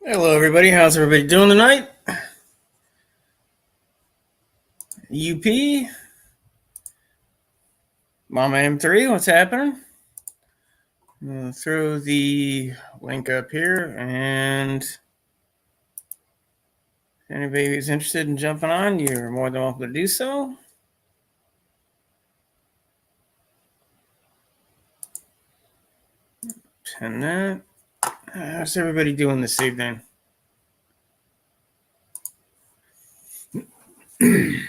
Hello, everybody. How's everybody doing tonight? UP, Mama M3, what's happening? Throw the link up here, and if anybody is interested in jumping on, you're more than welcome to do so. And that. How's everybody doing this evening? Kind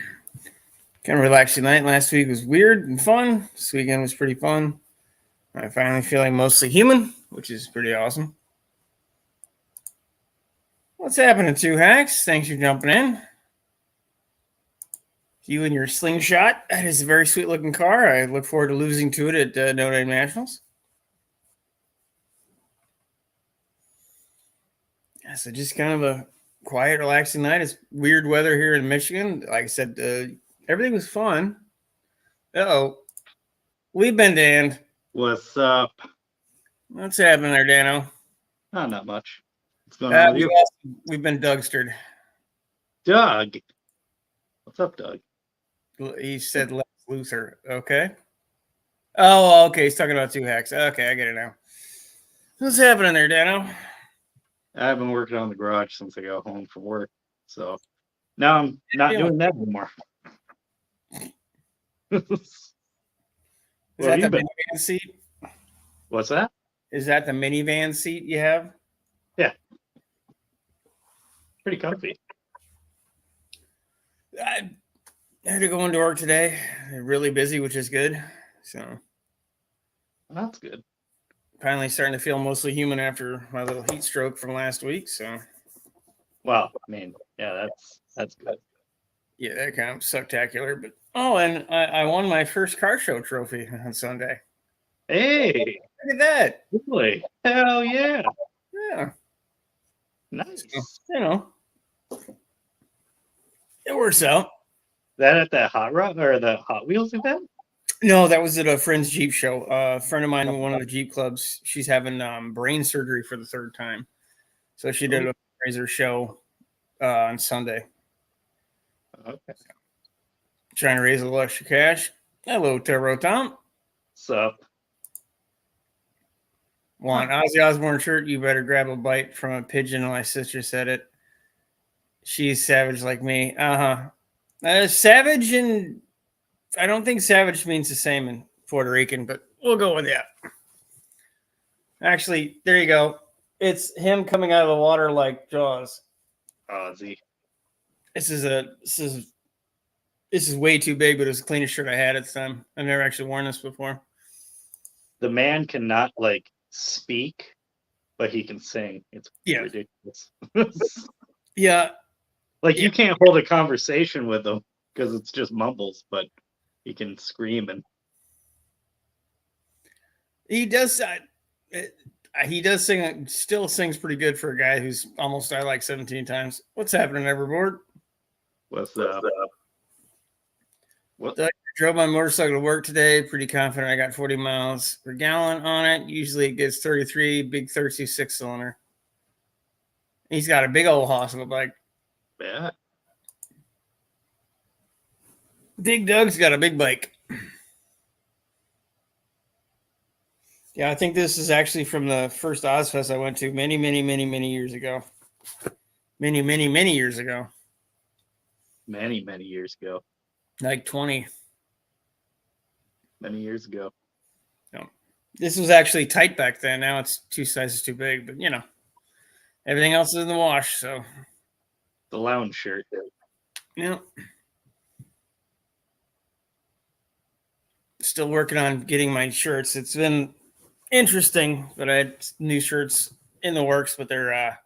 of relaxing night. Last week was weird and fun. This weekend was pretty fun. I'm finally feeling mostly human, which is pretty awesome. What's happening, Two Hacks? Thanks for jumping in. You and your slingshot. That is a very sweet looking car. I look forward to losing to it at Notre Dame Nationals. Yeah, so just kind of a quiet, relaxing night. It's weird weather here in Michigan. Like I said, everything was fun. Oh, we've been Dan. What's up? What's happening there, Dano? Oh, not much. What's going on with you? We've been Dougstered. Doug. What's up, Doug? He said Lex Luthor. Okay. Oh, okay. He's talking about Two Hacks. Okay, I get it now. What's happening there, Dano? I've been working on the garage since I got home from work. So now I'm not doing that anymore. Is that the minivan seat? What's that? Is that the minivan seat you have? Yeah. Pretty comfy. I had to go into work today. They're really busy, which is good. So that's good. Finally starting to feel mostly human after my little heat stroke from last week. So, well, I mean, yeah, that's good. Yeah, that kind of spectacular. But and I won my first car show trophy on Sunday. Hey, look at that! Really? Hell yeah! Yeah, nice. So, it works out. That at the Hot Rod or the Hot Wheels event? No, that was at a friend's Jeep show. A friend of mine in one of the Jeep clubs, she's having brain surgery for the third time. So she did a fundraiser show on Sunday. Okay. Trying to raise a little extra cash. Hello, Turbo Tom. What's up? Want Ozzy Osbourne shirt? You better grab a bite from a pigeon. My sister said it. She's savage like me. Savage, and I don't think savage means the same in Puerto Rican, but we'll go with that. Actually, there you go. It's him coming out of the water like Jaws. Ozzy. This is way too big, but it's the cleanest shirt I had at the time. I've never actually worn this before. The man cannot speak, but he can sing. It's ridiculous. Yeah. You can't hold a conversation with him because it's just mumbles, but he can scream and he does. He does sing. Still sings pretty good for a guy who's almost died like 17 times. What's happening, Everboard? What's up? What? I drove my motorcycle to work today. Pretty confident I got 40 miles per gallon on it. Usually it gets 33. Big 36 cylinder. He's got a big old hospital bike. Yeah. Big Doug's got a big bike. Yeah, I think this is actually from the first Ozfest I went to many years ago. Many years ago. Many years ago. Like 20. Many years ago. No. This was actually tight back then. Now it's 2 sizes too big, but everything else is in the wash, so. The lounge shirt. Yeah. Still working on getting my shirts. It's been interesting, but I had new shirts in the works, but they're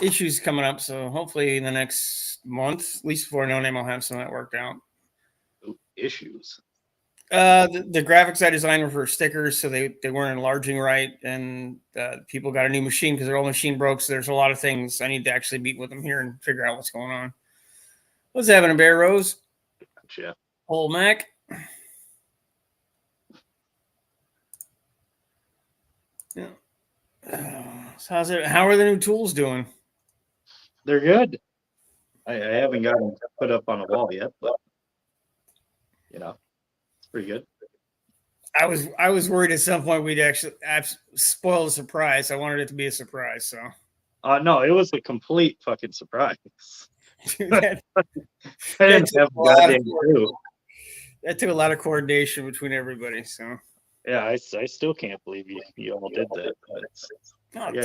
issues coming up. So hopefully in the next month, at least before No Name, I'll have some of that worked out. Issues. The graphics I designed were for stickers, so they weren't enlarging right, and people got a new machine because their old machine broke. So there's a lot of things I need to actually meet with them here and figure out what's going on. What's happening, Bear Rose? Gotcha. Old Mac. Yeah. So how are the new tools doing? They're good. I haven't got them put up on a wall yet, but it's pretty good. I was worried at some point we'd actually spoil the surprise. I wanted it to be a surprise, so No, it was a complete fucking surprise. that, I that, didn't took have a lot of, goddamn clue. that took a lot of coordination between everybody. So Yeah, I still can't believe you all did that. oh, Yeah,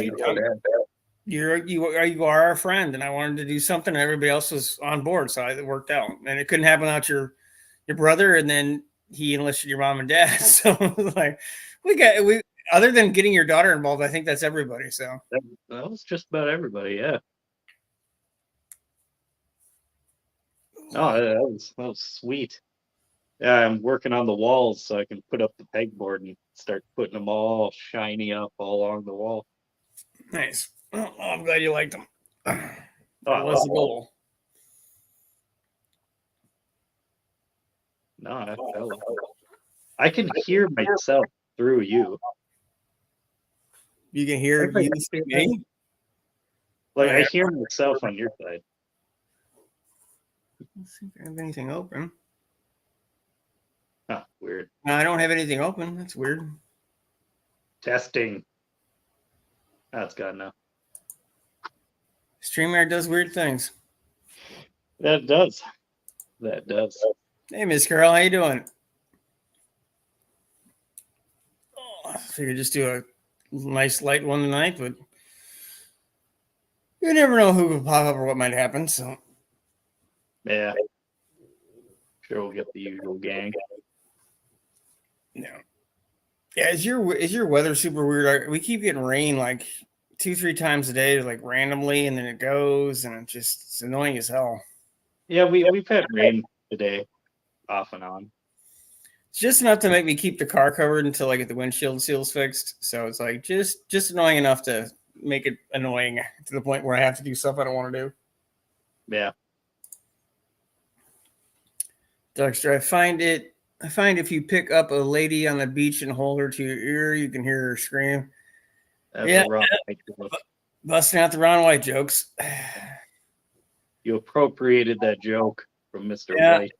dude, you are our friend, and I wanted to do something. And everybody else was on board, so it worked out. And it couldn't happen without your brother, and then he enlisted your mom and dad. So like we other than getting your daughter involved, I think that's everybody. So that was just about everybody. Yeah. No, that was sweet. Yeah, I'm working on the walls so I can put up the pegboard and start putting them all shiny up all along the wall. nice. Well, I'm glad you liked them. That Oh, was the goal. No, I can hear myself through you. You can hear Everybody you hear me. Like Oh, I yeah. hear myself on your side. Let's see if I have anything open. Huh, weird. No, I don't have anything open. That's weird. Testing. That's gone now. StreamYard does weird things. That does. That does. Hey, Miss Carol, how you doing? Oh, I figured just do a nice light one tonight, but you never know who will pop up or what might happen. So Yeah. Sure, we'll get the usual gang. yeah, yeah. Is your weather super weird? We keep getting rain like 2-3 times a day, like randomly, and then it goes, and it's annoying as hell. Yeah, we've had rain today, off and on. It's just enough to make me keep the car covered until I get the windshield seals fixed. So it's like just annoying enough to make it annoying to the point where I have to do stuff I don't want to do. Yeah. Dexter, I find if you pick up a lady on the beach and hold her to your ear, you can hear her scream. That's Yeah, a wrong busting out the Ron White jokes. You appropriated that joke from Mr. Yeah, White.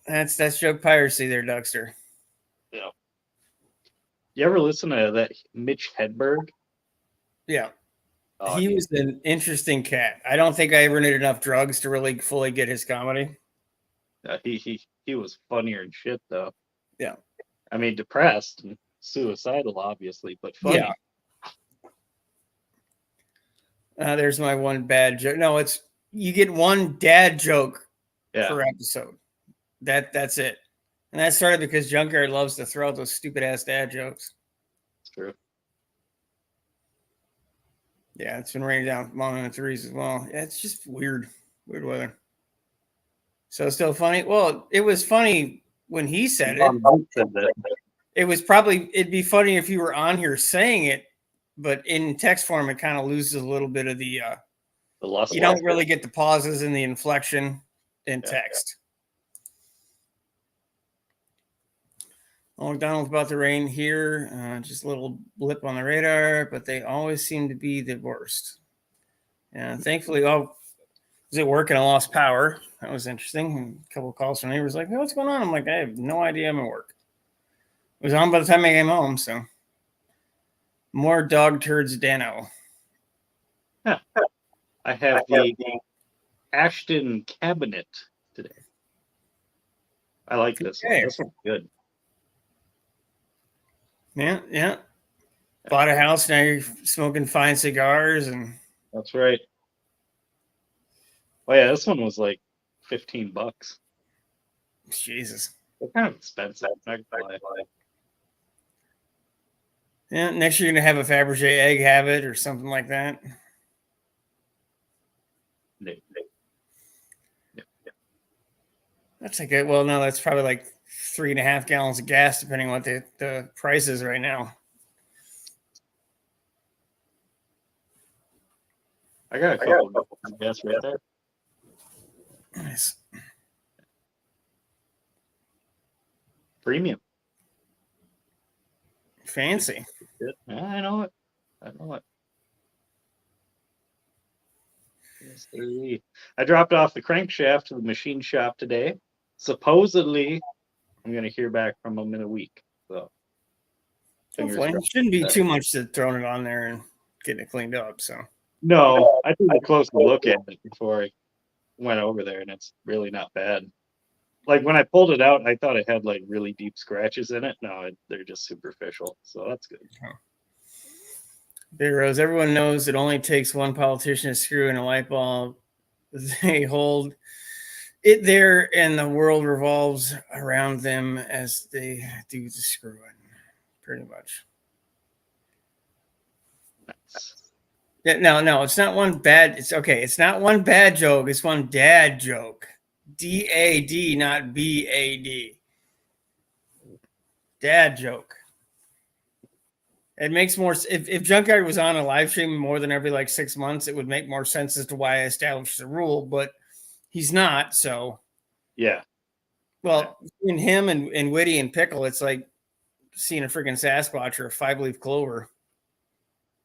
that's joke piracy there, Dexter. Yeah. You ever listen to that Mitch Hedberg? Yeah. Oh, He was an interesting cat. I don't think I ever did enough drugs to really fully get his comedy. He was funnier and shit though. Yeah. I mean, depressed and suicidal, obviously, but funny. Yeah. There's my one bad joke. No, it's you get one dad joke per episode. That's it. And that started because Junkyard loves to throw out those stupid ass dad jokes. It's true. Yeah, it's been raining down long in the threes as well. Yeah, it's just weird weather. So still funny. Well, it was funny when he said it. It'd be funny if you were on here saying it, but in text form, it kind of loses a little bit of the lust. You don't really get the pauses and the inflection in text. Oh, McDonald's about to rain here. Just a little blip on the radar, but they always seem to be the worst. And thankfully, was at work and I lost power. That was interesting. And a couple of calls from neighbors like, hey, what's going on? I'm like, I have no idea. I'm at work. It was on by the time I came home. So more dog turds Dano. Yeah. I have the Ashton cabinet today. I like this one. This one's good. Yeah. Bought a house, now you're smoking fine cigars and that's right. Oh yeah, this one was like $15. Jesus. They're kind of expensive. Yeah, next year you're gonna have a Fabergé egg habit or something like that. That's like it. Well, no, that's probably like 3.5 gallons of gas, depending on what the price is right now. I got a couple of gas right there. Nice. Premium. Fancy. Yeah, I know it. Yes, sirree. I dropped off the crankshaft to the machine shop today. Supposedly, I'm going to hear back from them in a week. So, fingers Hopefully, it crossed. shouldn't be too much to throwing it on there and getting it cleaned up. So, No, I took a closer look at it before I went over there, and it's really not bad. Like when I pulled it out, I thought it had like really deep scratches in it. No, they're just superficial, so that's good. Big Rose, everyone knows it only takes one politician to screw in a light bulb. They hold it there, and the world revolves around them as they do the screwing. Pretty much. Nice. Yeah, no, it's not one bad. It's okay. It's not one bad joke. It's one dad joke. DAD, not BAD. Dad joke. It makes more. If Junkyard was on a live stream more than every like 6 months, it would make more sense as to why I established the rule. But he's not. So Yeah. well, in him and Witty and Pickle, it's like seeing a freaking Sasquatch or a 5-leaf clover.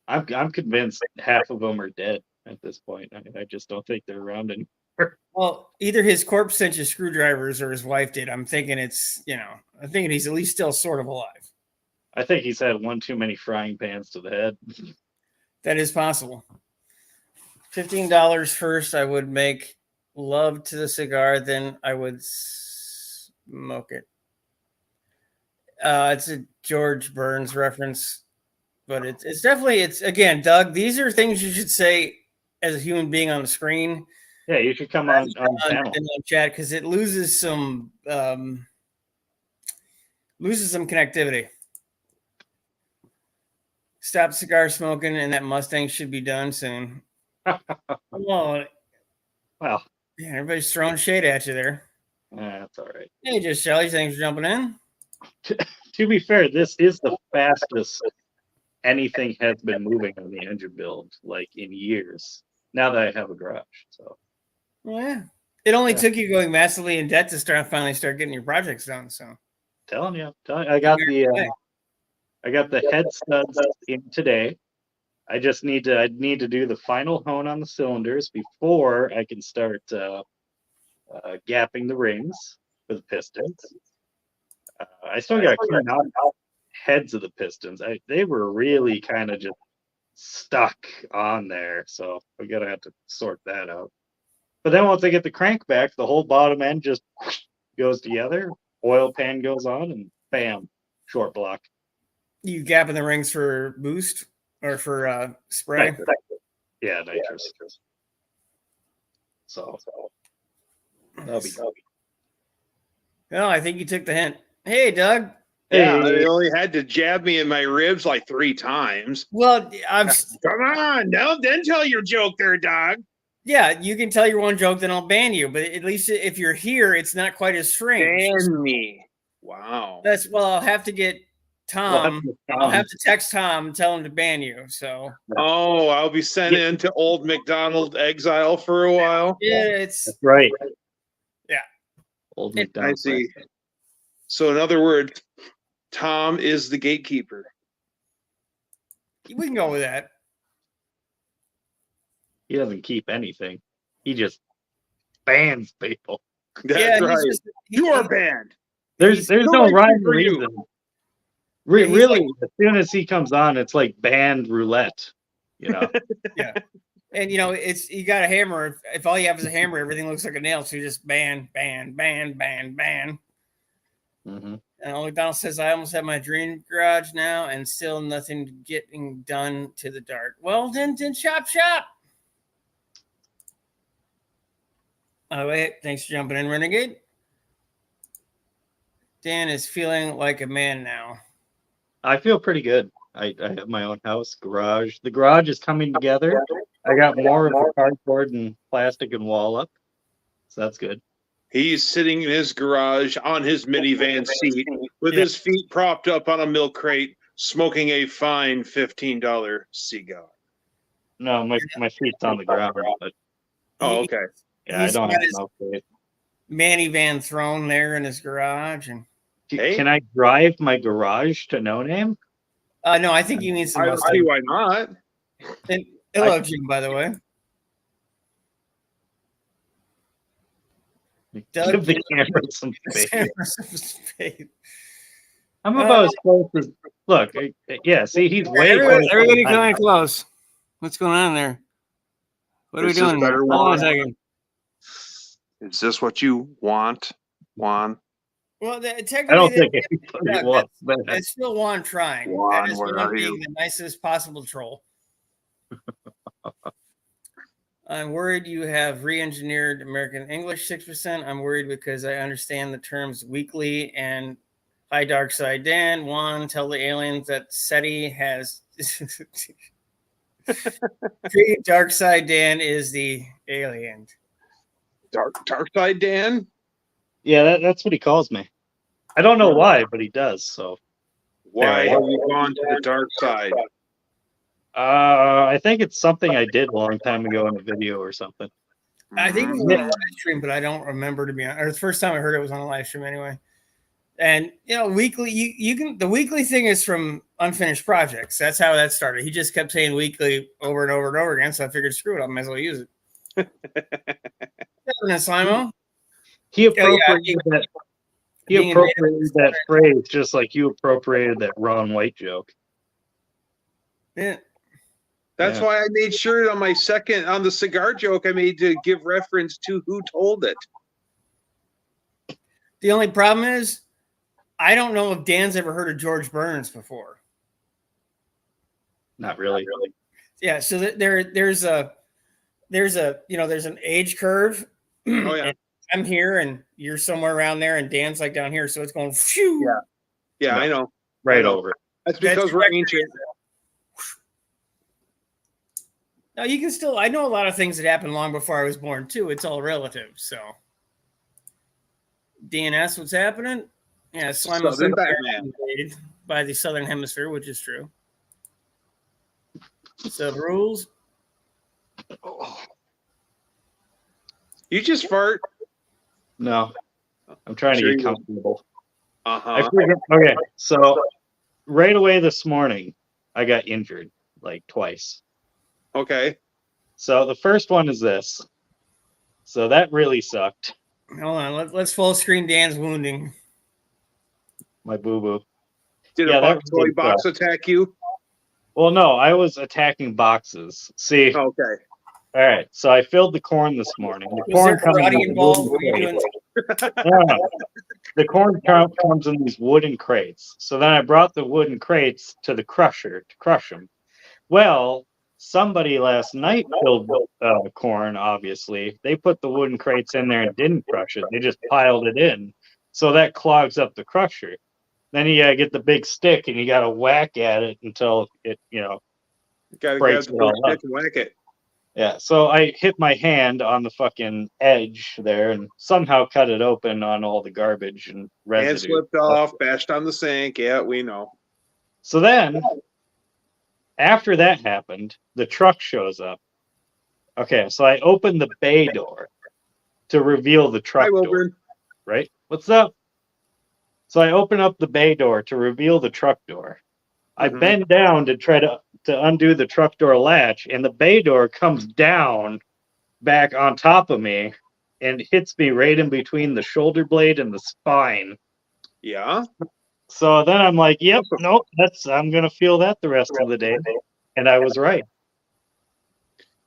I'm convinced half of them are dead at this point. I just don't think they're around anymore. Well, either his corpse sent you screwdrivers or his wife did. I'm thinking I'm thinking he's at least still sort of alive. I think he's had one too many frying pans to the head. That is possible. $15 first, I would make love to the cigar, then I would smoke it. It's a George Burns reference, but it's definitely, again, Doug, these are things you should say as a human being on the screen. Yeah, you should come on panel. Chat, because it loses some connectivity. Stop cigar smoking, and that Mustang should be done soon. Well, yeah, everybody's throwing shade at you there. That's all right. Hey, just Shelly, thanks for jumping in. To be fair, this is the fastest anything has been moving on the engine build, like in years. Now that I have a garage, so. Well, yeah, it only took you going massively in debt to finally start getting your projects done. So, telling you, I got the head studs in today. I just need to do the final hone on the cylinders before I can start gapping the rings for the pistons. I still got to clean out heads of the pistons. They were really kind of just stuck on there, so we're gonna have to sort that out. But then once I get the crank back, the whole bottom end just goes together. Oil pan goes on, and bam, short block. You gapping the rings for boost or for spray? Nitrous. Yeah, nitrous. So that'll be good. Well, I think you took the hint. Hey, Doug. Yeah, they only had to jab me in my ribs like 3 times. Well, come on, no, then tell your joke there, Doug. Yeah, you can tell your one joke, then I'll ban you. But at least if you're here, it's not quite as strange. Ban me. Wow. I'll have to get Tom. I'll have to text Tom and tell him to ban you. So. Oh, I'll be sent into old McDonald exile for a while. Yeah, that's right. Yeah. Old McDonald. I see. So in other words, Tom is the gatekeeper. We can go with that. He doesn't keep anything. He just bans people. That's right. You are banned. There's no rhyme or reason. Really, as soon as he comes on, it's like banned roulette. Yeah. And you got a hammer. If all you have is a hammer, everything looks like a nail. So you just ban. Mm-hmm. And Old McDonald says, I almost have my dream garage now and still nothing getting done to the dark. Well, then shop. Oh, wait. Thanks for jumping in, Renegade. Dan is feeling like a man now. I feel pretty good. I have my own house, garage. The garage is coming together. I got more of the cardboard and plastic and wall up. So that's good. He's sitting in his garage on his minivan seat with his feet propped up on a milk crate, smoking a fine $15 cigar. No, my feet's on the ground. But okay. Yeah, I don't have no crate. Manny Van throne there in his garage. And can I drive my garage to No Name? No, I think you need some. I see why not. And hello, Jim, by the way. Doug Give the camera some space. I'm Uh, about as close as. Look, yeah. See, he's way closer. everybody kind of close. What's going on there? What are we Is this doing? better, Hold on a Juan? second. Is this what you want, Juan? Well, technically, I don't think Doug, anybody wants that. it's still Juan trying. Juan, That is where Juan are being you? the nicest possible troll. I'm worried you have re-engineered American English 6%. I'm worried because I understand the terms weekly and hi, Dark Side Dan. Juan, tell the aliens that SETI has. Dark Side Dan is the alien. Dark side Dan? Yeah, that's what he calls me. I don't know why, but he does. So Why Yeah, have you gone to the dark side? I think it's something I did a long time ago in a video or something. I think it was on a live stream, but I don't remember, to be honest. Or the first time I heard it was on a live stream anyway. And weekly, you can, the weekly thing is from unfinished projects. That's how that started. He just kept saying weekly over and over and over again. So I figured, screw it, I might as well use it. Slimo. He appropriated that. He appropriated that phrase just like you appropriated that Ron White joke. Yeah. That's why I made sure on the cigar joke I made to give reference to who told it. The only problem is, I don't know if Dan's ever heard of George Burns before. Not really. Yeah, so there's an age curve. Oh yeah. I'm here and you're somewhere around there and Dan's like down here, so it's going phew. Yeah, I know. Right over. That's because we're ancient. Now you can still, I know a lot of things that happened long before I was born too. It's all relative. So DNS, what's happening? Yeah, Slime's invaded by the Southern Hemisphere, which is true. Sub rules. You just fart. No, I'm trying to get comfortable. Uh-huh. So right away this morning, I got injured like twice. Okay. So the first one is this. So that really sucked. Hold on, let's full screen Dan's wounding. My boo-boo. Did a toy box attack you? Well, no, I was attacking boxes. See. Okay. All right, so I filled the corn this morning. The corn comes in the corn comes in these wooden crates. So then I brought the wooden crates to the crusher to crush them. Well, somebody last night filled corn, obviously. They put the wooden crates in there and didn't crush it. They just piled it in. So that clogs up the crusher. Then you gotta get the big stick and you gotta whack at it until it, gotta breaks grab the stick and whack it. Yeah, so I hit my hand on the fucking edge there and somehow cut it open on all the garbage and residue. And slipped off, bashed on the sink. Yeah, we know. So then, after that happened, the truck shows up. Okay, so I opened the bay door to reveal the truck door. Right? What's up? So I open up the bay door to reveal the truck door. I bend down to try to undo the truck door latch, and the bay door comes down back on top of me and hits me right in between the shoulder blade and the spine. Yeah. So then I'm like, yep, nope, I'm gonna feel that the rest of the day. And I was right.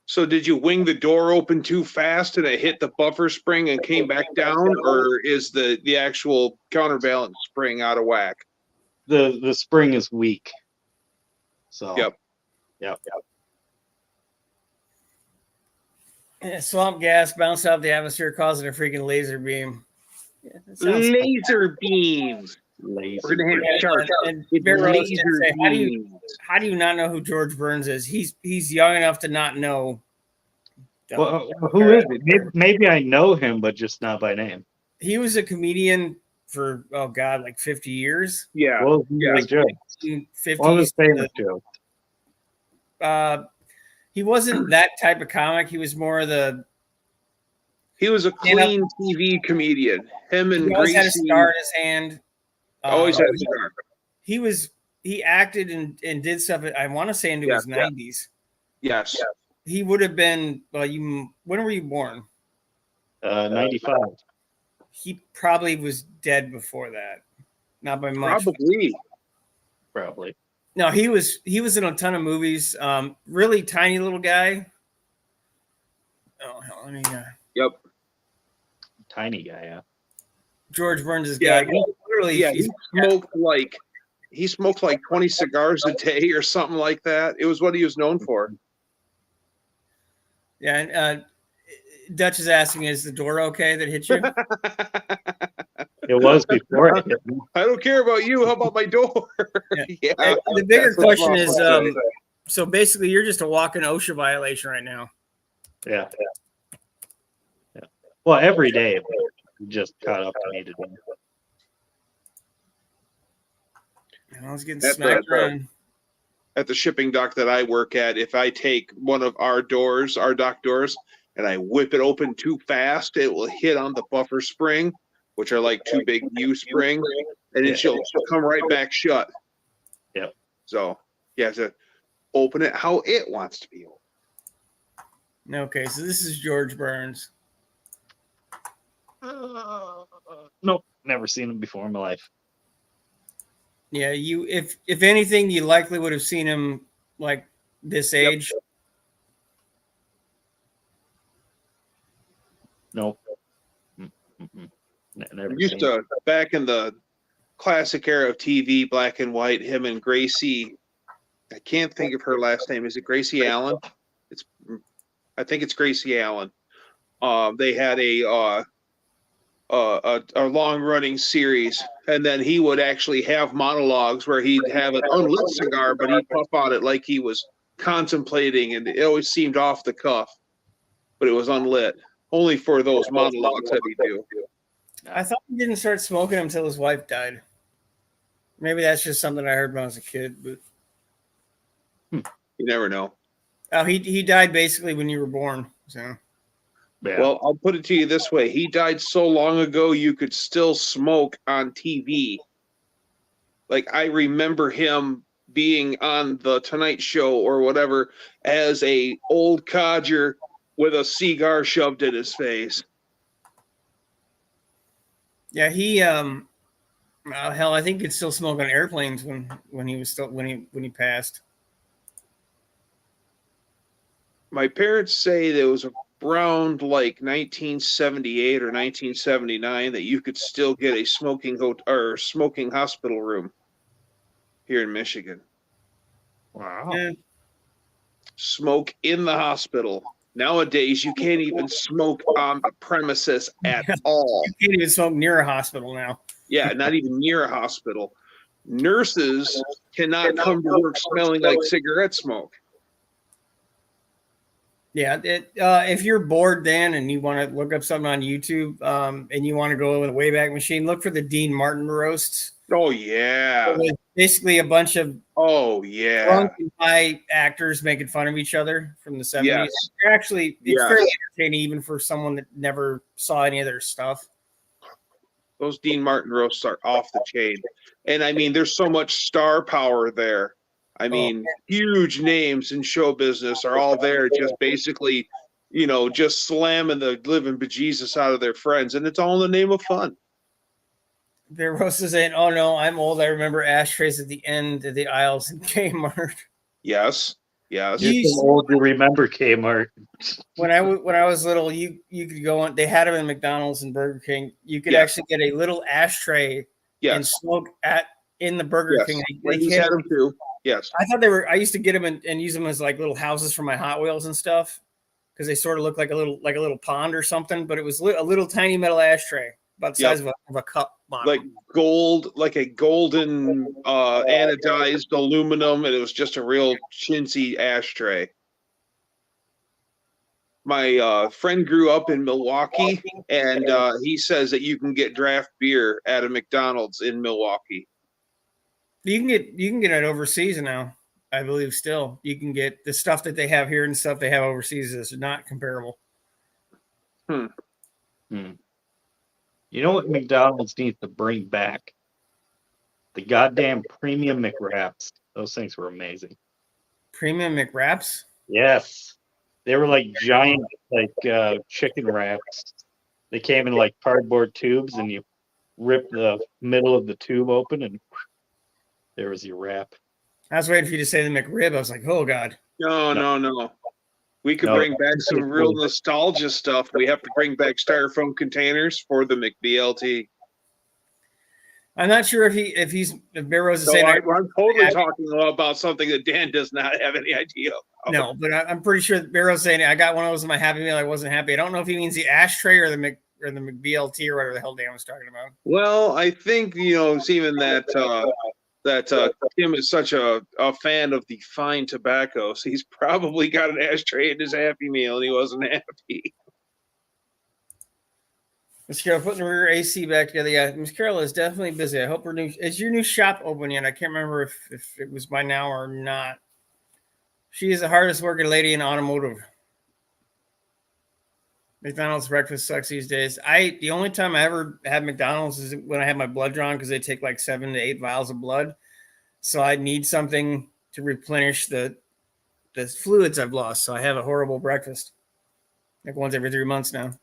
So did you wing the door open too fast and it hit the buffer spring and came back down, or is the actual counterbalance spring out of whack? The spring is weak. So Yep. Yeah, swamp gas bounced out of the atmosphere, causing a freaking laser beam. Yeah, laser beams. Laser. We're gonna hit sharks. How do you not know who George Burns is? He's young enough to not know. Well, who is it? Maybe I know him, but just not by name. He was a comedian for like 50 years. Yeah. Well, like 50s. One of his famous jokes. He wasn't that type of comic. He was more of He was a clean TV comedian. Him and he always Gracie had a star in his hand. Always had a star. He acted and did stuff. I want to say into his 90s. Yes. He would have been. Well, when were you born? 95. he probably was dead before that. Not by much. Probably. No, he was in a ton of movies. Really tiny little guy. Oh hell, let me. Yep. Tiny guy, yeah. George Burns' Yeah, guy. Literally, he smoked like 20 cigars a day or something like that. It was what he was known for. Yeah, and Dutch is asking, is the door okay that hit you? It was before it hit me. I don't care about you. How about my door? Yeah. The bigger question is, so basically, you're just a walking OSHA violation right now. Yeah. Well, every day, but it just caught up to me today. I was getting smacked around. At the shipping dock that I work at, if I take one of our dock doors, and I whip it open too fast, it will hit on the buffer spring, which are like two big U springs, and then she'll come right back shut. Yep. So you have to open it how it wants to be open. Okay, so this is George Burns. Nope, never seen him before in my life. Yeah, you if anything, you likely would have seen him like this age. Nope. Never Used to back in the classic era of TV, black and white. Him and Gracie. I can't think of her last name. Is it Gracie Allen? I think it's Gracie Allen. They had a long running series, and then he would actually have monologues where he'd have an unlit cigar, but he'd puff on it like he was contemplating, and it always seemed off the cuff, but it was unlit, only for those monologues that he'd do. I thought he didn't start smoking until his wife died. Maybe that's just something I heard when I was a kid, but you never know. Oh, he died basically when you were born. So, yeah. Well, I'll put it to you this way: he died so long ago, you could still smoke on TV. Like I remember him being on the Tonight Show or whatever as a old codger with a cigar shoved in his face. yeah, he hell, I think he'd still smoke on airplanes when he passed. My parents say there was around like 1978 or 1979 that you could still get a smoking hospital room here in Michigan. Wow. Yeah. Smoke in the hospital. Nowadays, you can't even smoke on the premises at all. You can't even smoke near a hospital now. Yeah, not even near a hospital. Nurses cannot come to work smelling like cigarette smoke. Yeah, if you're bored, Dan, and you want to look up something on YouTube, and you want to go with a Wayback Machine, look for the Dean Martin roasts. Oh yeah. Basically, a bunch of drunk and high actors making fun of each other from the 70s. Yes. They're actually it's fairly entertaining, even for someone that never saw any of their stuff. Those Dean Martin roasts are off the chain, and I mean, there's so much star power there. I mean, huge names in show business are all there, just basically, just slamming the living bejesus out of their friends, and it's all in the name of fun. Their roast is saying, "Oh no, I'm old. I remember ashtrays at the end of the aisles in Kmart." Yes. You're so old you remember Kmart. When I was little, you could go on. They had them in McDonald's and Burger King. You could actually get a little ashtray and smoke in the Burger King. He's had them too. Yes. I thought they were. I used to get them and use them as like little houses for my Hot Wheels and stuff because they sort of look like a little pond or something. But it was a little tiny metal ashtray about the size of a cup bottle. Like a golden anodized aluminum, and it was just a real chintzy ashtray. My friend grew up in Milwaukee, and he says that you can get draft beer at a McDonald's in Milwaukee. You can get it overseas now, I believe. Still, you can get the stuff that they have here and stuff they have overseas is not comparable. You know what McDonald's needs to bring back? The goddamn premium McWraps. Those things were amazing. Premium McWraps? Yes. They were like giant, chicken wraps. They came in like cardboard tubes, and you rip the middle of the tube open, and there was your wrap. I was waiting for you to say the McRib. I was like, oh God. No. We could No, bring back it's some pretty real cool. nostalgia stuff. We have to bring back styrofoam containers for the McBLT. I'm not sure if Bear Rose is So saying I'm totally talking about something that Dan does not have any idea of. no, but I'm pretty sure that Bear Rose is saying I got one of those in my Happy Meal. I wasn't happy. I don't know if he means the ashtray or the McBLT or whatever the hell Dan was talking about. Well, I think it's even that Tim is such a fan of the fine tobacco, so he's probably got an ashtray in his Happy Meal, and he wasn't happy. Miss Carol putting the rear AC back together. Yeah, Miss Carol is definitely busy. I hope her is your new shop open yet? I can't remember if it was by now or not. She is the hardest working lady in automotive. McDonald's breakfast sucks these days. The only time I ever had McDonald's is when I had my blood drawn because they take like 7 to 8 vials of blood. So I need something to replenish the fluids I've lost. So I have a horrible breakfast, like once every 3 months now.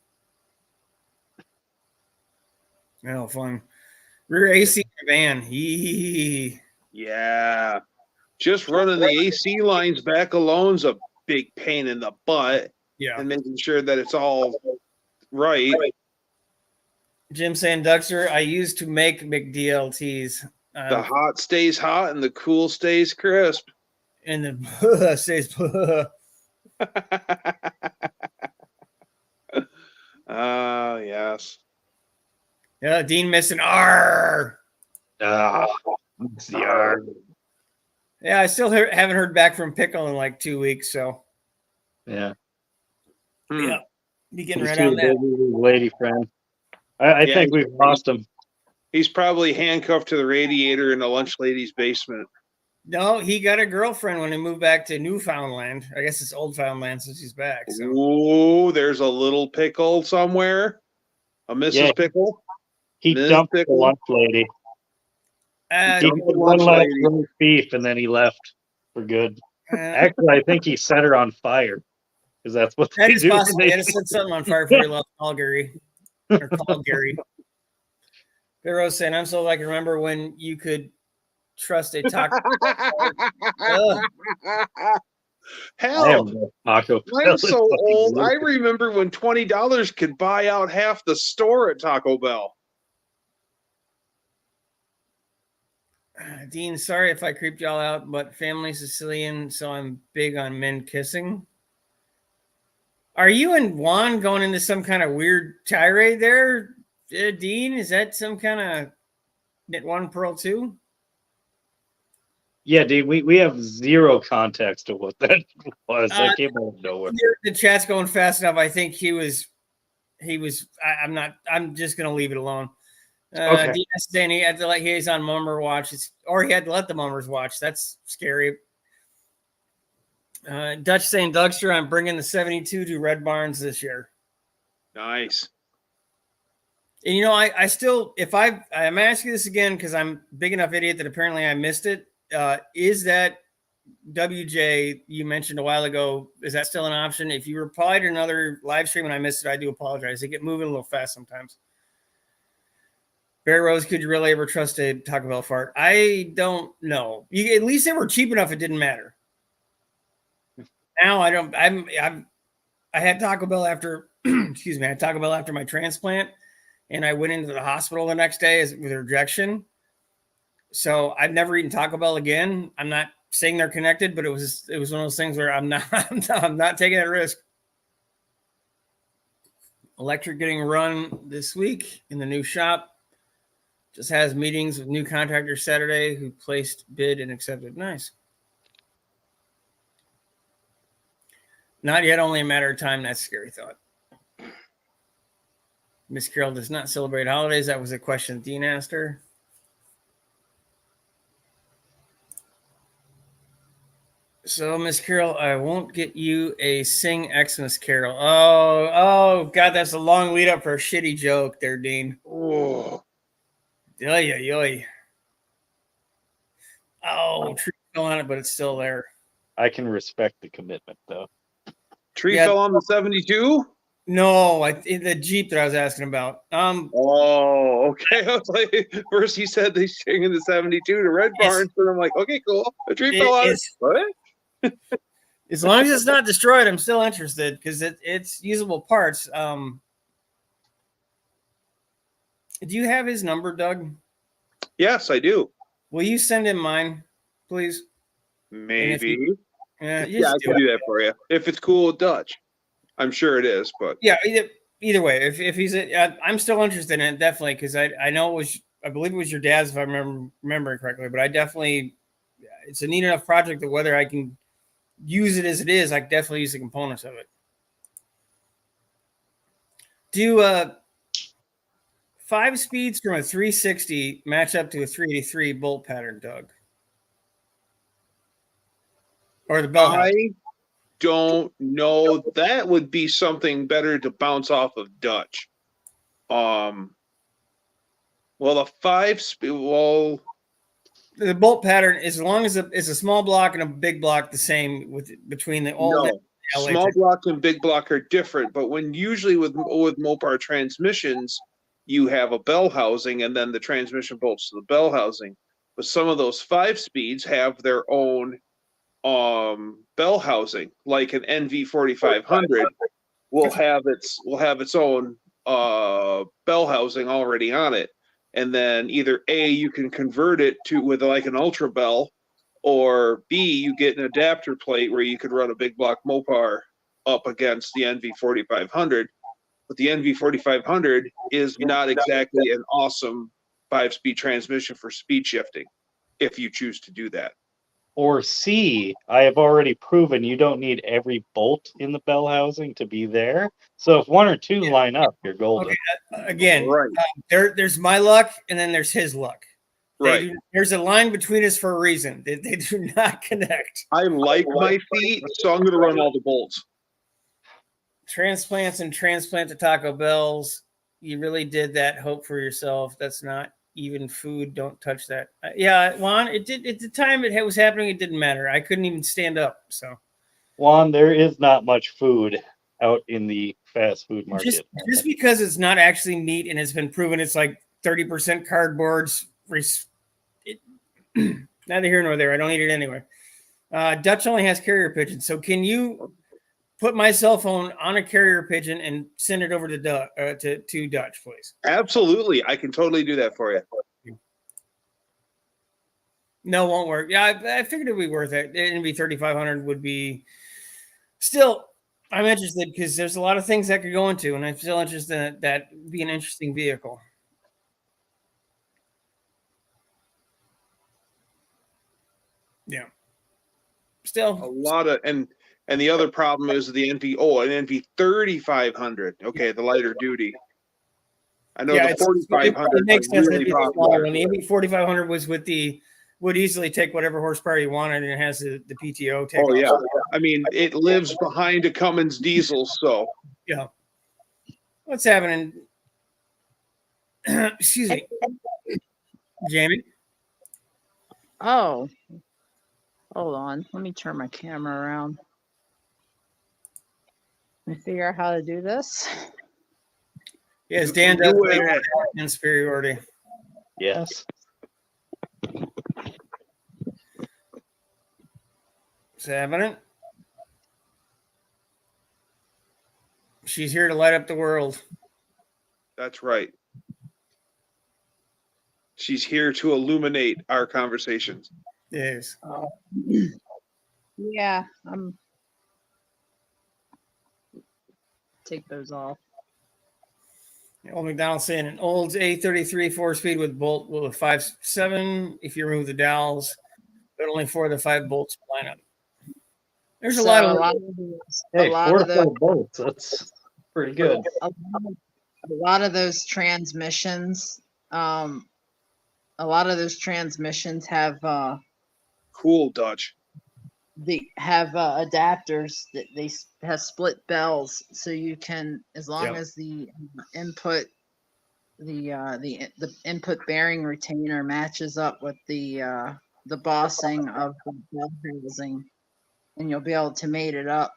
Oh, fun. Rear AC in the van. Yeah. Just running the AC lines back alone's a big pain in the butt. Yeah. And making sure that it's all right. Jim saying, Duxter, I used to make McDLTs. The hot stays hot and the cool stays crisp. And the stays. Yes. Yeah, Dean missing R. It's the R. Yeah, I still haven't heard back from Pickle in like 2 weeks. So Yeah. yeah, be getting He's right too on that. busy with his lady friend. I think we've lost him. He's probably handcuffed to the radiator in the lunch lady's basement. No, he got a girlfriend when he moved back to Newfoundland. I guess it's Old Foundland since he's back. So. Ooh, there's a little pickle somewhere. A Mrs. Pickle. He Ms. dumped Pickle? the lunch lady. He dumped did the one lunch last lady. roast beef, and then he left for good. Actually, I think he set her on fire because that's what That they is do. possible. He had to set something on fire before he left Calgary. Or Calgary. Rose saying, I'm so like I remember when you could trust a taco. Hell, Taco I'm so old. I remember when $20 could buy out half the store at Taco Bell. Dean, sorry if I creeped y'all out, but family Sicilian, so I'm big on men kissing. Are you and Juan going into some kind of weird tirade there, Dean? Is that some kind of knit one, pearl two? Yeah, dude, we have zero context of what that was. That came out of nowhere. The chat's going fast enough. I think he was. I'm just gonna leave it alone. Okay. Dean saying he had to let he's on Mummer watch, or he had to let the Mummers watch. That's scary. Dutch saying, Dougster, I'm bringing the 72 to Red Barns this year. Nice. And I still, I'm asking this again because I'm a big enough idiot that apparently I missed it. Is that WJ you mentioned a while ago? Is that still an option? If you replied to another live stream and I missed it, I do apologize. They get moving a little fast sometimes. Bear Rose, could you really ever trust a Taco Bell fart? I don't know. At least they were cheap enough; it didn't matter. Now I don't. I had Taco Bell after. Excuse me. I had Taco Bell after my transplant, and I went into the hospital the next day with a rejection. So I've never eaten Taco Bell again. I'm not saying they're connected, but it was one of those things where I'm not taking that risk. Electric getting run this week in the new shop. Just has meetings with new contractor Saturday who placed bid and accepted. Nice. Not yet, only a matter of time. That's a scary thought. Miss Carol does not celebrate holidays. That was a question Dean asked her. So, Miss Carol, I won't get you a sing Xmas carol. Oh, God, that's a long lead up for a shitty joke there, Dean. Oh, Yoy. Oh, tree fell on it, but it's still there. I can respect the commitment, though. tree fell on the 72? No, the Jeep that I was asking about. Oh, okay. I was like, first he said they sing in the 72 to Red Barns, and I'm like, okay, cool. A tree fell out. What? As long as it's not destroyed, I'm still interested because it's usable parts. Do you have his number, Doug? Yes, I do. Will you send him mine, please? Maybe. Yeah, Yeah, I can do that for you. If it's cool with Dutch. I'm sure it is, but yeah. Either way, if he's, I'm still interested in it definitely because I know it was, I believe it was your dad's if I remembering correctly, but I definitely, it's a neat enough project that whether I can use it as it is, I can definitely use the components of it. Do 5 speeds from a 360 match up to a 383 bolt pattern, Doug? Or the bell house? I don't know. That would be something better to bounce off of Dutch. Well, the 5 speed. Well, The bolt pattern, as long as it's a small block and a big block, the same with between the old. no. Small block and big block are different, but when usually with Mopar transmissions, you have a bell housing and then the transmission bolts to the bell housing. But some of those 5 speeds have their own bell housing, like an NV 4500 will have its own bell housing already on it, and then either A, you can convert it to with like an ultra bell, or B, you get an adapter plate where you could run a big block Mopar up against the NV 4500. But the NV 4500 is not exactly an awesome 5-speed transmission for speed shifting if you choose to do that. Or C, I have already proven you don't need every bolt in the bell housing to be there. So if 1 or 2 line up, you're golden. Okay, again, Right. There's my luck and then there's his luck. Right. There's a line between us for a reason. They do not connect. I like my feet, so I'm going to run all the bolts. Transplants and transplant to Taco Bell's. You really did that. Hope for yourself. That's not even food. Don't touch that. Yeah, Juan, it did at the time it was happening. It didn't matter. I couldn't even stand up. So Juan, there is not much food out in the fast food market. Just because it's not actually meat and it's been proven it's like 30% cardboards. Neither here nor there. I don't eat it anyway. Dutch only has carrier pigeons. So can you put my cell phone on a carrier pigeon and send it over to Dutch, please? Absolutely. I can totally do that for you. No, won't work. Yeah, I figured it would be worth it. It'd be 3,500 would be still. I'm interested because there's a lot of things that could go into, and I'm still interested in that be an interesting vehicle. Yeah. Still a lot of and the other problem is the NV. Oh, an NV 3500. Okay, the lighter duty. I know the 4500. It makes sense. Really The NV 4500 was with would easily take whatever horsepower you wanted, and it has the PTO. Oh yeah, I mean it lives behind a Cummins diesel, so yeah. What's happening? Excuse me, Jamie. Oh, hold on. Let me turn my camera around. Let me figure out how to do this. Yes, Dan does in superiority. Yes. It's happening. She's here to light up the world. That's right. She's here to illuminate our conversations. Yes. Yeah, I'm. Take those off. Old McDonald saying an Olds A33 4-speed with bolt with a 5.7 if you remove the dowels, but only 4 of the 5 bolts line up. There's a lot of hey, 4 to 5 bolts. That's pretty good. A lot of those transmissions, have cool Dutch. They have adapters that they have split bells, so you can, as long as the input, the input bearing retainer matches up with the bossing of the bell housing, and you'll be able to mate it up.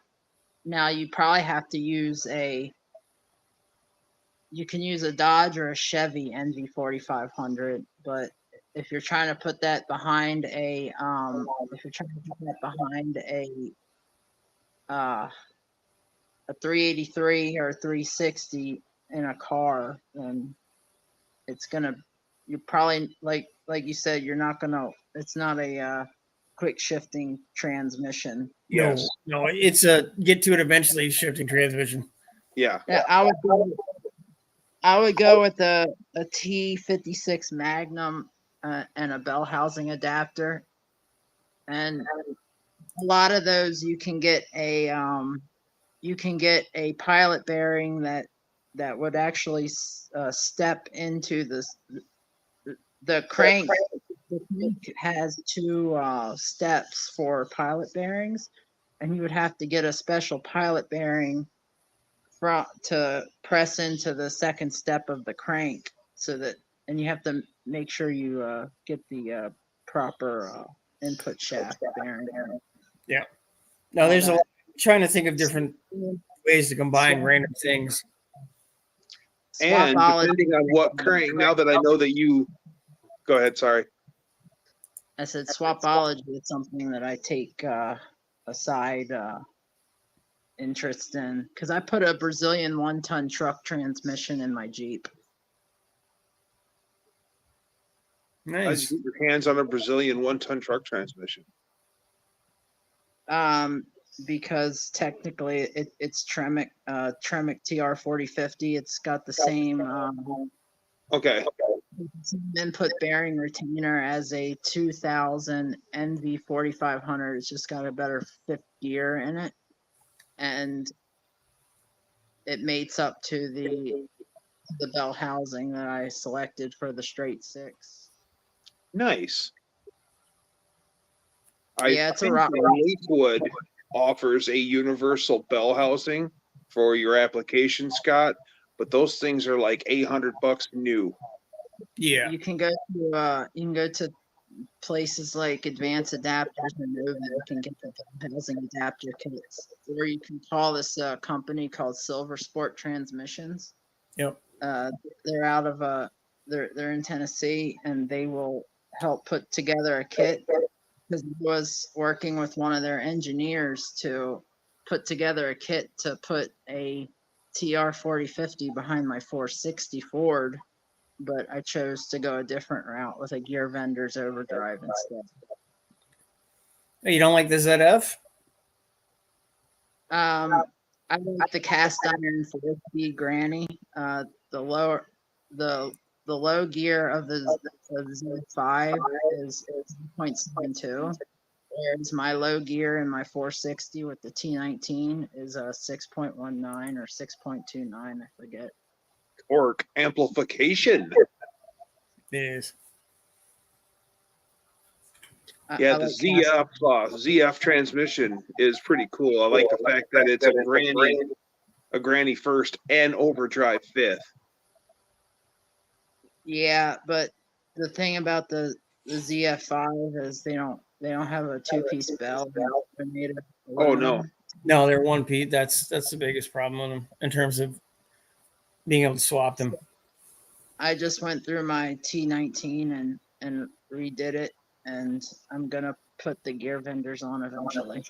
Now you probably have to use a you can use a Dodge or a Chevy NV 4500, but if you're trying to put that behind a a 383 or 360 in a car, then you probably like you said, it's not a quick shifting transmission. Yes. No, it's a get to it eventually shifting transmission. Yeah. Yeah, I would go with a T56 Magnum and a bell housing adapter, and a lot of those you can get a pilot bearing that would actually step into the crank. The crank has two steps for pilot bearings, and you would have to get a special pilot bearing to press into the second step of the crank, and you have to make sure you get the proper input shaft bearing. Now there's trying to think of different ways to combine random things. And depending on what crank, now that I know that you go ahead, sorry. I said swapology is something that I take aside interest in, because I put a Brazilian 1-ton truck transmission in my Jeep. How'd Nice. you get your hands on a Brazilian 1-ton truck transmission? Because technically it's Tremec TR4050. It's got the same Okay. input bearing retainer as a 2000 NV 4500. It's just got a better fifth gear in it, and it mates up to the bell housing that I selected for the straight six. Nice. Yeah, it's a rock. Lakewood offers a universal bell housing for your application, Scott, but those things are like $800 new. Yeah. You can go to places like Advanced Adapters and Nova and can get the housing adapter kits, or you can call this company called Silver Sport Transmissions. Yep. They're out of they're in Tennessee, and they will help put together a kit, because I was working with one of their engineers to put together a kit to put a TR 4050 behind my 460 Ford, but I chose to go a different route with a gear vendor's overdrive instead. You don't like the ZF? I like the cast iron 4-speed granny. The low gear of the Z5 is 0.72, whereas my low gear in my 460 with the T19 is a 6.19 or 6.29, I forget. Torque amplification. It is. Yeah, I the like ZF transmission is pretty cool. I like the fact that it's a granny first and overdrive fifth. Yeah, but the thing about the ZF5 is they don't have a two-piece bell. They're made of aluminum. No, they're one piece. That's the biggest problem with them in terms of being able to swap them. I just went through my T19 and redid it, and I'm gonna put the gear vendors on eventually.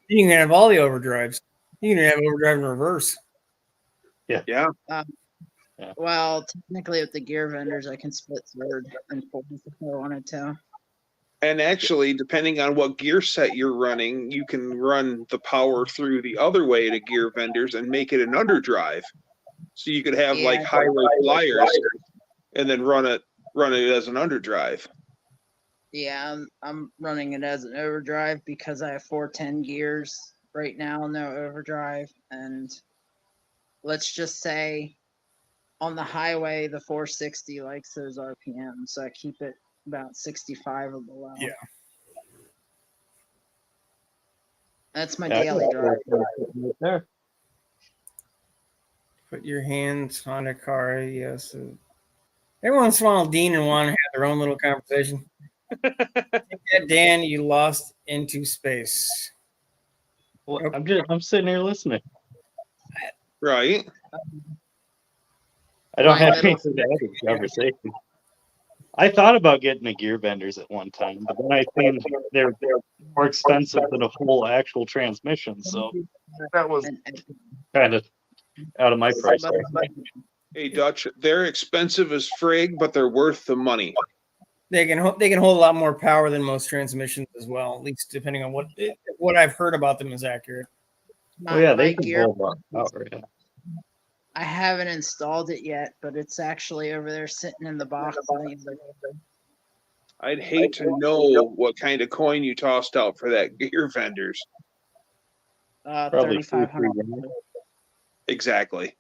You can have all the overdrives. You can have overdrive in reverse. Yeah. Well, technically with the gear vendors, I can split third and fourth if I wanted to. And actually, depending on what gear set you're running, you can run the power through the other way to gear vendors and make it an underdrive. So you could have like highway flyers and then run it as an underdrive. Yeah, I'm running it as an overdrive because I have 410 gears right now, no overdrive. And let's just say on the highway, the 460 likes those RPMs, so I keep it about 65 or below. Yeah. That's my daily drive. Right there. Put your hands on a car. Yes. Every once in a while, Dean and Juan have their own little conversation. Dan, you lost into space. Well, I'm sitting here listening. Right. I don't My have middle- anything to add to the conversation. I thought about getting a gear vendors at one time, but then I seen they're more expensive than a full actual transmission, so that was and kind of out of my price somebody- tag. Hey, Dutch, they're expensive as frig, but they're worth the money. They can hold a lot more power than most transmissions as well, at least depending on what I've heard about them is accurate. Oh yeah, my they can gear, hold up power. Yeah. I haven't installed it yet, but it's actually over there sitting in the box. I'd hate to know what kind of coin you tossed out for that gear vendors. Probably 3,500. Exactly.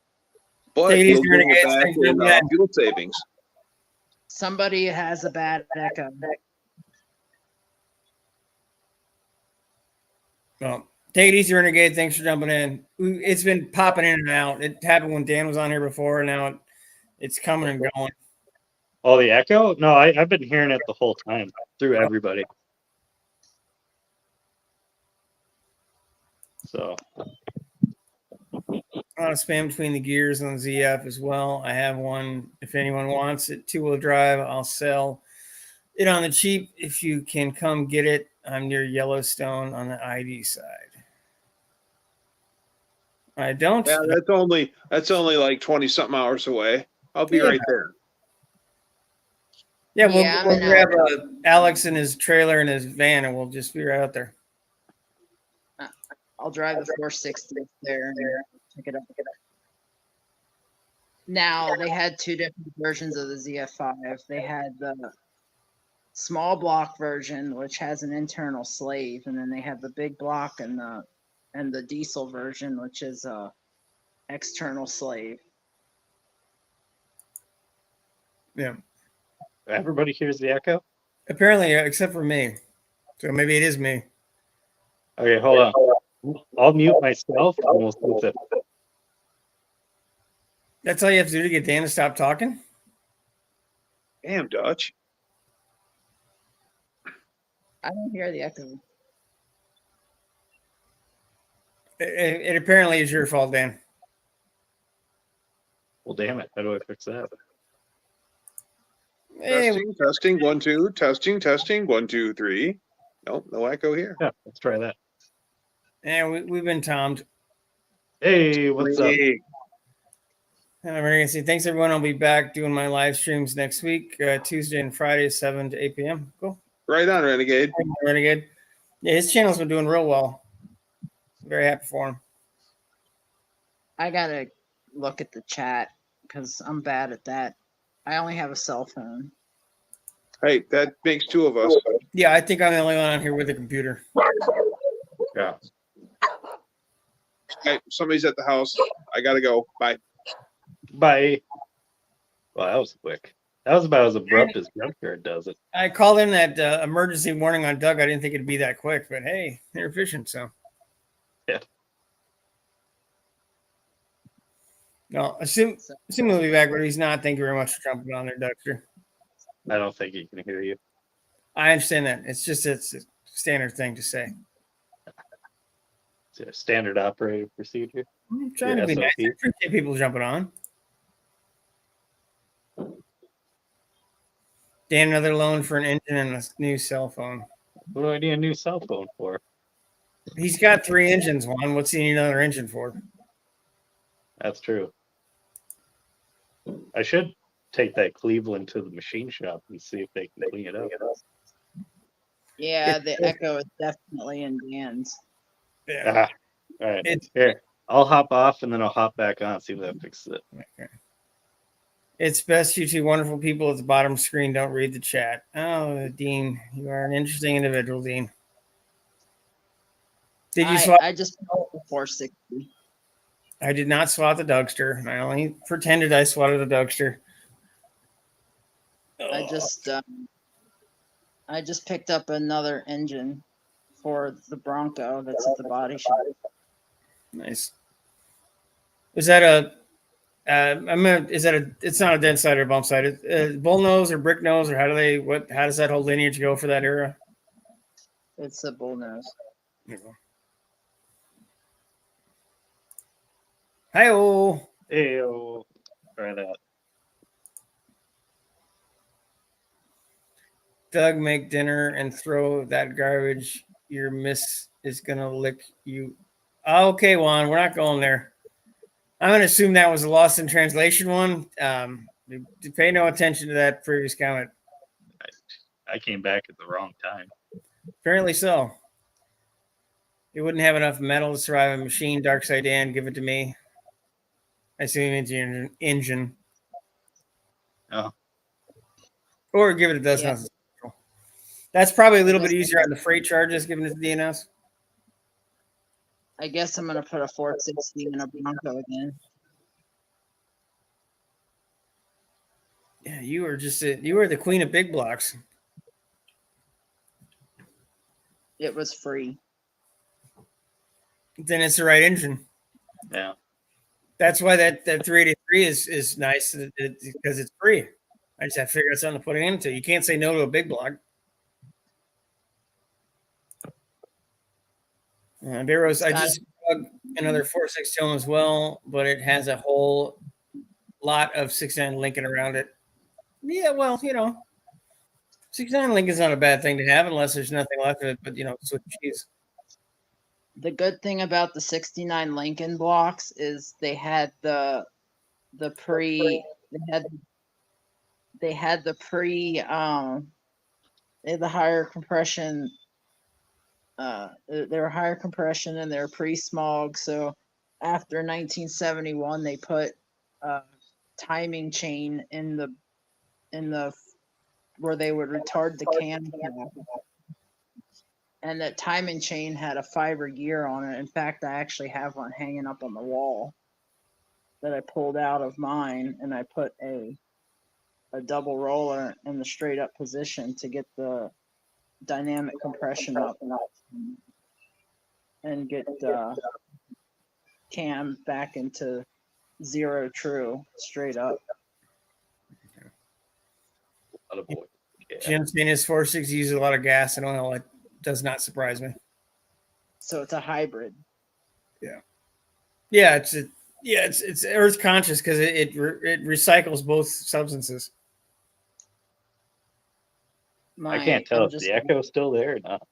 But Take it you'll easy, go Renegades. back Thanks for in that. fuel savings. Somebody has a bad echo. Well, take it easy, Renegade. Thanks for jumping in. It's been popping in and out. It happened when Dan was on here before, and now it's coming and going. Oh, the echo? No, I've been hearing it the whole time through everybody. So A lot of spam between the gears on the ZF as well. I have one. If anyone wants it, 2-wheel drive, I'll sell it on the cheap. If you can come get it, I'm near Yellowstone on the ID side. I don't. Yeah, that's only like 20 something hours away. I'll be Yeah. right there. Yeah, we'll, Yeah, I'm we'll in grab Alex in his trailer and his van, and we'll just be right out there. I'll drive the 460 there and pick it up. Now they had two different versions of the ZF5. They had the small block version, which has an internal slave, and then they have the big block and the diesel version, which is a external slave. Yeah. everybody hears the echo? Apparently, except for me. So maybe it is me. Okay, hold on. I'll mute myself and we'll see if it. That's all you have to do to get Dan to stop talking? Damn, Dutch. I don't hear the echo. It apparently is your fault, Dan. Well, damn it. How do I fix that? Hey, Testing, testing, 1, 2, testing, 1, 2, 3. Nope, no echo here. Yeah, let's try that. we've been tommed. Hey, what's up? Hey, We're going to see. Thanks, everyone. I'll be back doing my live streams next week, Tuesday and Friday, 7 to 8 p.m. Cool. right on, Renegade. Renegade. Yeah, his channel's been doing real well. Very happy for him. I gotta look at the chat because I'm bad at that. I only have a cell phone. Hey, that makes 2 of us. Yeah, I think I'm the only one on here with a computer. Yeah. Hey, somebody's at the house. I gotta go. Bye. Bye. Well, that was quick. That was about as abrupt as Junkyard does it. I called in that emergency warning on Doug. I didn't think it'd be that quick, but hey, they're efficient. So, Yeah. No, assume he'll be back, but he's not. Thank you very much for jumping on there, Dexter. I don't think he can hear you. I understand that. It's a standard thing to say. It's a standard operating procedure. I'm trying Your to be nice. I SOP. appreciate people jumping on. Dan, another loan for an engine and a new cell phone. What do I need a new cell phone for? He's got 3 engines, Juan. What's he need another engine for? That's true. I should take that Cleveland to the machine shop and see if they can clean it up. Yeah, the echo is definitely in Dan's. Yeah. All right. It's- Here, I'll hop off and then I'll hop back on, see if that fixes it. Okay. It's best you two wonderful people at the bottom screen don't read the chat. Oh, Dean, you are an interesting individual, Dean. Did you swap? I just bought the 460. I did not swat the Dougster. I only pretended I swatted a Dougster. I just picked up another engine for the Bronco that's at the body shop. Nice. Is that a? Is that a? It's not a dent side or bump side. Bull nose or brick nose or how do they? What? How does that whole lineage go for that era? It's a bull nose. Hi-oh. Ew. Try that. Doug, make dinner and throw that garbage. Your miss is gonna lick you. Okay, Juan, we're not going there. I'm gonna assume that was a lost in translation one. Pay no attention to that previous comment. I came back at the wrong time. Apparently so. It wouldn't have enough metal to survive a machine. Dark Side Dan, give it to me. I assume it's your engine. Oh, Or give it to Yeah. Does. That's probably a little bit easier on the freight charges, giving it to DNS. I guess I'm gonna put a 460 in a Bronco again. Yeah, you were you were the queen of big blocks. It was free. Then it's the right engine. yeah. That's why that 383 is nice because it's free. I just have to figure out something to put it into. You can't say no to a big block. Barrows, I just dug another 460 home as well, but it has a whole lot of 69 Lincoln around it. Yeah, well, 69 Lincoln's not a bad thing to have unless there's nothing left of it, but Swiss cheese. The good thing about the 69 Lincoln blocks is they had the pre they had the higher compression they were higher compression and they're pre-smog. So after 1971 they put a timing chain in the where they would retard the cam cap. And that timing chain had a fiber gear on it. In fact, I actually have one hanging up on the wall that I pulled out of mine, and I put a double roller in the straight up position to get the dynamic compression up and get cam back into zero true straight up. Yeah. Jim saying his 460 uses a lot of gas and oil. It does not surprise me. So it's a hybrid. Yeah, it's earth conscious because it recycles both substances. I can't tell if the echo's still there or not.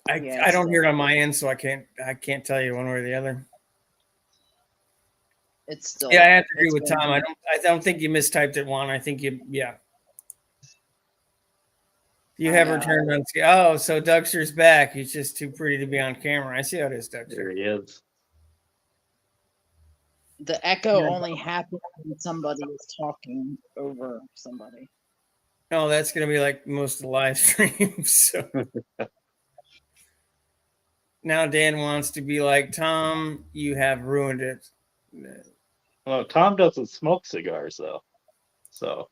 I don't hear it on my end, so I can't tell you one way or the other. It's still. Yeah, I have to agree with Tom. I don't think you mistyped it, Juan. I think you have returned on scale. Oh, so Dougster's back. He's just too pretty to be on camera. I see how it is, Dougster. There he is. The echo only happens when somebody is talking over somebody. No, that's going to be like most of the live streams. So. Now Dan wants to be like, Tom, you have ruined it. Well, Tom doesn't smoke cigars, though. So.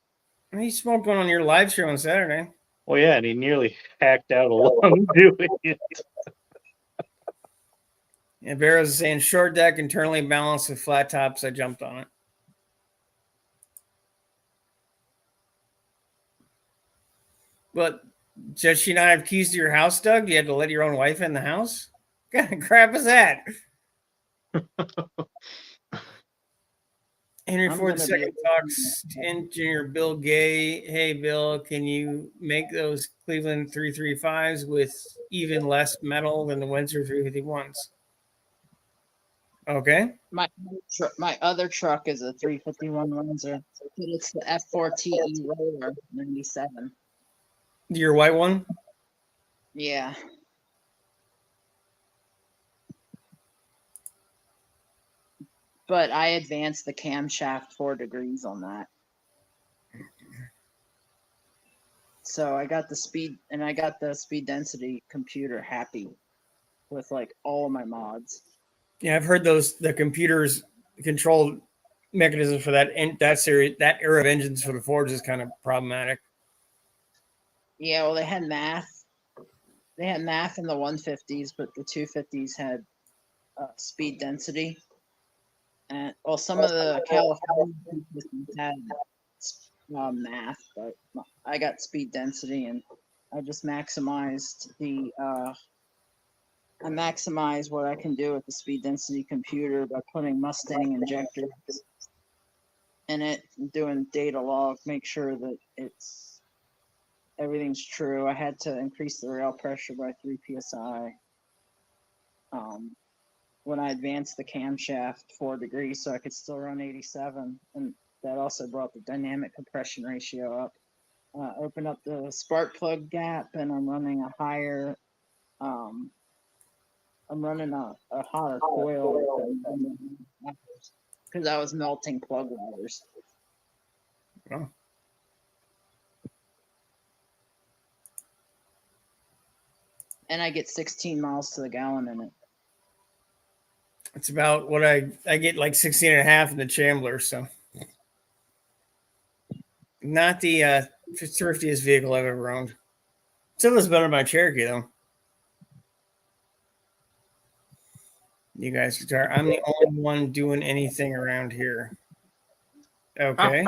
He smoked one on your live stream on Saturday. Well, yeah, and he nearly hacked out a lung doing it. And Barrows is saying short deck, internally balanced with flat tops. I jumped on it. But does she not have keys to your house, Doug? You had to let your own wife in the house? What kind of crap is that? Henry Ford II talks to engineer Bill Gay. Hey, Bill, can you make those Cleveland 335s with even less metal than the Windsor 351s? Okay. My other truck is a 351 Windsor, but it's the F4TE Roller 97. Your white one? Yeah. But I advanced the camshaft 4 degrees on that. So I got the speed and I got the speed density computer happy with like all of my mods. Yeah, I've heard the computers control mechanism for that era of engines for the Fords is kind of problematic. Yeah, well, they had math. They had math in the 150s, but the 250s had speed density. And well, some of the California had math, but I got speed density, and I just maximized the I maximize what I can do with the speed density computer by putting Mustang injectors in it, and doing data log, make sure that everything's true. I had to increase the rail pressure by 3 psi. When I advanced the camshaft 4 degrees, so I could still run 87, and that also brought the dynamic compression ratio up. Open up the spark plug gap, and I'm running a higher. I'm running a hotter coil because I was melting plug wires. Oh. And I get 16 miles to the gallon in it. It's about what I get, like 16 and a half in the Chambler. So not the thriftiest vehicle I've ever owned. Still is better than my Cherokee though. You guys are. I'm the only one doing anything around here. Okay.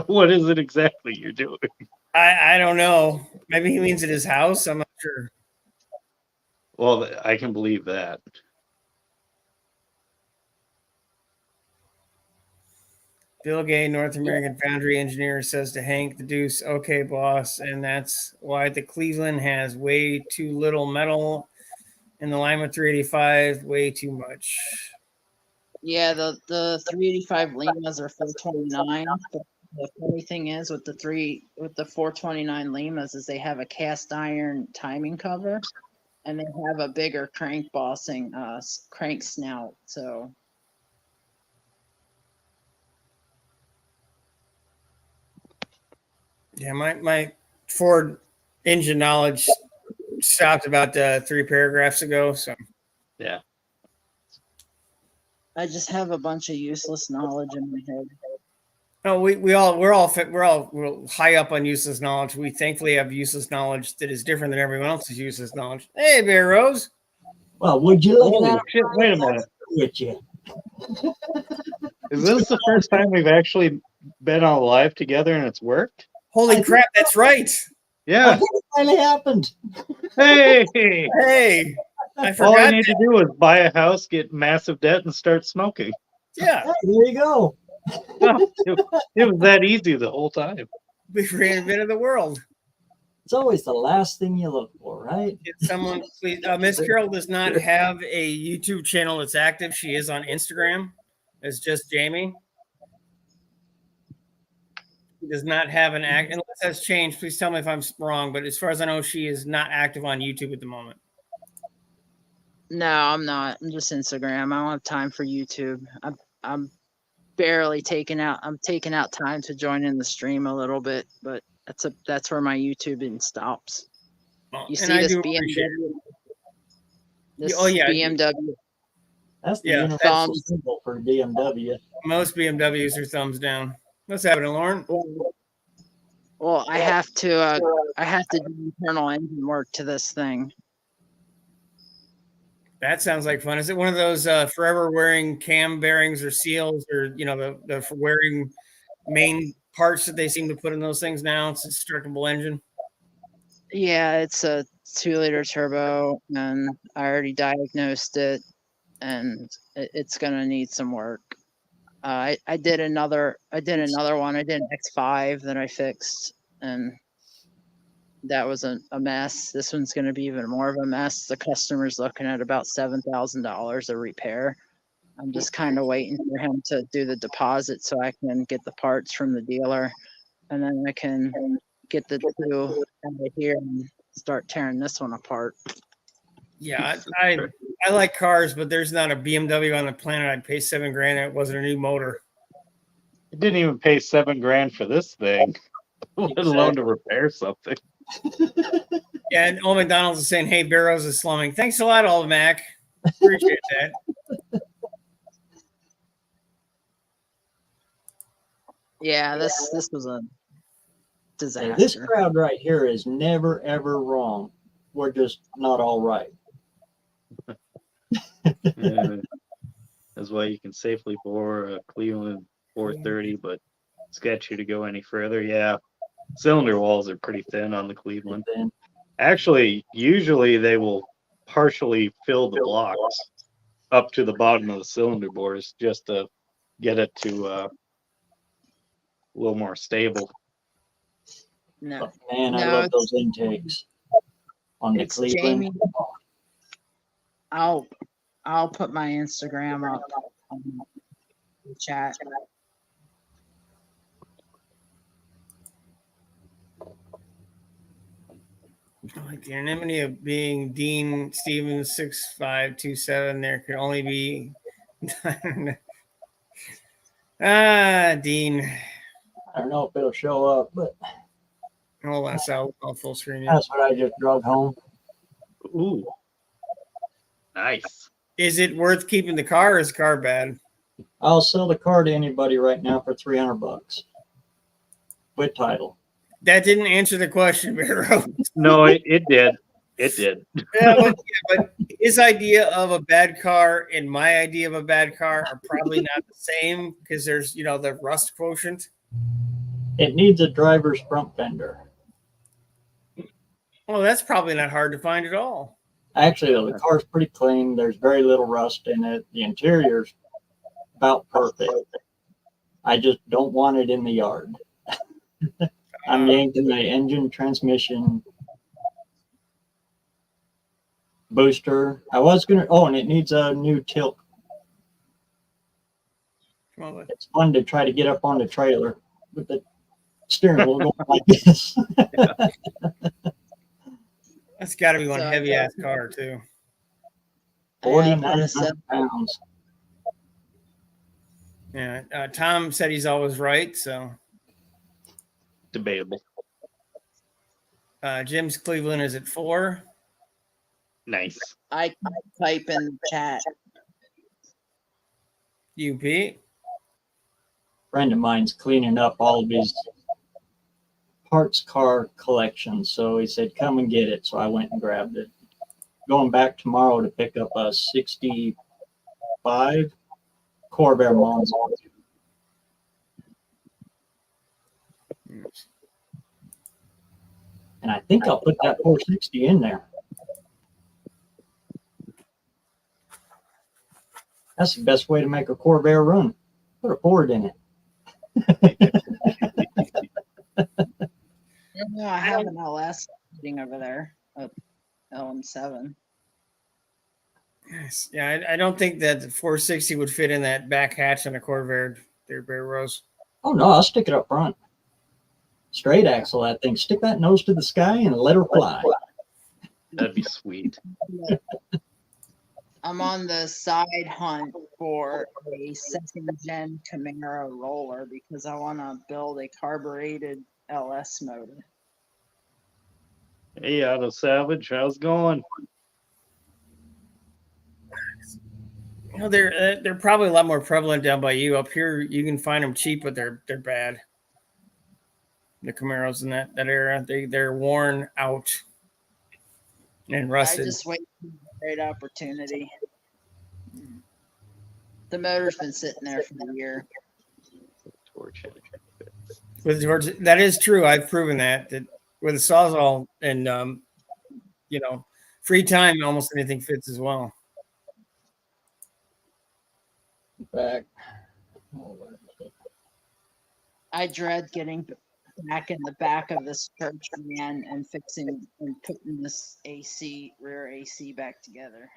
What is it exactly you're doing? I don't know. Maybe he means at his house. I'm not sure. Well, I can believe that. Bill Gay, North American Foundry Engineer, says to Hank the Deuce, okay, boss. And that's why the Cleveland has way too little metal and the Lima 385 way too much. Yeah, the 385 Limas are 429. But the funny thing is with the 429 Limas is they have a cast iron timing cover, and they have a bigger crank bossing crank snout. So Yeah, my Ford engine knowledge stopped about 3 paragraphs ago. So Yeah. I just have a bunch of useless knowledge in my head. no, we're all high up on useless knowledge. We thankfully have useless knowledge that is different than everyone else's useless knowledge. Hey, Bear Rose. Well, would you look Holy at shit, wait a minute. with you? Is this the first time we've actually been on live together and it's worked? Holy crap, that's right. Yeah. It finally happened. Hey. Hey, I All I forgot. need to do is buy a house, get massive debt, and start smoking. Yeah, Hey, there you go. It was that easy the whole time. we reinvented the world. It's always the last thing you look for, right? Get someone, please. Miss Carol does not have a YouTube channel that's active. She is on Instagram. It's just Jamie. She does not have an act, unless that's changed. Please tell me if I'm wrong. But as far as I know, she is not active on YouTube at the moment. No, I'm not. I'm just Instagram. I don't have time for YouTube. I'm barely taking out. I'm taking out time to join in the stream a little bit, but that's where my YouTube stops. Well, You and see I this do appreciate BMW? it. This Oh, yeah. BMW. That's the Yeah, universal symbol for BMW. Most BMWs are thumbs down. What's happening, Lauren? Well, I have to do internal engine work to this thing. That sounds like fun. Is it one of those forever wearing cam bearings or seals, or the for wearing main parts that they seem to put in those things now? It's a destructible engine. Yeah, it's a 2-liter turbo, and I already diagnosed it, and it's gonna need some work. I did another one. I did an X5 that I fixed, and that was a mess. This one's going to be even more of a mess. The customer's looking at about $7,000 a repair. I'm just kind of waiting for him to do the deposit so I can get the parts from the dealer, and then I can get the two out of here and start tearing this one apart. Yeah, I like cars, but there's not a BMW on the planet I'd pay $7,000 and it wasn't a new motor. It didn't even pay $7,000 for this thing, let alone to repair something. Yeah, and Old McDonald's is saying, "Hey, Barrows is slumming." Thanks a lot, Old Mac. Appreciate that. Yeah, this was a Hey, disaster. this crowd right here is never, ever wrong. We're just not all right. That's why you can safely bore a Cleveland 430, but sketchy to go any further. Yeah, cylinder walls are pretty thin on the Cleveland. Then Actually, usually they will partially fill the blocks up to the bottom of the cylinder bores just to get it to a little more stable. No, But man, I No, love it's- those intakes on the it's Cleveland. Jamie. I'll put my Instagram up on the chat. Like the anonymity of being Dean Stevens 6527, there could only be Dean. I don't know if it'll show up, but Hold on, so I'll full screen it. that's what I just drug home. Ooh, nice. Is it worth keeping the car or is the car bad? I'll sell the car to anybody right now for $300 with title. That didn't answer the question, Barrow. No, it did. It did. But his idea of a bad car and my idea of a bad car are probably not the same because there's, the rust quotient. It needs a driver's front fender. Well, that's probably not hard to find at all. Actually, though, the car's pretty clean. There's very little rust in it. The interior's about perfect. I just don't want it in the yard. I'm yanking the engine, transmission, booster. I was gonna. Oh, and it needs a new tilt. Well, It's fun to try to get up on the trailer with the steering wheel going like this. that's got to be one So, heavy ass car too. I put a 4,900 7 pounds. Yeah, Tom said he's always right. So Debatable. Jim's Cleveland is at 4. Nice. I type in the chat. UP. Friend of mine's cleaning up all of his parts car collection, so he said, "Come and get it." So I went and grabbed it. Going back tomorrow to pick up a '65 Corvair Monza. And I think I'll put that 460 in there. That's the best way to make a Corvair run. Put a Ford in it. No, I have an LS sitting over there, a LM7. Yes. Yeah, I don't think that the 460 would fit in that back hatch on a Corvair. There, Bear Rose. Oh no, I'll stick it up front. Straight axle that thing. Stick that nose to the sky and let her fly. That'd be sweet. I'm on the side hunt for a second gen Camaro roller because I want to build a carbureted LS motor. Hey, Auto Savage, how's it going? They're probably a lot more prevalent down by you. Up here, you can find them cheap, but they're bad. The Camaros in that era, they're worn out and I rusted. just wait for the great opportunity. The motor's been sitting there for a year. Torch. That is true. I've proven that with a Sawzall and free time, almost anything fits as well. Back. I dread getting back in the back of this church van and fixing and putting this rear AC back together.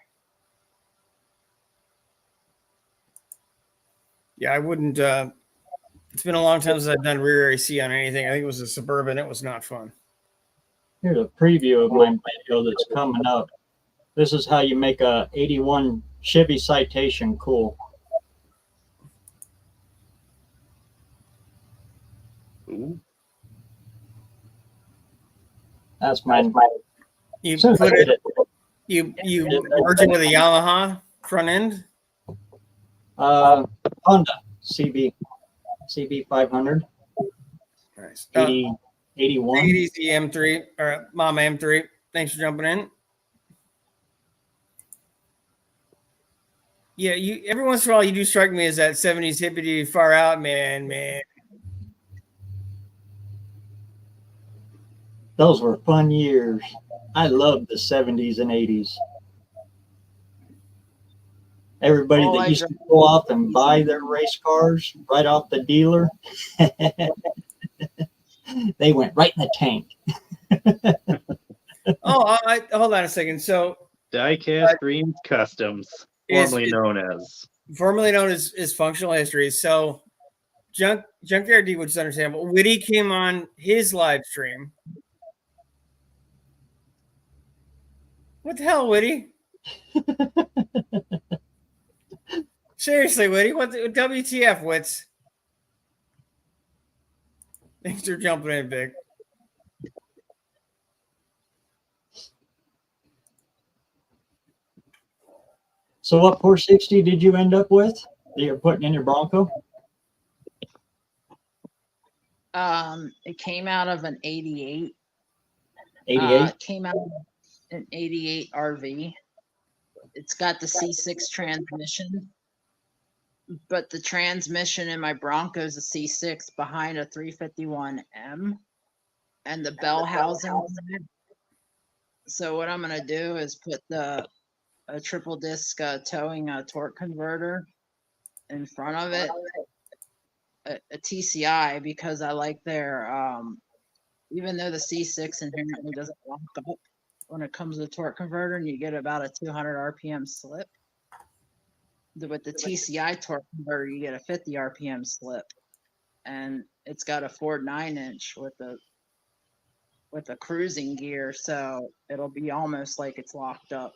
Yeah, I wouldn't. It's been a long time since I've done rear AC on anything. I think it was a Suburban. It was not fun. Here's a preview of my video that's coming up. This is how you make a 81 Chevy Citation cool. Ooh. That's my. You Since I put did it. it, You merge it with a Yamaha front end. Honda CB 500 Nice. 81. 80s M3 or Mama M3. Thanks for jumping in. Yeah, you every once in a while you do strike me as that 70s hippity far out man. Those were fun years. I love the 70s and 80s. Everybody Oh, that I used to drive go off and buy their race cars right off the dealer, they went right in the tank. Oh, hold on a second. So, Diecast Dreams Customs, formerly known as. formerly known as Functional History. So, Junkyard D, which is understandable. Witty came on his live stream. What the hell, Witty? Seriously, Witty, what the WTF, Wits? Thanks for jumping in, Big. So what 460 did you end up with that you're putting in your Bronco? It came out of an 88. 88? It came out of an 88 RV. It's got the C6 transmission, but the transmission in my Bronco is a C6 behind a 351M and the bell housing. So what I'm going to do is put a triple disc towing torque converter in front of it, a TCI, because I like their, even though the C6 inherently doesn't lock up when it comes to the torque converter, and you get about a 200 RPM slip. With the TCI torque converter, you get a 50 RPM slip, and it's got a Ford 9-inch with a cruising gear, so it'll be almost like it's locked up.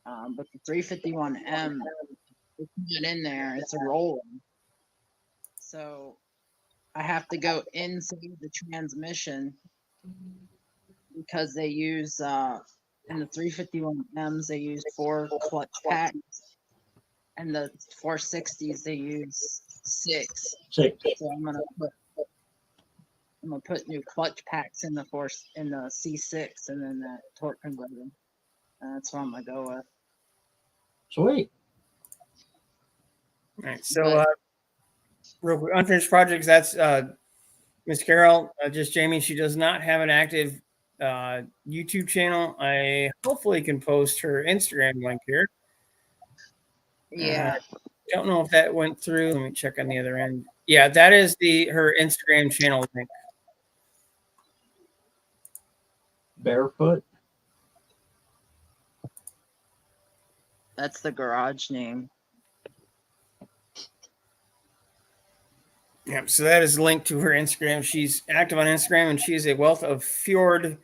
But the 351M, it's not in there; it's a rolling. So I have to go inside the transmission because they use in the 351Ms they use 4 clutch packs, and the 460s they use 6. 6. So I'm gonna put new clutch packs in the C6 and then that torque converter. That's what I'm gonna go with. Sweet. All right. So, real quick, unfinished projects. That's Miss Carol. Just Jamie. She does not have an active YouTube channel. I hopefully can post her Instagram link here. Yeah. Don't know if that went through. Let me check on the other end. Yeah, that is her Instagram channel link. Barefoot. That's the garage name. Yep. So that is linked to her Instagram. She's active on Instagram, and she is a wealth of Fjord,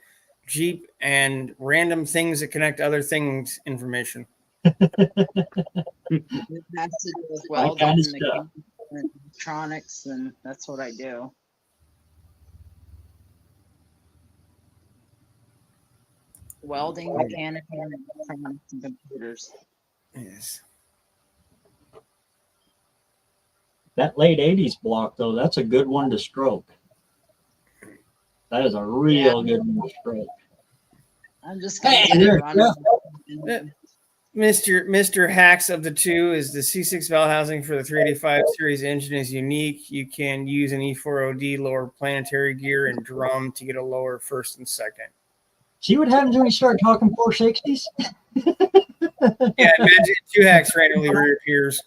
Jeep, and random things that connect other things information. It has to do with welding kind of and stuff. and electronics, and that's what I do. Welding, mechanical, and electronics and computers. Yes. That late 80s block, though, that's a good one to stroke. That is a real good one to stroke. I'm just gonna Hey, do there, it. Mr. Hacks of the two is the C6 valve housing for the 385 series engine is unique. You can use an E4OD lower planetary gear and drum to get a lower first and second. See what happens when you start talking 460s? Yeah, imagine 2 Hacks randomly reappears.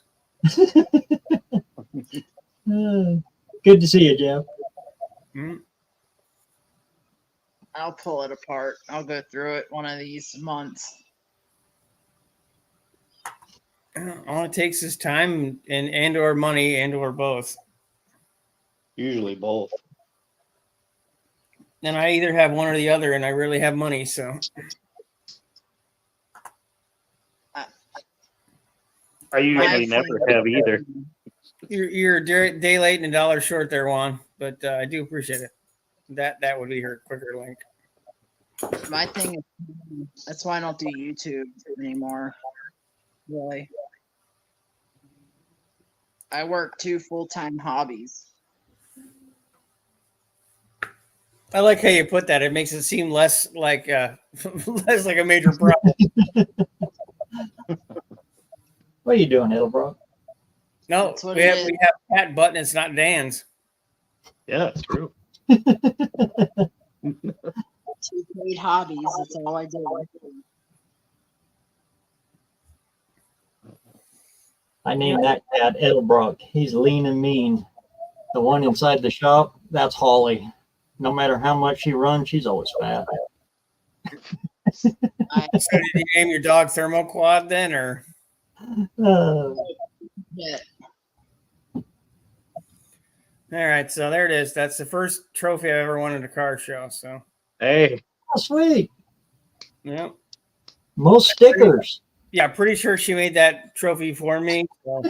Good to see you, Jeff. Mm-hmm. I'll pull it apart. I'll go through it one of these months. All it takes is time and or money and or both. Usually both. And I either have one or the other, and I rarely have money, so. I usually never have either. You're a day late and $1 short there, Juan, but I do appreciate it. That would be her quicker link. My thing is, that's why I don't do YouTube anymore. Really. I work 2 full-time hobbies. I like how you put that. It makes it seem less like less like a major problem. What are you doing, Edelbrock? No, That's what we it have is. Pat Button. It's not Dan's. Yeah, it's true. two paid hobbies. That's all I do. I named that cat Edelbrock. He's lean and mean. The one inside the shop, that's Holly. No matter how much she runs, she's always fat. So did you name your dog Thermoquad then, or? Yeah. All right, so there it is. That's the first trophy I ever won at a car show. So, Hey, Oh, sweet. yeah, Most stickers. yeah, pretty sure she made that trophy for me. So.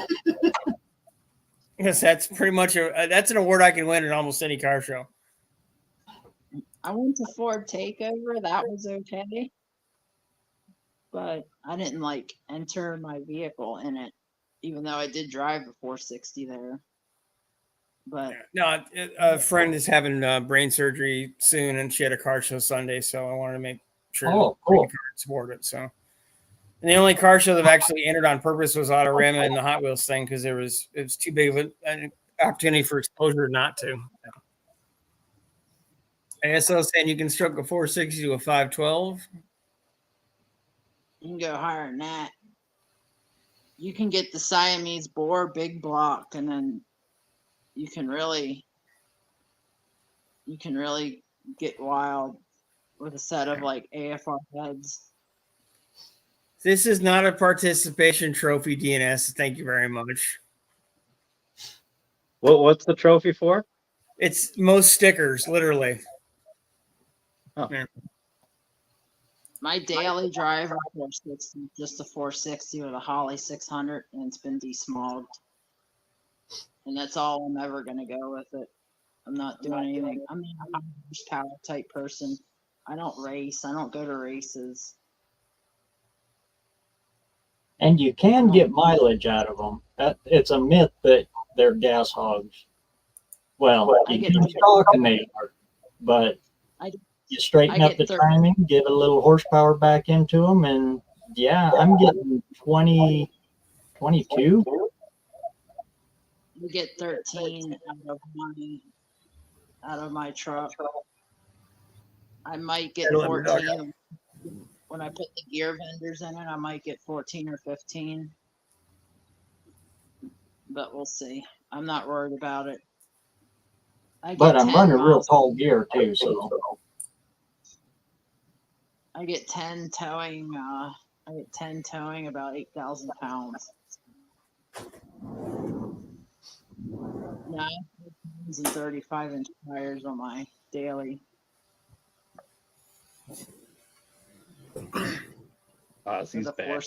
Yes, that's pretty much that's an award I can win at almost any car show. I went to Ford Takeover. That was okay. But I didn't like enter my vehicle in it, even though I did drive the 460 there. But No, a friend is having brain surgery soon, and she had a car show Sunday, so I wanted to make sure Oh, cool. to support it. So, and the only car show that I've actually entered on purpose was Autorama and the Hot Wheels thing because it was too big of an opportunity for exposure not to. ASO saying you can stroke a 460 to a 512. you can go higher than that. You can get the Siamese boar big block, and then you can really get wild with a set of like AFR heads. This is not a participation trophy, DNS. Thank you very much. what's the trophy for? It's most stickers, literally. Oh. Yeah. My daily driver 460, just a 460 with a Holly 600, and it's been desmogged. And that's all I'm ever going to go with it. I'm not doing anything. I'm not a high horsepower type person. I don't race. I don't go to races. And you can get mileage out of them. It's a myth that they're gas hogs. Well, you can talk and they are, but you straighten up the timing, get a little horsepower back into them, and yeah, I'm getting 20, 22. You get 13 out of my truck. I might get 14 when I put the gear vendors in it. I might get 14 or 15, but we'll see. I'm not worried about it. But I'm running real tall gear too, so I get 10 towing. I get 10 towing about 8,000 pounds. Now, and 35-inch tires on my daily. He's back.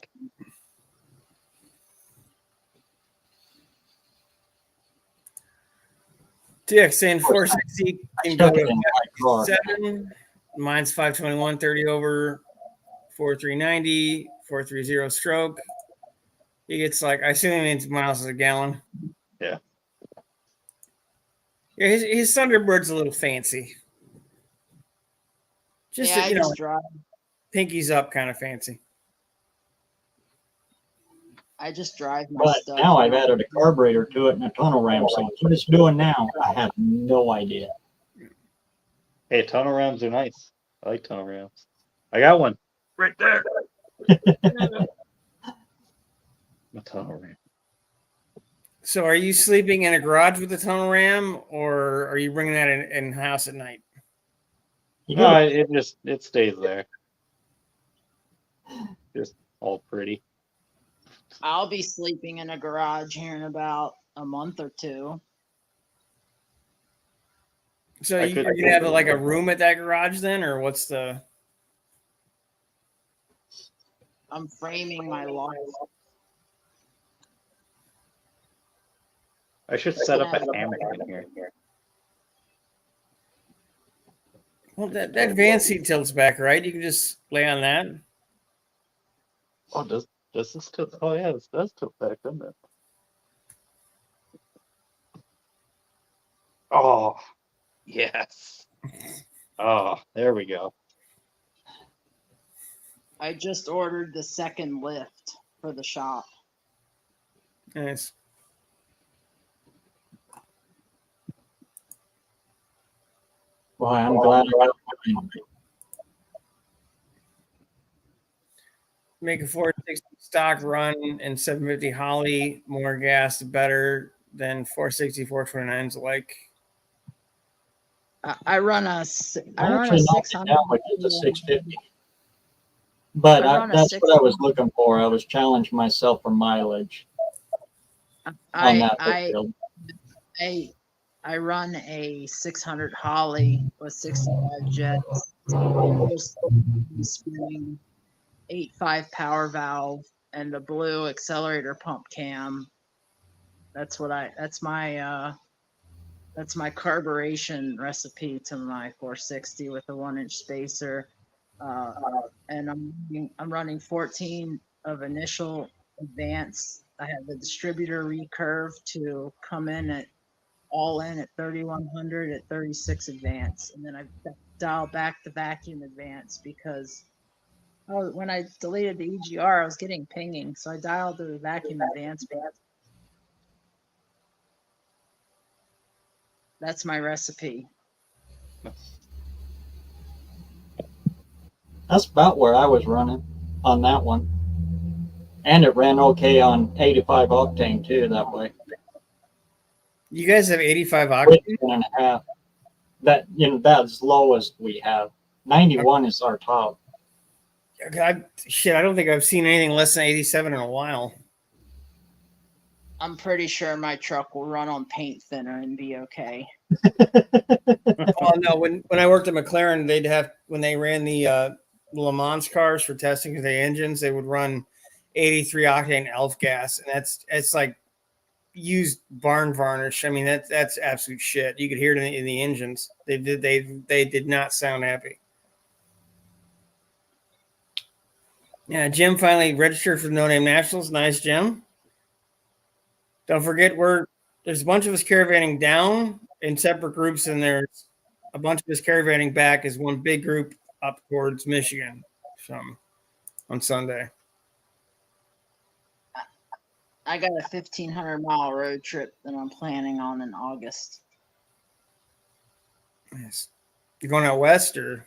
TX saying 460 can go to 7. Mine's 521, 30 over, 4390, 430 stroke. He gets like, I assume he means miles a gallon. Yeah. Yeah, his Thunderbird's a little fancy. Just, yeah, just drive. Pinkies up kind of fancy. I just drive my but stuff. now I've added a carburetor to it and a tunnel ram. So what it's doing now, I have no idea. Hey, tunnel rams are nice. I like tunnel rams. I got one right there. A tunnel ram. So are you sleeping in a garage with a tunnel ram, or are you bringing that in house at night? No, it stays there. Just all pretty. I'll be sleeping in a garage here in about a month or two. So you're gonna have like a room at that garage then, or what's the? I'm framing my life. I should set up a hammock in here. Well, that van seat tilts back, right? You can just lay on that. Oh, does this tilt? Oh yeah, this does tilt back, doesn't it? Oh, yes. Oh, there we go. I just ordered the second lift for the shop. Nice. Well, I'm glad I got mine. make a 460 stock run and 750 Holly, more gas, better than 460, 429's like. I run a I run a actually knocked it 600. down with just a 650. But I run a that's what I was 600. looking for. I was challenging myself for mileage on that field. I run a 600 Holly with 65 jets, just spinning 8.5 power valve and a blue accelerator pump cam. That's my carburation recipe to my 460 with a 1-inch spacer. And I'm running 14 of initial advance. I have the distributor recurve to come in at all in at 3100 at 36 advance, and then I dial back the vacuum advance because when I deleted the EGR, I was getting pinging, so I dialed the vacuum advance. That's my recipe. That's about where I was running on that one. And it ran okay on 85 octane too that way. You guys have 85 With octane? 1.5. That's lowest we have. 91 is our top. I don't think I've seen anything less than 87 in a while. I'm pretty sure my truck will run on paint thinner and be okay. Oh no, when I worked at McLaren, when they ran the Le Mans cars for testing of the engines, they would run 83 octane elf gas, and it's like used barn varnish. I mean, that's absolute shit. You could hear it in the engines. They did not sound happy. Yeah, Jim finally registered for No Name Nationals. Nice, Jim. Don't forget, there's a bunch of us caravanning down in separate groups, and there's a bunch of us caravanning back as one big group up towards Michigan on Sunday. I got a 1,500-mile road trip that I'm planning on in August. Yes. You're going out west, or?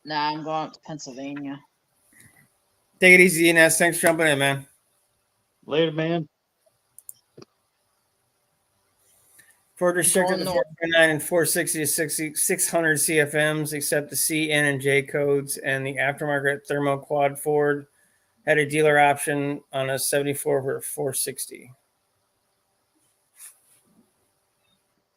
Nah, I'm going up to Pennsylvania. Take it easy, Ines. Thanks for jumping in, man. Later, man. Ford restricted the 429 and 460 to 600 CFMs, except the C, N, and J codes, and the aftermarket thermo quad Ford had a dealer option on a 74 for 460.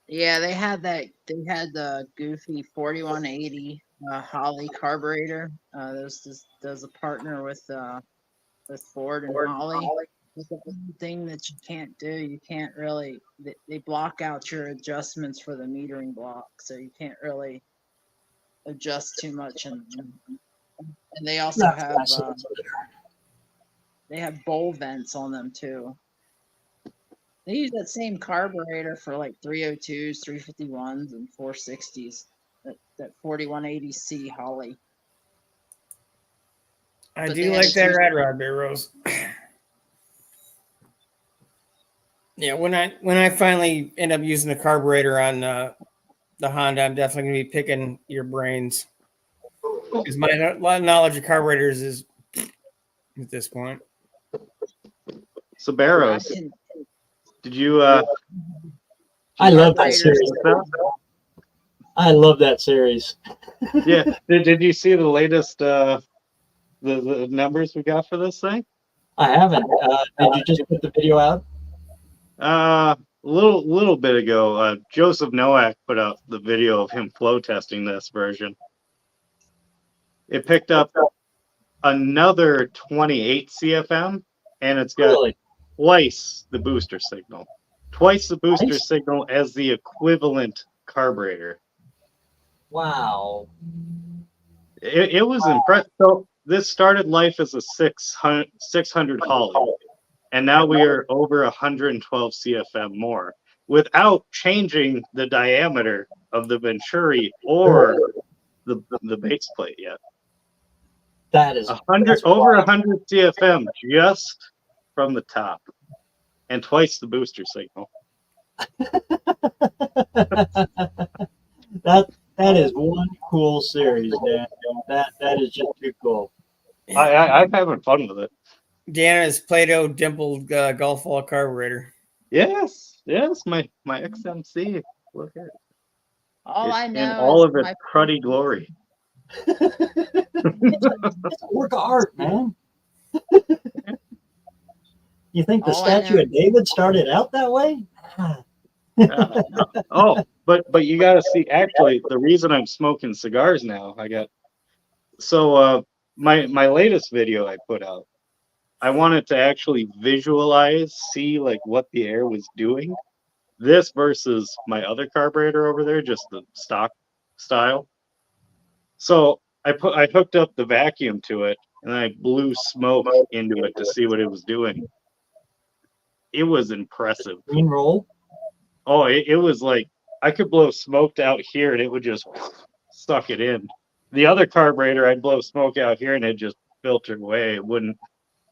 Yeah, they had the goofy 4180 Holly carburetor. There's a partner with Ford and Holly. It's the one thing that you can't do. You can't really. They block out your adjustments for the metering block, so you can't really adjust too much. And they also have bowl vents on them too. They use that same carburetor for like 302s, 351s, and 460s. That 4180C Holly. I do like that rad rod, Bear Rose. Yeah, when I finally end up using the carburetor on the Honda, I'm definitely gonna be picking your brains because my knowledge of carburetors is at this point. So Barrows, did you? I love that series. I love that series. Yeah. Did you see the latest the numbers we got for this thing? I haven't. Did you just put the video out? A little bit ago, Joseph Nowak put out the video of him flow testing this version. It picked up another 28 CFM, and it's got twice the booster signal. Twice the booster signal as the equivalent carburetor. Wow. It was impressive. So this started life as a 600 Holly, and now we are over 112 CFM more without changing the diameter of the Venturi or the base plate yet. That is 100 over 100 CFM just from the top, and twice the booster signal. That is one cool series, Dan. That is just too cool. I'm having fun with it. Deanna's Play-Doh dimpled golf ball carburetor. Yes, my XMC. Look at it. All I In know all is of its cruddy glory. It's a work of art, man. You think the All I statue know- of David started out that way? Oh, but you got to see. Actually, the reason I'm smoking cigars now, my latest video I put out, I wanted to actually visualize, see like what the air was doing. This versus my other carburetor over there, just the stock style. So I hooked up the vacuum to it and I blew smoke into it to see what it was doing. It was impressive. Green roll. Oh, it was like I could blow smoke out here and it would just suck it in. The other carburetor, I'd blow smoke out here and it just filtered away. It wouldn't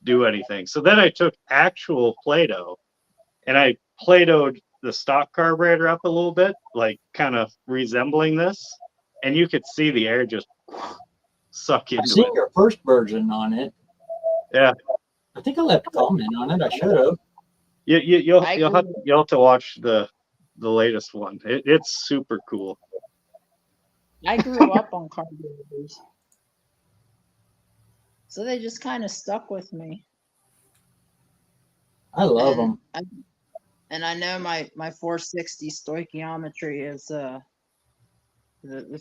do anything. So then I took actual Play-Doh and I Play-Doh'd the stock carburetor up a little bit, like kind of resembling this. And you could see the air just suck I've into seen it. your first version on it. Yeah. I think I left a comment on it. I should have. You'll have to watch the latest one. It's super cool. I grew up on carburetors. So they just kind of stuck with me. I love them. And I know my 460 stoichiometry is the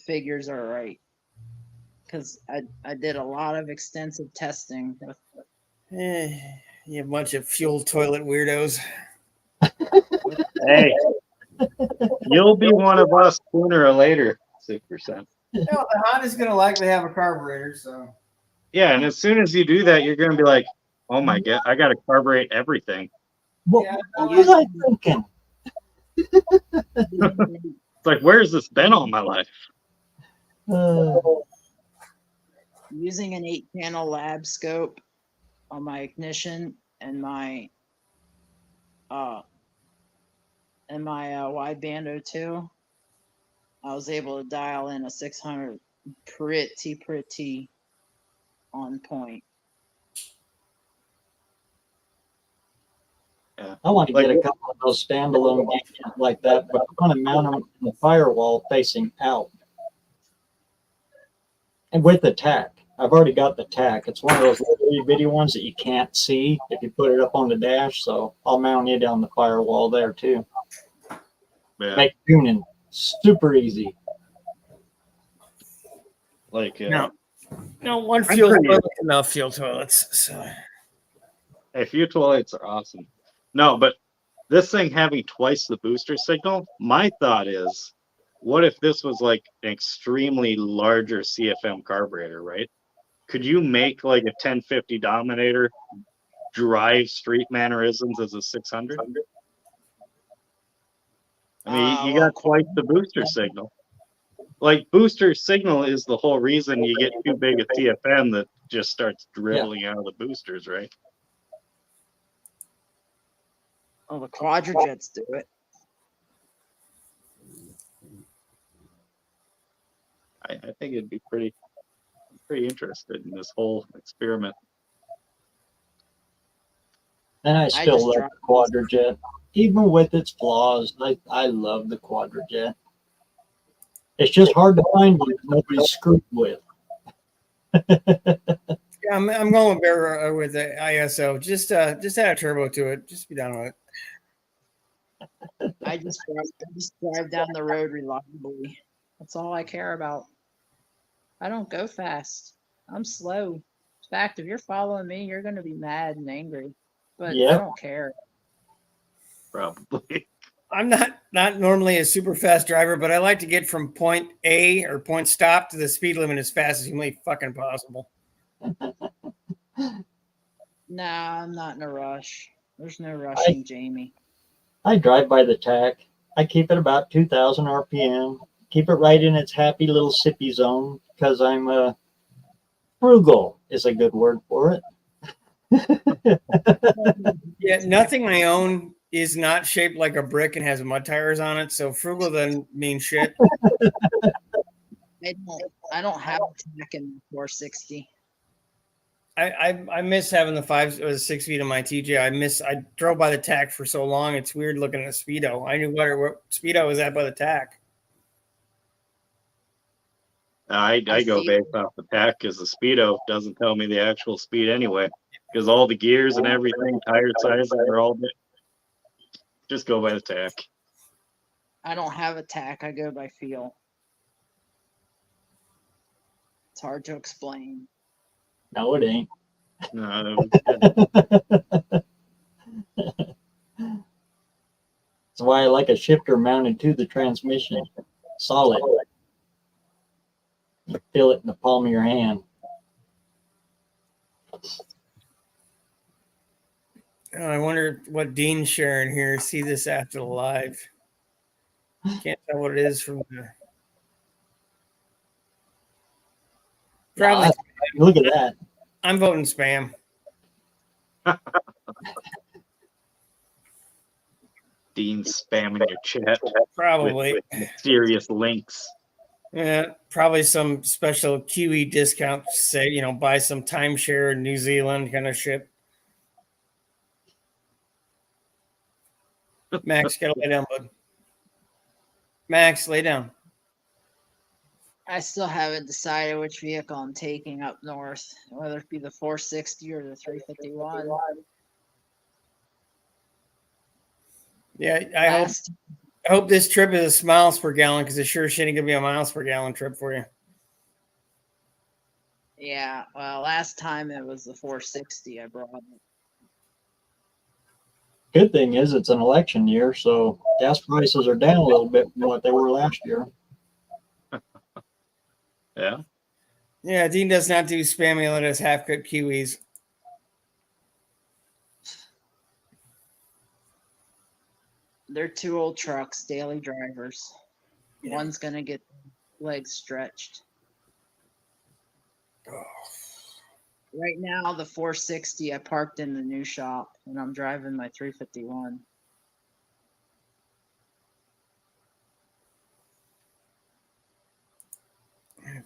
figures are right. Because I did a lot of extensive testing with You bunch of fuel toilet weirdos. Hey, you'll be one of us sooner or later. 6%. No, the Honda's gonna likely have a carburetor, so Yeah, and as soon as you do that, you're gonna be like, "Oh my god, I got to carburate everything." What, Yeah, what was I thinking? It's like, where's this been all my life? using an 8-channel lab scope on my ignition and my wideband 02, I was able to dial in a 600 pretty on point. Yeah. I want to Like- get a couple of those standalone games like that, but I'm going to mount them in the firewall facing out. And with the tack. I've already got the tack. It's one of those little bitty ones that you can't see if you put it up on the dash. So I'll mount it on the firewall there too. Yeah, Make tuning super easy. like no one I'm fuel pretty- toilet enough fuel toilets. So hey, fuel toilets are awesome. No, but this thing having twice the booster signal, my thought is, what if this was like an extremely larger CFM carburetor, right? Could you make like a 1050 Dominator drive street mannerisms as a 600? I mean, you got twice the booster signal. Like, booster signal is the whole reason you get too big a CFM that just starts dribbling out of the boosters, right? Oh, the quadrajets do it. I think it'd be pretty interested in this whole experiment. And I just still love drive- the Quadrajet. Even with its flaws, I love the Quadrajet. It's just hard to find one that nobody's screwed with. yeah, I'm going with the ISO. Just add a turbo to it. Just be done with it. I just drive down the road reliably. That's all I care about. I don't go fast. I'm slow. In fact, if you're following me, you're going to be mad and angry. But I Yep. don't care. Probably. I'm not normally a super fast driver, but I like to get from point A or point stop to the speed limit as fast as humanly fucking possible. Nah, I'm not in a rush. There's no rushing, Jamie. I drive by the tack. I keep it about 2,000 RPM. Keep it right in its happy little sippy zone because I'm frugal is a good word for it. Yeah, nothing I own is not shaped like a brick and has mud tires on it. So frugal doesn't mean shit. I don't have a tack in 460. I miss having the 5 or the 6 feet of my TJ. I drove by the tack for so long. It's weird looking at speedo. I knew what speedo was at by the tack. I go see. based off the tack because the speedo doesn't tell me the actual speed anyway. Because all the gears and everything, tire sizes are all just go by the tack. I don't have a tack. I go by feel. It's hard to explain. No, it ain't. No, That's why I like a shifter mounted to the transmission. Solid. You feel it in the palm of your hand. Oh, I wonder what Dean's sharing here. See this after the live. Can't tell what it is from the. Probably. Look at that. I'm voting spam. Dean's spamming your chat Probably. with mysterious links. Yeah, probably some special Kiwi discount. Say, buy some timeshare in New Zealand kind of shit. Max, gotta lay down, bud. Max, lay down. I still haven't decided which vehicle I'm taking up north, whether it be the 460 or the 351. Yeah, I hope this trip is a miles per gallon because it sure shit ain't gonna be a miles per gallon trip for you. Yeah, well, last time it was the 460 I brought it. Good thing is it's an election year, so gas prices are down a little bit from what they were last year. Yeah. Yeah, Dean does not do spammy lettuce half-cooked kiwis. They're 2 old trucks, daily drivers. Yeah. One's gonna get legs stretched. Right now, the 460 I parked in the new shop, and I'm driving my 351.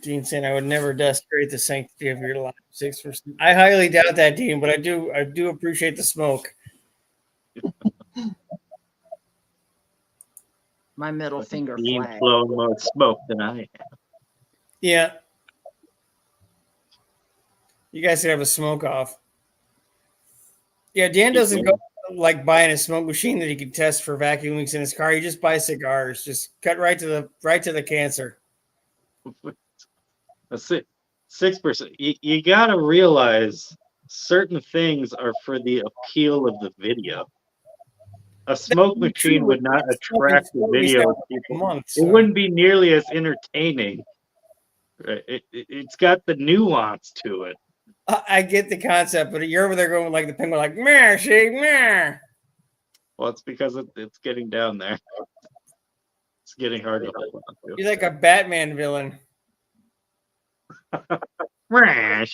Dean saying I would never desecrate the sanctity of your life. 6%. I highly doubt that, Dean, but I do appreciate the smoke. My middle finger Dean's flag. blowing more smoke than I am. Yeah. You guys could have a smoke off. Yeah, Dan doesn't go like buying a smoke machine that he can test for vacuum leaks in his car. He just buys cigars. Just cut right to the cancer. That's it. 6%. You gotta realize certain things are for the appeal of the video. A smoke machine would not attract the video of people. It wouldn't be nearly as entertaining. Right? It's got the nuance to it. I get the concept, but you're over there going like the penguin, like meh, shake, meh. Well, it's because it's getting down there. It's getting hard to hold on to. You're like a Batman villain. Meh.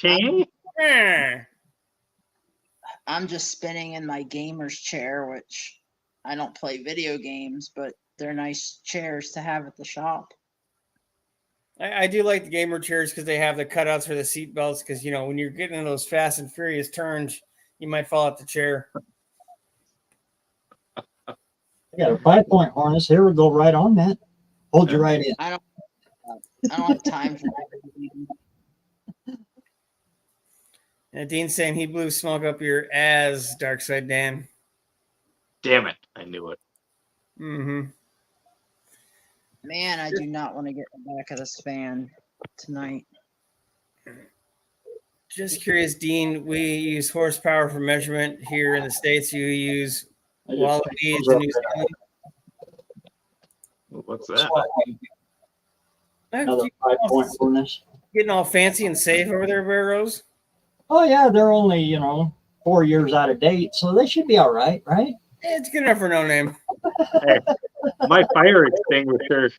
I'm just spinning in my gamer's chair, which I don't play video games, but they're nice chairs to have at the shop. I do like the gamer chairs because they have the cutouts for the seat belts. Because when you're getting in those fast and furious turns, you might fall out the chair. I got a 5-point harness. Here we go, right on that. Hold you right in. I don't have time for that. And Dean's saying he blew smoke up your ass, Dark Side Dan. Damn it! I knew it. Mm-hmm. Man, I do not want to get in the back of this fan tonight. Just curious, Dean. We use horsepower for measurement here in the States. You use wallabies in New Zealand. What's that? Another 5-point harness. Getting all fancy and safe over there, Bear Rose. Oh yeah, they're only 4 years out of date, so they should be all right, right? It's good enough for no name. Hey, my fire extinguisher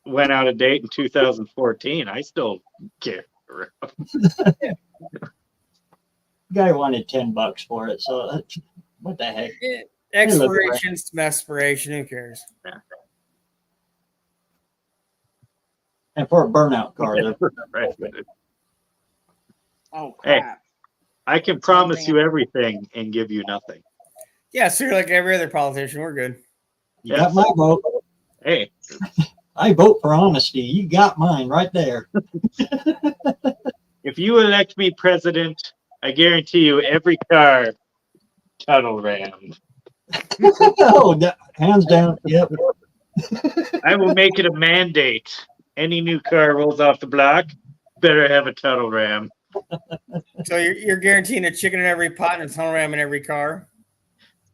went out of date in 2014. I still care. Guy wanted $10 for it, so what the heck? Expiration, some expiration. Who cares? And for a burnout car, they're Right. Oh crap! I can promise you everything and give you nothing. Yeah, so you're like every other politician. We're good. You got my vote. Hey, I vote for honesty. You got mine right there. if you elect me president, I guarantee you every car tunnel ram. Oh, hands down. Yep. I will make it a mandate. Any new car rolls off the block, better have a tunnel ram. So you're guaranteeing a chicken in every pot and a tunnel ram in every car.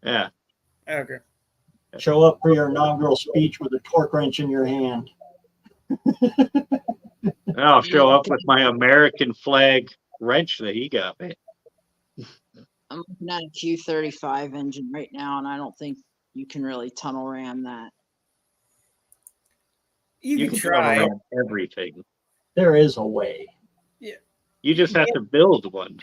Yeah. Okay. Show up for your inaugural speech with a torque wrench in your hand. I'll show up with my American flag wrench that he got me. I'm looking at a Q35 engine right now, and I don't think you can really tunnel ram that. You can tunnel try. ram everything. There is a way. You just have to build one.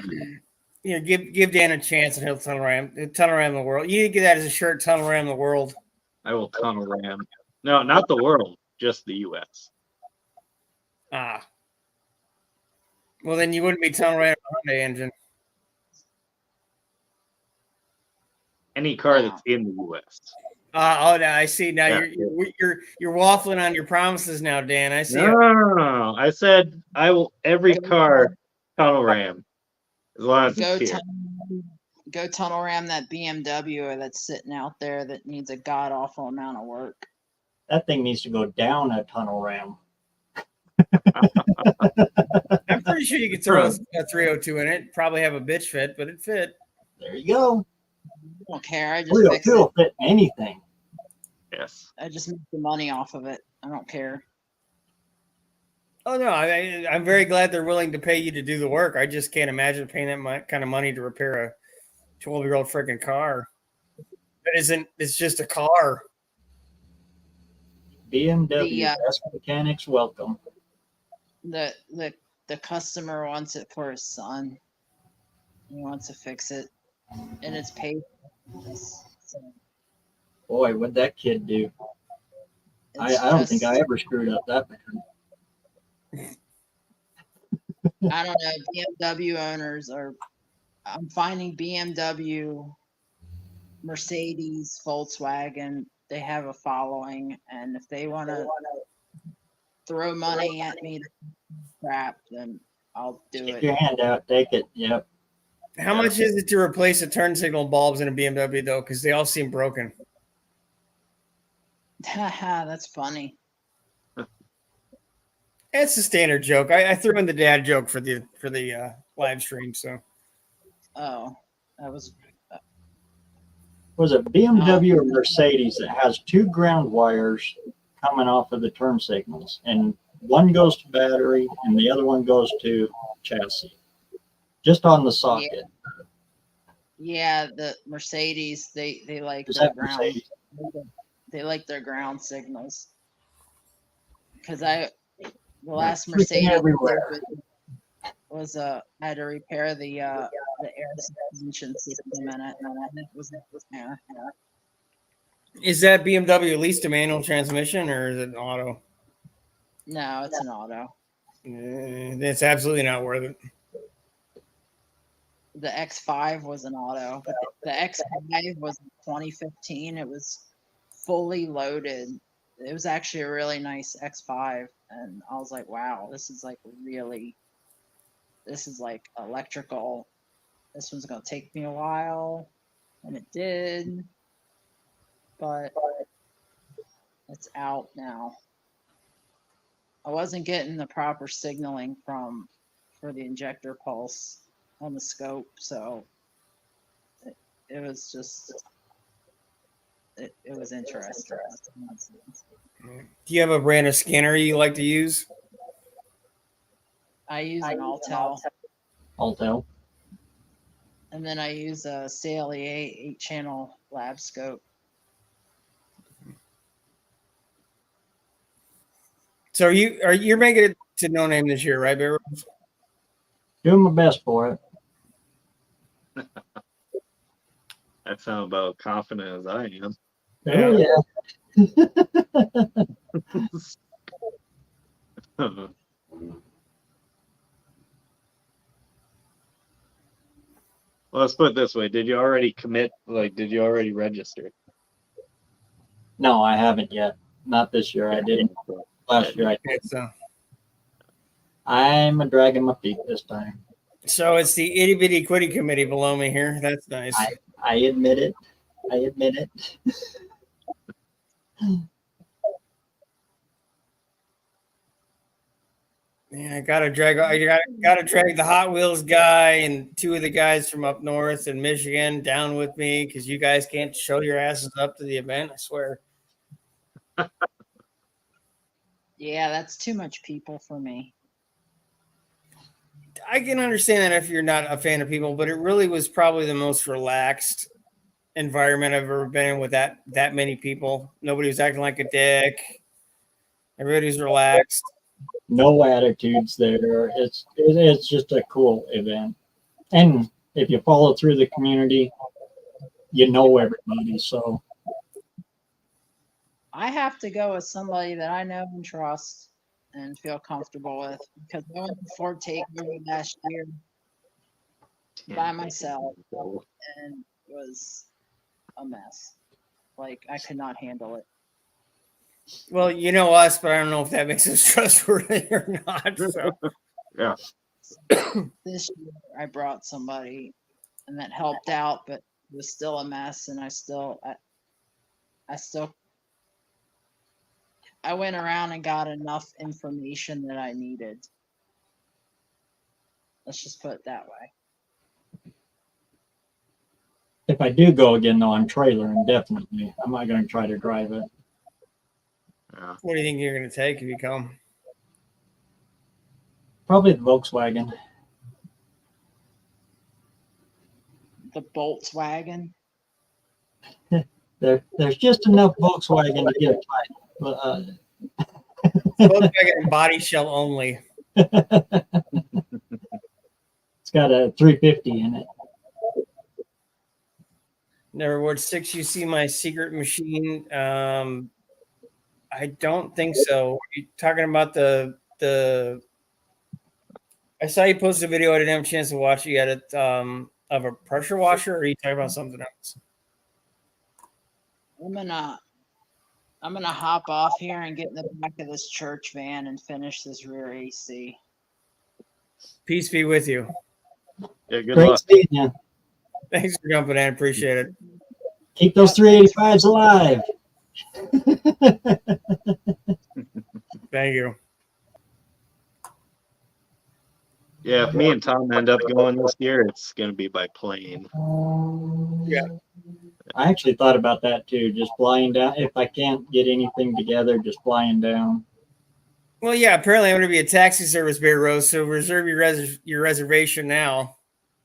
You know, give Dan a chance and he'll tunnel ram the world. You need to get that as a shirt, tunnel ram the world. I will tunnel ram. No, not the world, just the U.S. Ah. Well, then you wouldn't be tunnel ramming a Hyundai engine. Any car that's in the U.S. Oh, now I see. Now Yeah. you're waffling on your promises now, Dan. I see. No, I said I will every car tunnel ram as long as it's here. Go tunnel ram that BMW that's sitting out there that needs a god awful amount of work. That thing needs to go down a tunnel ram. I'm pretty sure you could throw a 302 in it. Probably have a bitch fit, but it fit. There you go. I don't care. I just 302 fix it. will fit anything. Yes. I just make the money off of it. I don't care. Oh no, I'm very glad they're willing to pay you to do the work. I just can't imagine paying that kind of money to repair a 12-year-old freaking car. That isn't. It's just a car. BMW, best mechanics welcome. The customer wants it for his son. He wants to fix it, and it's paid. So Boy, what'd that kid do? I it's don't think just- I ever screwed up that bad. I don't know. BMW owners are. I'm finding BMW, Mercedes, Volkswagen. They have a following, and if they want to throw money at me, crap, then I'll do Stick it. your hand out, take it. Yep. How much is it to replace the turn signal bulbs in a BMW though? Because they all seem broken. Haha, that's funny. It's a standard joke. I threw in the dad joke for the live stream. So Oh, that was Was it BMW or Mercedes that has two ground wires coming off of the turn signals, and one goes to battery and the other one goes to chassis, just on the socket? yeah. The Mercedes, they like Is their that ground. Mercedes? They like their ground signals. Because the last freaking Mercedes everywhere. was I had to repair the air suspension system in it, and it was yeah. is that BMW at least a manual transmission or is it an auto? No, it's an auto. It's absolutely not worth it. The X5 was an auto, but the X5 was in 2015. It was fully loaded. It was actually a really nice X5, and I was like, wow, this is like electrical. This one's gonna take me a while, and it did, but it's out now. I wasn't getting the proper signaling for the injector pulse on the scope, so it was just it was interesting. Do you have a brand of scanner you like to use? I use an Altel, Altel. and then I use a Saley 8-channel lab scope. So you're making it to No Name this year, right, Bear? Doing my best for it. That sounds about confident as I am. Oh yeah. Well, let's put it this way. Did you already commit? Like, did you already register? No, I haven't yet. Not this year. I didn't. Last year I Okay, did. so I'm dragging my feet this time. it's the itty bitty quitty committee below me here. That's nice. I admit it. I admit it. Man, I gotta drag the Hot Wheels guy and two of the guys from up north in Michigan down with me because you guys can't show your asses up to the event. I swear. Yeah, that's too much people for me. I can understand that if you're not a fan of people, but it really was probably the most relaxed environment I've ever been in with that many people. Nobody was acting like a dick. Everybody was relaxed. No attitudes there. It's just a cool event. And if you follow through the community, you know everybody. So I have to go with somebody that I know and trust and feel comfortable with because I went to Fort Takeover last year by myself and it was a mess. Like I could not handle it. Well, you know us, but I don't know if that makes us trustworthy or not. So. Yeah. This year I brought somebody and that helped out, but it was still a mess and I went around and got enough information that I needed. Let's just put it that way. if I do go again, though, I'm trailering definitely. I'm not going to try to drive it. Yeah. What do you think you're going to take if you come? Probably the Volkswagen. The Volkswagen. There's just enough Volkswagen to get Volkswagen body shell only. It's got a 350 in it. Never Ward 6, you see my secret machine? I don't think so. Are you talking about the I saw you post a video. I didn't have a chance to watch it yet. Of a pressure washer, or are you talking about something else? I'm gonna hop off here and get in the back of this church van and finish this rear AC. Peace be with you. Yeah. Good Great luck. seeing you. Thanks for jumping in. Appreciate it. Keep those 385s alive. Thank you. Yeah. If me and Tom end up going this year, it's gonna be by plane. Yeah. I actually thought about that too, just flying down. If I can't get anything together, just flying down. Well, yeah. Apparently, I'm going to be a taxi service, Bear Rose. So reserve your reservation now.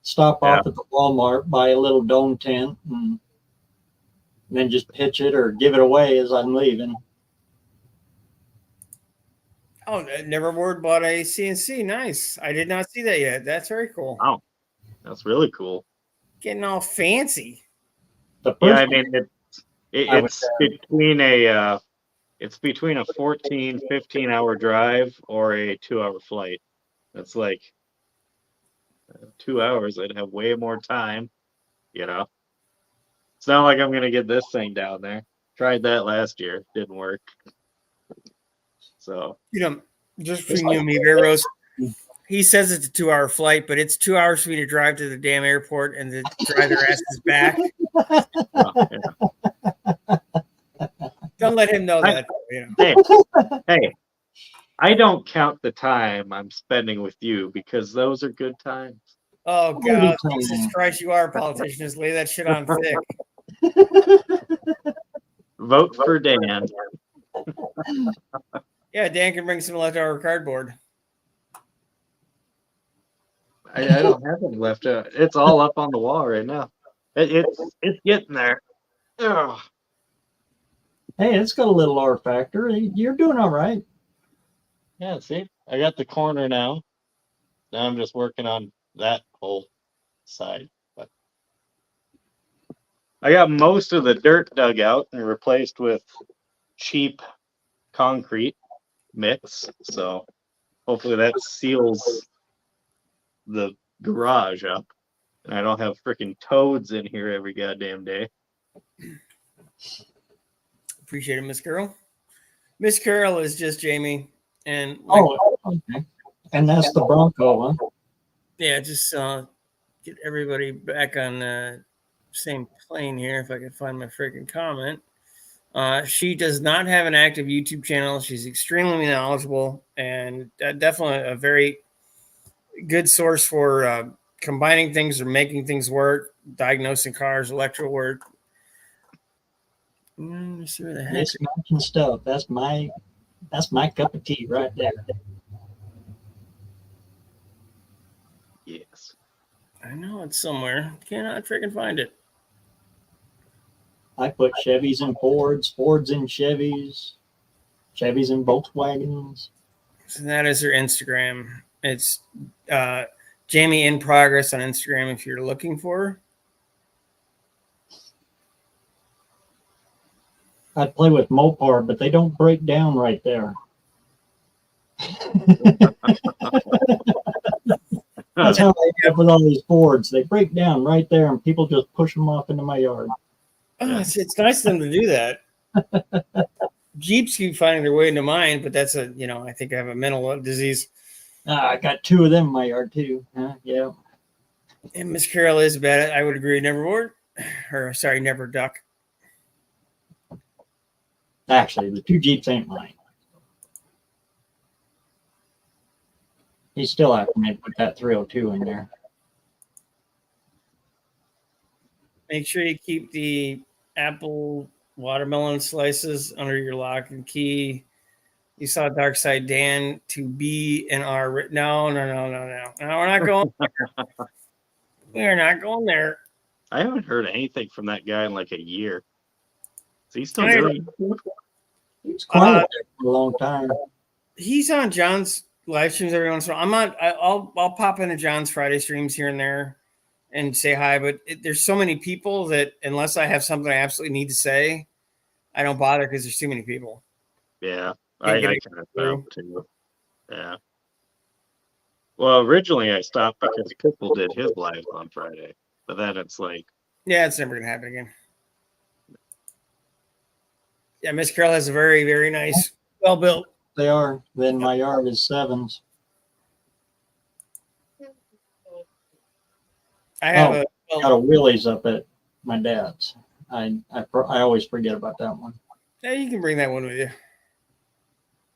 Stop Yeah. off at the Walmart, buy a little dome tent, and then just pitch it or give it away as I'm leaving. Oh, Neverboard bought a CNC. Nice. I did not see that yet. That's very cool. Wow. That's really cool. Getting all fancy. The first Yeah. I mean, I would it's between a 14, 15-hour drive or a 2-hour flight. That's like 2 hours. I'd have way more time, you know. It's not like I'm gonna get this thing down there. Tried that last year, didn't work. So You know, just between you and me, Bear Rose, he says it's a 2-hour flight, but it's 2 hours for me to drive to the damn airport and to drive their asses back. yeah. Don't let him know that. You know. Hey, I don't count the time I'm spending with you because those are good times. Oh, God. Jesus Christ, you are a politician. Just lay that shit on thick. Vote for Dan. Yeah, Dan can bring some leftover cardboard. I don't have any left. It's all up on the wall right now. It's getting there. Ugh. Hey, it's got a little R factor. You're doing all right. Yeah, see, I got the corner now. Now I'm just working on that whole side. But I got most of the dirt dug out and replaced with cheap concrete mix. So hopefully that seals the garage up. And I don't have freaking toads in here every goddamn day. Appreciate it, Miss Carol. Miss Carol is just Jamie, and like, Oh, okay. And that's the Bronco, huh? yeah, just get everybody back on the same plane here. If I could find my freaking comment. She does not have an active YouTube channel. She's extremely knowledgeable and definitely a very good source for combining things or making things work, diagnosing cars, electrical work. Let me see where the heck. Mismatching stuff. That's my cup of tea right there. Yes. I know it's somewhere. Cannot freaking find it. I put Chevys and Fords, Fords and Chevys, Chevys and Volkswagens. So that is her Instagram. It's Jamie in Progress on Instagram if you're looking for her. I'd play with Mopar, but they don't break down right there. That's how I end up with all these Fords. They break down right there, and people just push them off into my yard. Oh, it's nice of them to do that. Jeeps keep finding their way into mine, but that's I think I have a mental disease. I got 2 of them in my yard too. Yeah. And Miss Carol is bad. I would agree. Never ward, or sorry, never duck. Actually, the 2 Jeeps ain't mine. He's still after me to put that 302 in there. Make sure you keep the apple watermelon slices under your lock and key. You saw Dark Side Dan to B and R. No. No, we're not going there. We're not going there. I haven't heard anything from that guy in like a year. Is he still I- doing it? He's quiet there for a long time. He's on John's live streams every once in a while. I'll pop into John's Friday streams here and there and say hi, but there's so many people that unless I have something I absolutely need to say, I don't bother because there's too many people. Yeah, Can't I get it kind of through. stopped too. Yeah. Well, originally I stopped because Cripple did his live on Friday, but then it's like, Yeah, it's never gonna happen again. Yeah, Miss Carol has a very, very nice, well built. They are. Then my yard is 7s. I have Got a Willys up at my dad's. I always forget about that one. Yeah, you can bring that one with you.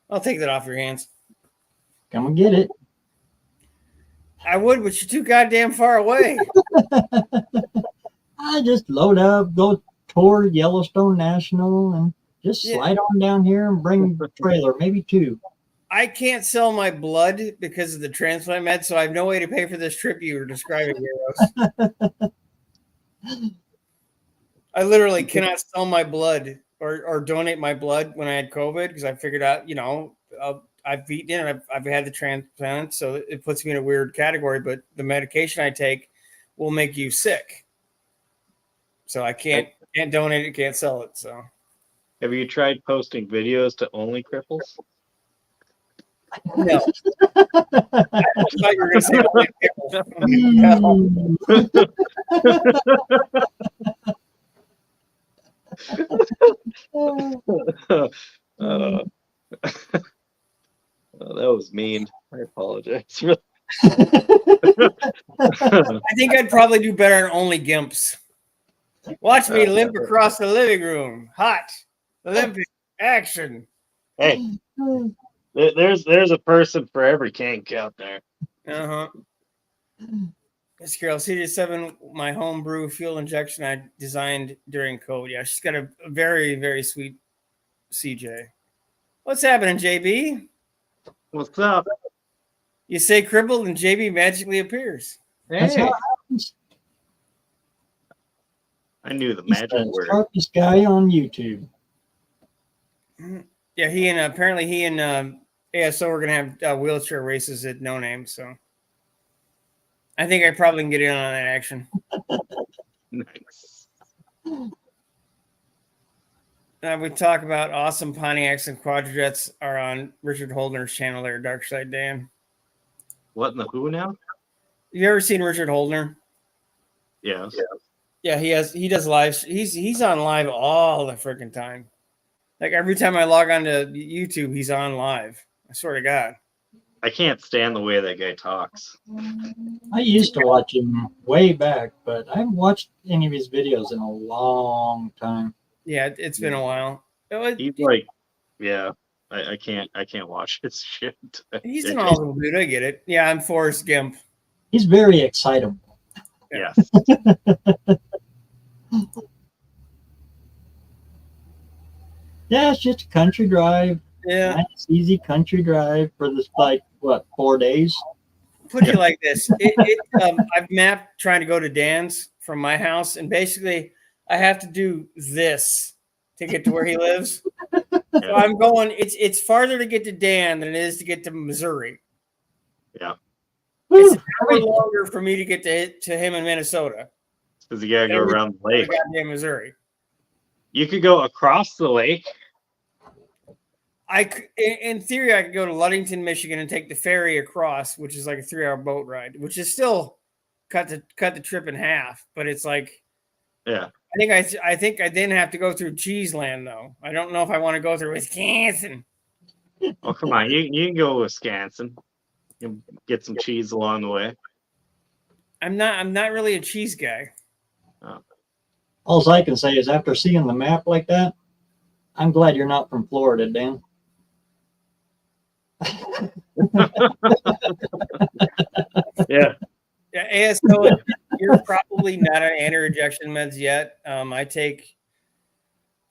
I'll take that off your hands. Come and get it. I would, but you're too goddamn far away. I just load up, go toward Yellowstone National, and just Yeah. slide on down here and bring a trailer, maybe 2. I can't sell my blood because of the transplant med, so I have no way to pay for this trip you were describing, Heroes. I literally cannot sell my blood or donate my blood when I had COVID because I figured out, I've eaten it, I've had the transplant, so it puts me in a weird category, but the medication I take will make you sick. So I can't donate it, can't sell it. So have you tried posting videos to only cripples? no. I just thought you were gonna say Oh, that was mean. I apologize. I think I'd probably do better on only gimps. Watch me limp across the living room. Hot. Olympic action. Hey, there's a person for every kink out there. Uh-huh. Miss Carol, Series 7, my homebrew fuel injection I designed during COVID. Yeah, she's got a very, very sweet CJ. What's happening, JB? What's up? You say crippled and JB magically appears. That's Hey, how it happens. I knew the He's magic the word. sharpest guy on YouTube. Yeah, apparently he and ASO are gonna have wheelchair races at No Name. So I think I probably can get in on that action. Nice. We talk about awesome Pontiacs and Quadrajets are on Richard Holdner's channel there, Dark Side Dan. What in the who now? You ever seen Richard Holdner? Yes. Yeah, he does live. He's on live all the freaking time. Like every time I log on to YouTube, he's on live. I swear to God. I can't stand the way that guy talks. I used to watch him way back, but I haven't watched any of his videos in a long time. Yeah, it's been a while. He's like, yeah, I can't watch his shit. He's It an just- awesome dude. I get it. Yeah, I'm Forrest Gump. He's very excitable. Yes. Yeah, it's just a country drive. Yeah. Nice, easy country drive for this, like, what, 4 days? Put you like this. I've mapped trying to go to Dan's from my house, and basically I have to do this to get to where he lives. So I'm going. It's farther to get to Dan than it is to get to Missouri. Yeah. It's an hour longer for me to get to him in Minnesota. Because you gotta go around the lake. Goddamn Missouri. You could go across the lake. In theory, I could go to Ludington, Michigan, and take the ferry across, which is like a 3-hour boat ride, which is still cut the trip in half. But it's like, Yeah. I think I then have to go through Cheeseland though. I don't know if I want to go through Wisconsin. Oh, come on. You can go to Wisconsin. You can get some cheese along the way. I'm not really a cheese guy. All I can say is after seeing the map like that, I'm glad you're not from Florida, Dan. Yeah. Yeah, ASO, you're probably not on anti-rejection meds yet. I take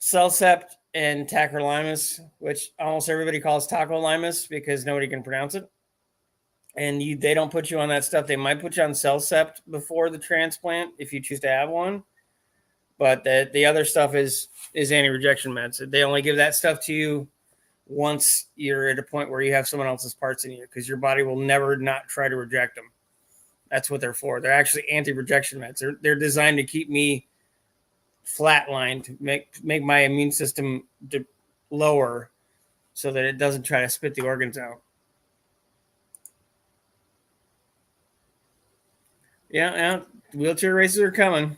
Cellcept and tacrolimus, which almost everybody calls tacrolimus because nobody can pronounce it. And they don't put you on that stuff. They might put you on Cellcept before the transplant if you choose to have one. But the other stuff is anti-rejection meds. They only give that stuff to you once you're at a point where you have someone else's parts in you, because your body will never not try to reject them. That's what they're for. They're actually anti-rejection meds. They're designed to keep me flatlined, to make my immune system lower so that it doesn't try to spit the organs out. Yeah, wheelchair races are coming.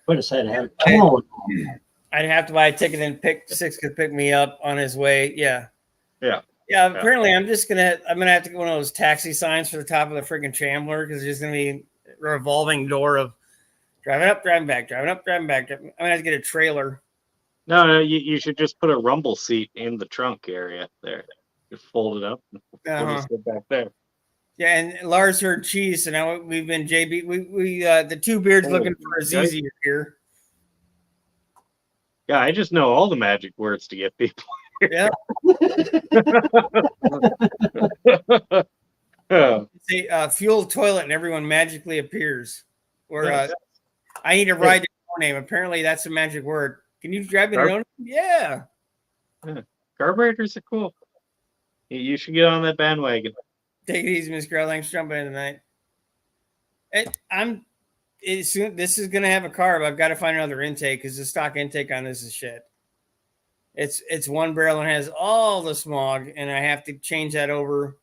What a sad habit. I'd have to buy a ticket and Six could pick me up on his way. Yeah. Yeah. Apparently, I'm gonna have to get one of those taxi signs for the top of the freaking Chambler, because there's gonna be a revolving door of driving up, driving back, driving up, driving back. I'm gonna have to get a trailer. No, you should just put a rumble seat in the trunk area there. Just fold it up. We'll just sit back there. Yeah, and Lars heard cheese, so now we've been JB. We the two beards looking for a ZZ here. Yeah, I just know all the magic words to get people. Yeah. Say fuel toilet and everyone magically appears. Or I need a ride to your name. Apparently that's a magic word. Can you drive me to your name? Yeah. Carburetors are cool. You should get on that bandwagon. Take it easy, Miss Girl. Thanks for jumping in tonight. This is gonna have a carb. I've got to find another intake because the stock intake on this is shit. It's one barrel and has all the smog, and I have to change that over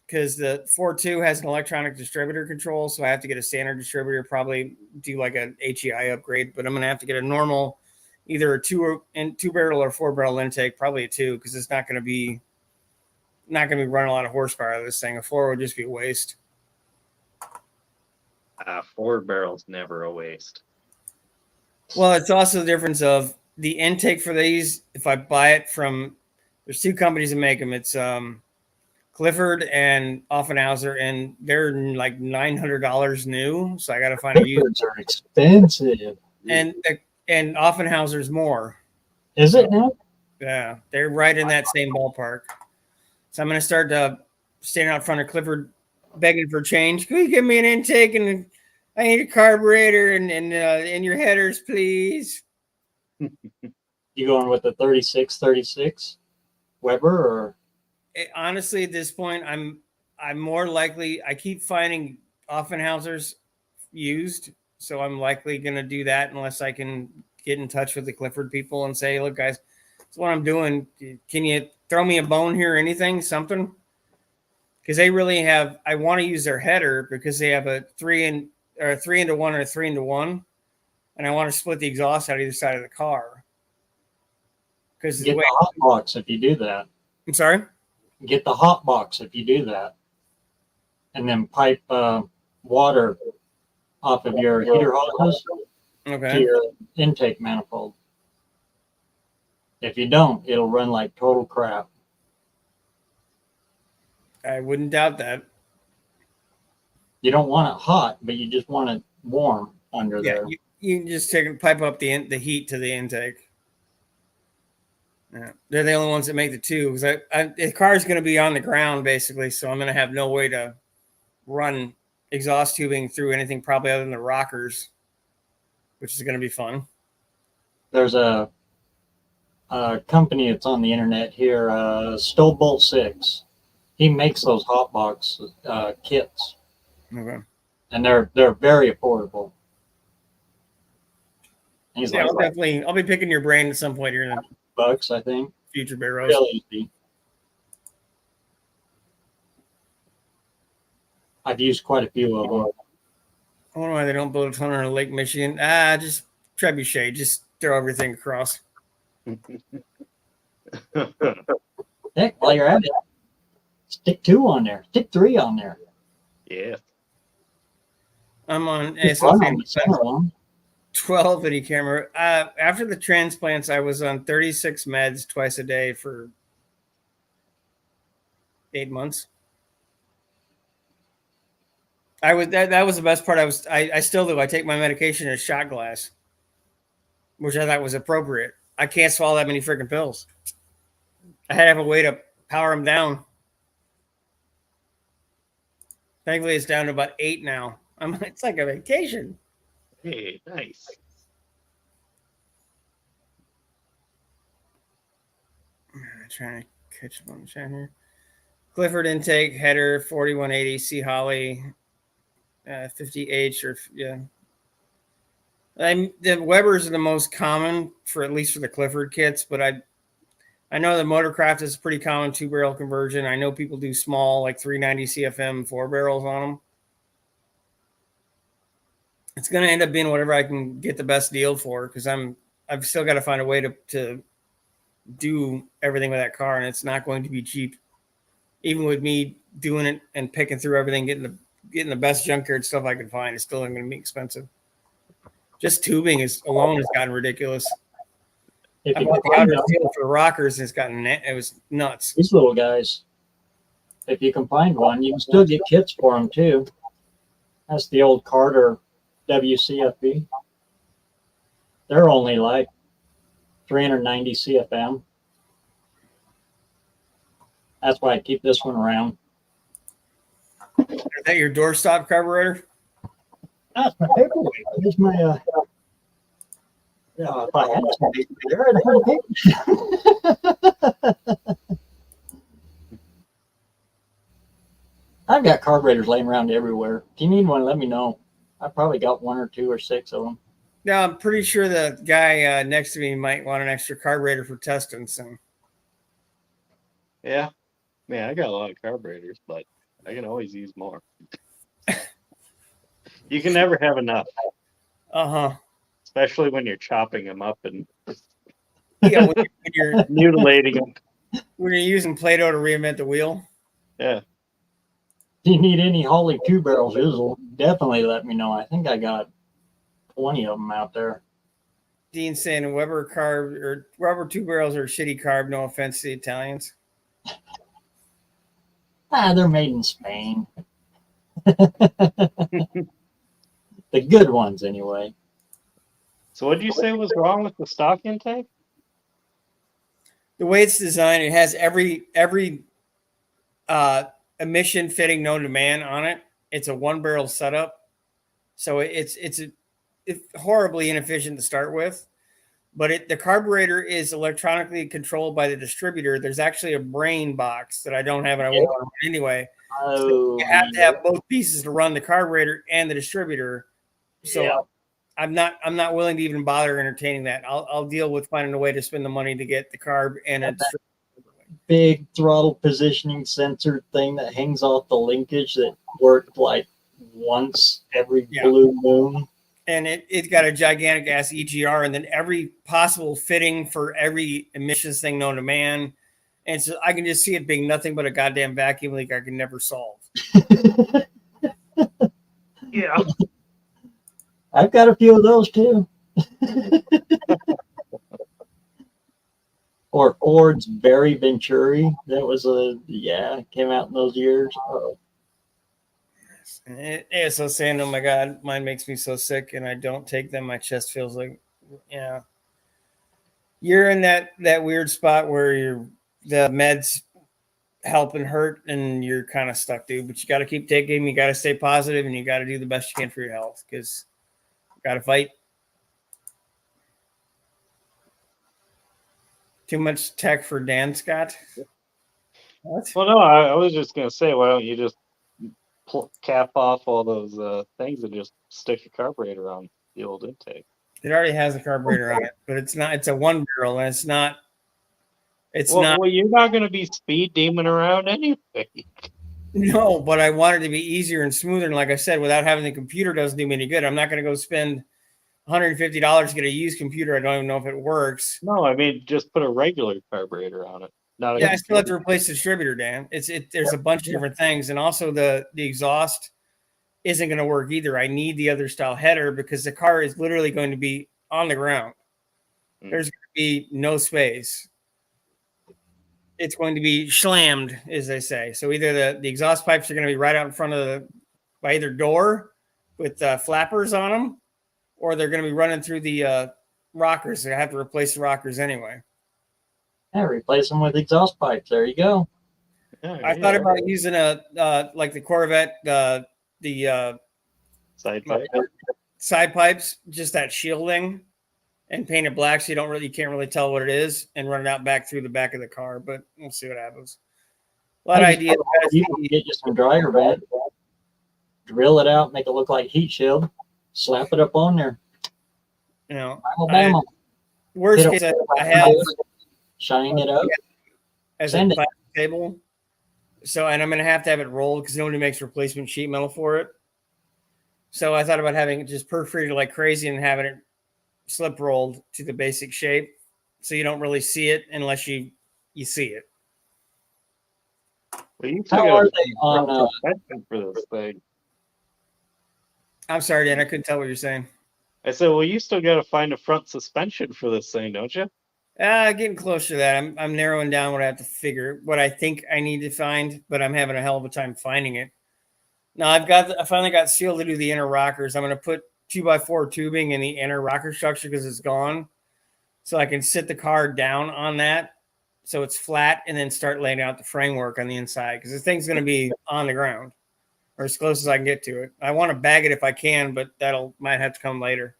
because the 4.2 has an electronic distributor control, so I have to get a standard distributor, probably do like an HEI upgrade, but I'm gonna have to get a normal, either a two barrel or 4-barrel intake, probably a 2, because it's not gonna be running a lot of horsepower out of this thing. A 4 would just be a waste. 4 barrels never a waste. Well, it's also the difference of the intake for these. If I buy it from, there's 2 companies that make them. It's Clifford and Offenhauser, and they're like $900 new. So I got to find a used. Cliffords are expensive. And Offenhauser's more. Is it now? Yeah, they're right in that same ballpark. So I'm going to start standing out front of Clifford, begging for change. Can you give me an intake, and I need a carburetor and your headers, please. You going with the 3636 Weber, or? Honestly, at this point, I'm more likely. I keep finding Offenhausers used, so I'm likely going to do that unless I can get in touch with the Clifford people and say, "Look, guys, that's what I'm doing. Can you throw me a bone here? Or anything, something?" because they really have. I want to use their header because they have a 3-into-1 or a 3-into-1, and I want to split the exhaust out either side of the car. Because Get the hot box if you do that. I'm sorry. Get the hot box if you do that, and then pipe water off of your heater hoses to Okay. your intake manifold. If you don't, it'll run like total crap. I wouldn't doubt that. You don't want it hot, but you just want it warm under Yeah, there. you can just take and pipe up the heat to the intake. Yeah, they're the only ones that make the two because the car is going to be on the ground basically, so I'm going to have no way to run exhaust tubing through anything probably other than the rockers, which is going to be fun. There's a company that's on the internet here, Stowbolt 6. He makes those hot box kits, Okay. and they're very affordable. He's Yeah, like I'll be picking your brain at some point here in the $5, I think. future barrels. Real easy. I've used quite a few of them. I wonder why they don't build a ton on Lake Michigan. Just trebuchet, just throw everything across. Heck, while you're at it, stick 2 on there, stick 3 on there. Yeah. I'm on Just run on the center ASL one. 12 video camera. After the transplants, I was on 36 meds twice a day for 8 months. That was the best part. I still do. I take my medication in a shot glass, which I thought was appropriate. I can't swallow that many freaking pills. I had to have a way to power them down. Thankfully, it's down to about 8 now. It's like a vacation. Hey, nice. I'm trying to catch up on the chat here. Clifford intake header 4180 C Holly 50H or yeah. The Webers are the most common for at least for the Clifford kits, but I know the Motorcraft is pretty common 2-barrel conversion. I know people do small like 390 CFM 4 barrels on them. It's going to end up being whatever I can get the best deal for because I've still got to find a way to do everything with that car, and it's not going to be cheap. Even with me doing it and picking through everything, getting the best junkyard stuff I can find, it's still going to be expensive. Just tubing alone has gotten ridiculous. If I you bought can the find outer one, seal for the rockers, and it was nuts. these little guys, if you can find one, you can still get kits for them too. That's the old Carter WCFB. They're only like 390 CFM. That's why I keep this one around. Is that your doorstop carburetor? That's my paperweight. Here's my if I had some paper there, I'd have a paper. I've got carburetors laying around everywhere. If you need one, let me know. I probably got 1 or 2 or 6 of them. No, I'm pretty sure the guy next to me might want an extra carburetor for testing. So Yeah. Man, I got a lot of carburetors, but I can always use more. You can never have enough, especially when you're chopping them up and Yeah, when you're mutilating them. when you're using Play-Doh to reinvent the wheel. Yeah. If you need any Holly 2-barrel Jizzle, definitely let me know. I think I got 20 of them out there. Dean saying a Weber 2 barrels are shitty carb. No offense to the Italians. They're made in Spain. The good ones, anyway. So what did you say was wrong with the stock intake? The way it's designed, it has every emission fitting known to man on it. It's a 1-barrel setup, so it's horribly inefficient to start with. But the carburetor is electronically controlled by the distributor. There's actually a brain box that I don't have, and I won't run anyway. So you have to have both pieces to run the carburetor and the distributor. So Yeah. I'm not willing to even bother entertaining that. I'll deal with finding a way to spend the money to get the carb and a distributor. big throttle positioning sensor thing that hangs off the linkage that worked like once every blue moon. And it got a gigantic ass EGR, and then every possible fitting for every emissions thing known to man. And so I can just see it being nothing but a goddamn vacuum leak I can never solve. Yeah. I've got a few of those too. Or Ford's Barry Venturi. That was came out in those years. ASO saying, oh my God, mine makes me so sick and I don't take them. My chest feels like, yeah. You're in that weird spot where the meds help and hurt and you're kind of stuck, dude. But you got to keep taking them. You got to stay positive and you got to do the best you can for your health because you got to fight. Too much tech for Dan Scott? What? Well, no, I was just going to say, why don't you just cap off all those things and just stick a carburetor on the old intake? It already has a carburetor on it, but it's not. It's a one barrel, and it's not. It's not. Well, you're not going to be speed demon around anyway. No, but I want it to be easier and smoother. And like I said, without having the computer doesn't do me any good. I'm not going to go spend $150 to get a used computer. I don't even know if it works. No, I mean just put a regular carburetor on it. I still have to replace the distributor, Dan. There's a bunch of different things, and also the exhaust isn't going to work either. I need the other style header because the car is literally going to be on the ground. There's going to be no space. It's going to be slammed, as they say. So either the exhaust pipes are going to be right out in front of by either door with flappers on them, or they're going to be running through the rockers. So I have to replace the rockers anyway. Yeah, replace them with exhaust pipes. There you go. I thought about using like the Corvette, the side pipes, just that shielding, and paint it black so you can't really tell what it is, and run it out back through the back of the car. But we'll see what happens. A lot of ideas. You can get you some dryer vent, drill it out, make it look like heat shield, slap it up on there. You know, worst case, I have shine it up as a table. So, and I'm going to have it rolled because nobody makes replacement sheet metal for it. So I thought about having it just perforated like crazy and having it slip rolled to the basic shape, so you don't really see it unless you see it. Well, you How are they on for this thing? I'm sorry, Dan. I couldn't tell what you're saying. I said, well, you still got to find a front suspension for this thing, don't you? Getting closer to that. I'm narrowing down what I have to figure, what I think I need to find, but I'm having a hell of a time finding it. Now I finally got sealed to do the inner rockers. I'm going to put 2x4 tubing in the inner rocker structure because it's gone. So I can sit the car down on that so it's flat and then start laying out the framework on the inside because the thing's going to be on the ground or as close as I can get to it. I want to bag it if I can, but might have to come later.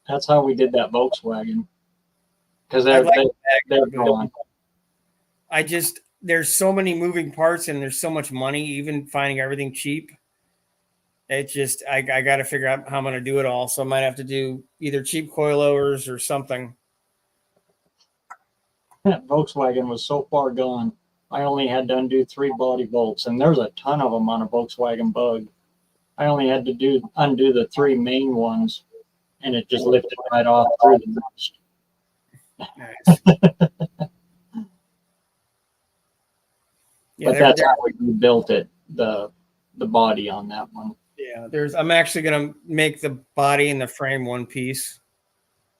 That's how we did that Volkswagen. Because they're gone. There's so many moving parts and there's so much money, even finding everything cheap. I got to figure out how I'm going to do it all. So I might have to do either cheap coilovers or something. That Volkswagen was so far gone. I only had to undo 3 body bolts, and there's a ton of them on a Volkswagen Bug. I only had to undo the 3 main ones, and it just lifted right off through the rust. Nice. But that's how we built it, the body on that one. Yeah, I'm actually going to make the body and the frame one piece.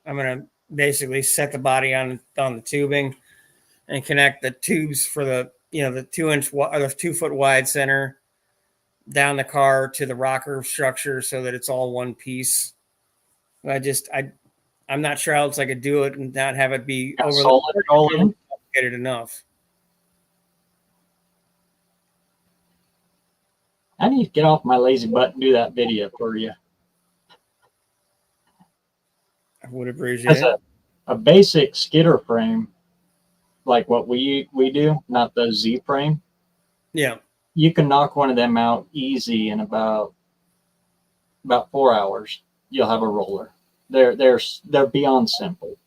I'm going to basically set the body on the tubing and connect the tubes for the 2-inch or the 2-foot wide center down the car to the rocker structure so that it's all one piece. I'm not sure how else I could do it and not have it be complicated enough. I need to get off my lazy butt and do that video for you. I would appreciate it. A basic skidder frame, like what we do, not the Z frame. Yeah. You can knock one of them out easy in about 4 hours. You'll have a roller. They're beyond simple.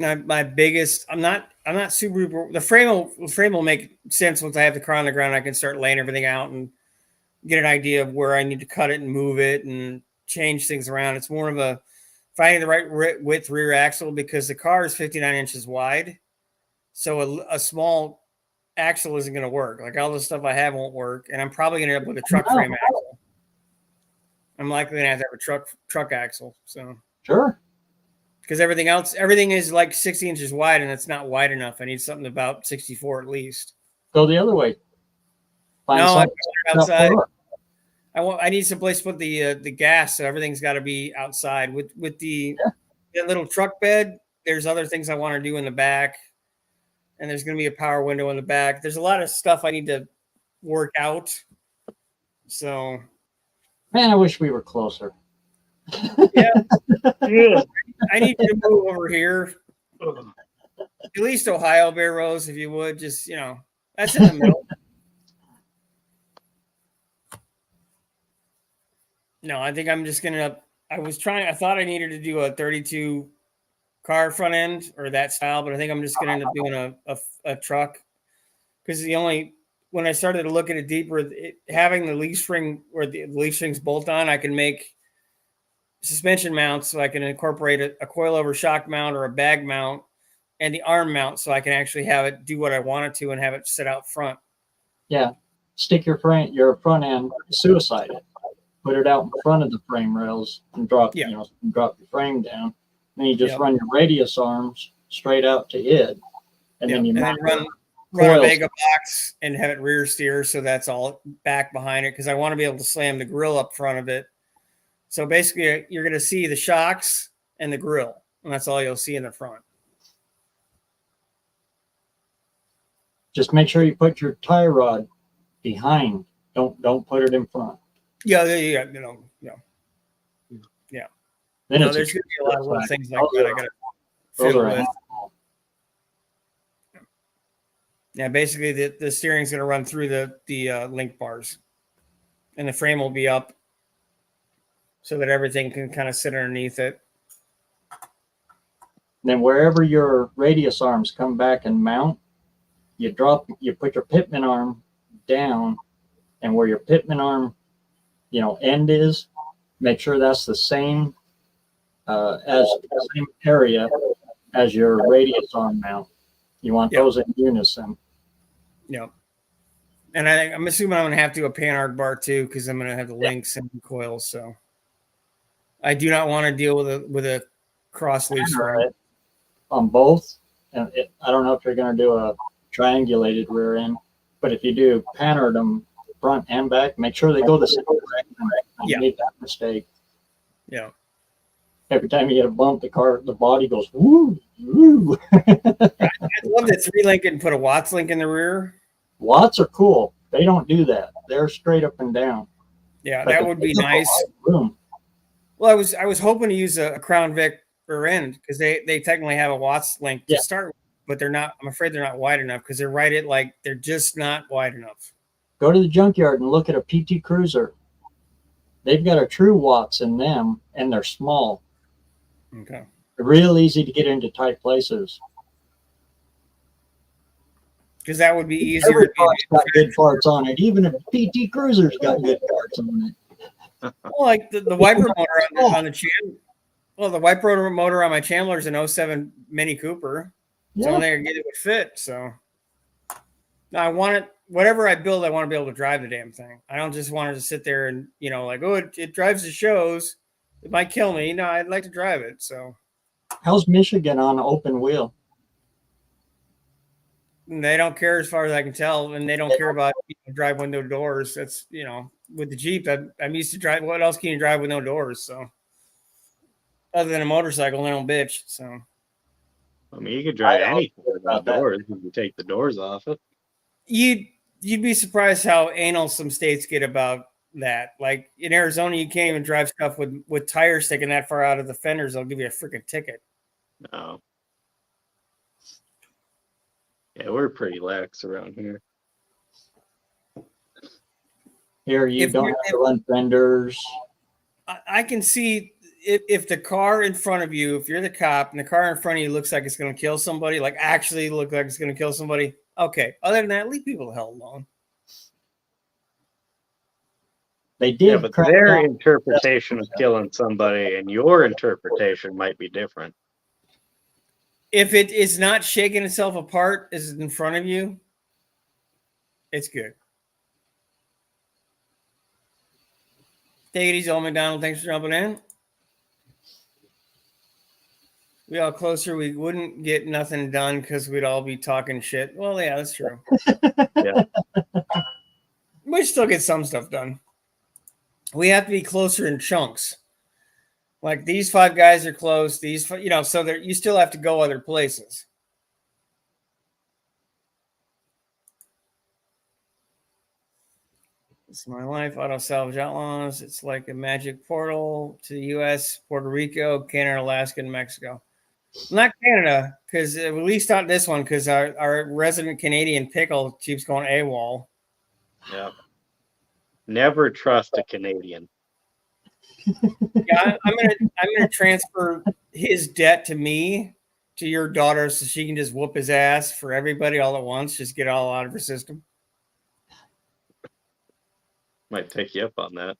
My biggest, I'm not I'm not super. The frame will make sense once I have the car on the ground. I can start laying everything out and get an idea of where I need to cut it and move it and change things around. It's more of a finding the right width rear axle because the car is 59 inches wide. So a small axle isn't going to work. Like all the stuff I have won't work. And I'm probably going to end up with a truck frame axle. I'm likely going to have a truck axle. So Sure. because everything is like 60 inches wide and it's not wide enough. I need something about 64 at least. Go the other way. Find No, I'm something outside. for I need some place to put the gas, so everything's got to be outside. With the little truck bed, there's other things I want to do in the back, and there's going to be a power window in the back. There's a lot of stuff I need to work out. So, Man, I wish we were closer. yeah, I need to move over here, at least Ohio, Bear Rose, if you would. Just that's in the middle. No, I think I'm just gonna. I thought I needed to do a 32 car front end or that style, but I think I'm just gonna end up doing a truck because when I started to look at it deeper, having the leaf spring or the leaf springs bolt on, I can make suspension mounts, so I can incorporate a coilover shock mount or a bag mount, and the arm mount, so I can actually have it do what I want it to and have it sit out front. Yeah, stick your front end, suicide it. Put it out in front of the frame rails and drop your frame down. Then you just run your radius arms straight out to it, and then you run a Vega box and have it rear steer, so that's all back behind it because I want to be able to slam the grill up front of it. So basically, you're going to see the shocks and the grill, and that's all you'll see in the front. Just make sure you put your tie rod behind. Don't put it in front. Yeah. Then There's going to be a lot of little things like that I got to fiddle with. Yeah, basically the steering's going to run through the link bars, and the frame will be up so that everything can kind of sit underneath it. Then wherever your radius arms come back and mount, you put your pitman arm down, and where your pitman arm, end is, make sure that's the same same area as your radius arm mount. You want those in unison. Yep. And I'm assuming I'm going to have to do a panhard bar too, because I'm going to have the links and coils. So I do not want to deal with a cross leaf spring on both. And I don't know if you're going to do a triangulated rear end, but if you do panhard them front and back, make sure they go the same direction. You make that mistake. Yeah. Every time you hit a bump, the body goes woo, woo. I love that 3-link and put a Watts link in the rear. Watts are cool. They don't do that. They're straight up and down. Yeah, that would be nice. Well, I was hoping to use a Crown Vic rear end because they technically have a Watts link to start with, but they're not. I'm afraid they're not wide enough because they're they're just not wide enough. Go to the junkyard and look at a PT Cruiser. They've got a true Watts in them, and they're small. Okay. They're real easy to get into tight places. Because that would be easier. Every car's got good parts on it. Even if PT Cruiser's got good parts on it. Well, like the wiper motor on the Chandler. Well, the wiper motor on my Chandler is an 07 Mini Cooper. Yeah. So they get it would fit. So now I want it. Whatever I build, I want to be able to drive the damn thing. I don't just want it to sit there and it drives the shows. It might kill me. No, I'd like to drive it. So how's Michigan on open wheel? They don't care as far as I can tell, and they don't care about drive with no doors. That's with the Jeep, I'm used to drive. What else can you drive with no doors? So other than a motorcycle, they don't bitch. So I mean, you could drive anything without doors if you take the doors off it. You'd be surprised how anal some states get about that. Like in Arizona, you can't even drive stuff with tires sticking that far out of the fenders. They'll give you a freaking ticket. No. Yeah, we're pretty lax around here. Here, you don't have to run fenders. I can see if the car in front of you, if you're the cop and the car in front of you looks like it's going to kill somebody, like actually look like it's going to kill somebody, okay. Other than that, leave people the hell alone. They did. Yeah, but crack their down- interpretation of killing somebody and your interpretation might be different. If it is not shaking itself apart, is in front of you, it's good. Take it easy, old McDonald. Thanks for jumping in. We all closer, we wouldn't get nothing done because we'd all be talking shit. Well, yeah, that's true. Yeah. We still get some stuff done. We have to be closer in chunks. Like these 5 guys are close. These, so you still have to go other places. It's my life. Auto salvage outlaws. It's like a magic portal to the U.S., Puerto Rico, Canada, Alaska, and Mexico. Not Canada, because at least not this one, because our resident Canadian pickle keeps going AWOL. Yeah. Never trust a Canadian. Yeah, I'm gonna transfer his debt to me, to your daughter, so she can just whoop his ass for everybody all at once. Just get it all out of her system. Might take you up on that.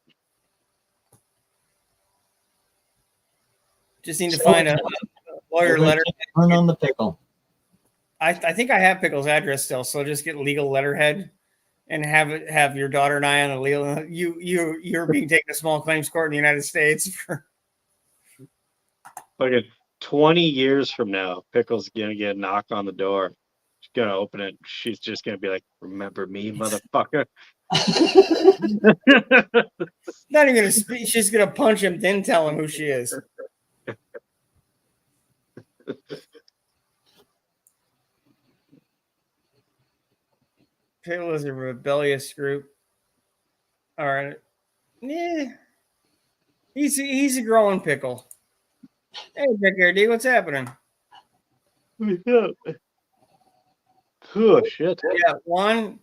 Just need to find a lawyer letter. Turn on the pickle. I think I have Pickle's address still, so just get legal letterhead and have your daughter and I on a legal. You're being taken to small claims court in the United States for. Like 20 years from now, Pickle's gonna get a knock on the door. She's gonna open it. She's just gonna be like, "Remember me, motherfucker." Not even gonna speak. She's gonna punch him, then tell him who she is. Pickle is a rebellious group. All right. Yeah. He's a growing pickle. Hey, Rick, what's happening? Oh shit. Yeah, one,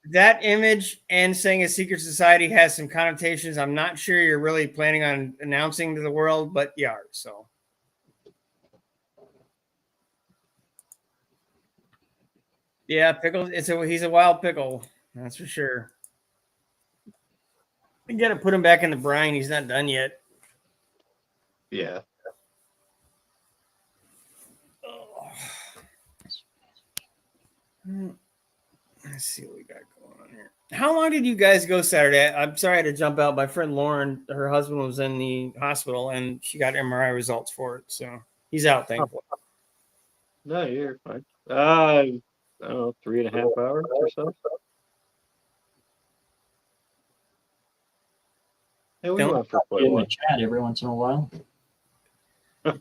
that image and saying a secret society has some connotations. I'm not sure you're really planning on announcing to the world, but you are. So, yeah, pickle. He's a wild pickle. That's for sure. You got to put him back in the brine. He's not done yet. Yeah. Let's see what we got going on here. How long did you guys go Saturday? I'm sorry I had to jump out. My friend Lauren, her husband was in the hospital and she got MRI results for it. So he's out, thankfully. No, you're fine. I don't know, 3.5 hours or so. Hey, we went for quite a In the while. chat every once in a while.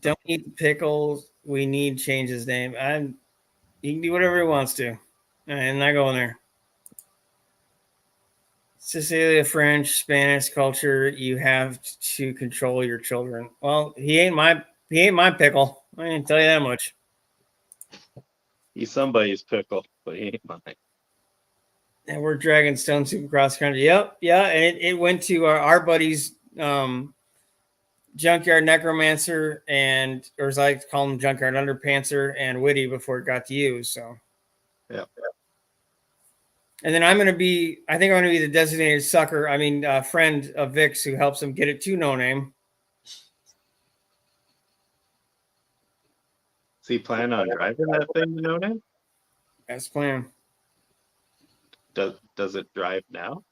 Don't eat the pickles. We need to change his name. He can do whatever he wants to. I'm not going there. Sicilia, French, Spanish culture. You have to control your children. Well, he ain't my pickle. I can tell you that much. He's somebody's pickle, but he ain't mine. And we're dragging stone soup across country. Yep, yeah, and it went to our buddy's junkyard necromancer, or as I like to call him, junkyard underpantser and witty before it got to you. So, yeah. And then I think I'm going to be the designated sucker. I mean, friend of Vic's who helps him get it to No Name. Is he planning on driving that thing to No Name? That's the plan. Does it drive now?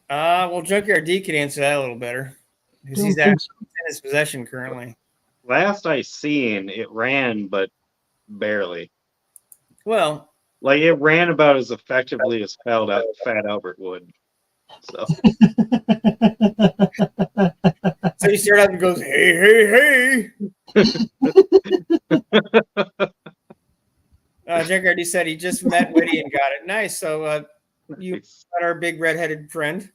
Well, Junkyard D could answer that a little better because he's actually in his possession currently. Last I seen, it ran, but barely. Well, like it ran about as effectively as Fat Albert would. So, so he started up and goes, "Hey, hey, hey." Junkyard D said he just met Witty and got it. Nice. So you got our big redheaded friend.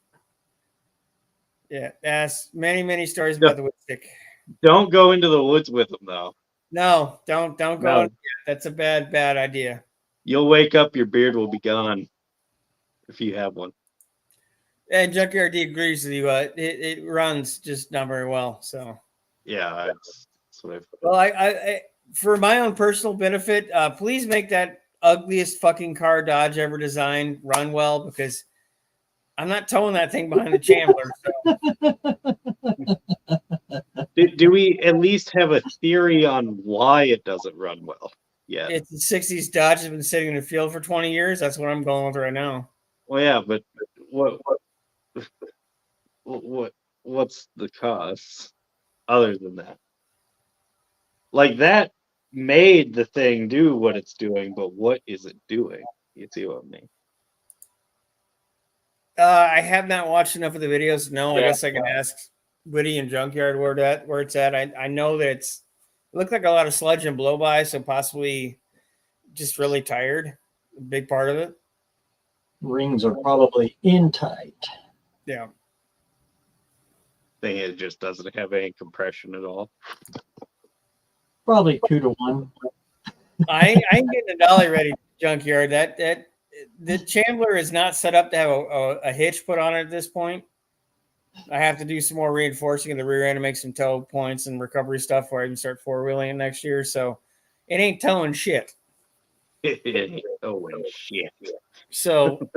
Yeah, that's many stories about the wood stick. Don't go into the woods with him, though. No, don't go. No. That's a bad idea. You'll wake up, your beard will be gone if you have one. And Junkyard D agrees with you. It runs just not very well. So, Yeah, that's what I've. well, I for my own personal benefit, please make that ugliest fucking car Dodge ever designed run well, because I'm not towing that thing behind the Chandler. So. Do we at least have a theory on why it doesn't run well? Yeah. It's the 60s Dodge has been sitting in the field for 20 years. That's what I'm going with right now. Well, yeah, but what's the cause other than that? Like that made the thing do what it's doing, but what is it doing? You see what I mean? I have not watched enough of the videos. No, I guess I can ask Woody and Junkyard where it's at. I know that it looked like a lot of sludge and blow by, so possibly just really tired. A big part of it. Rings are probably in tight. Yeah. Thing it just doesn't have any compression at all. Probably 2 to 1. I ain't getting a dolly ready Junkyard. That the Chandler is not set up to have a hitch put on it at this point. I have to do some more reinforcing of the rear end to make some tow points and recovery stuff before I can start four-wheeling it next year. So it ain't towing shit. Oh, shit. So,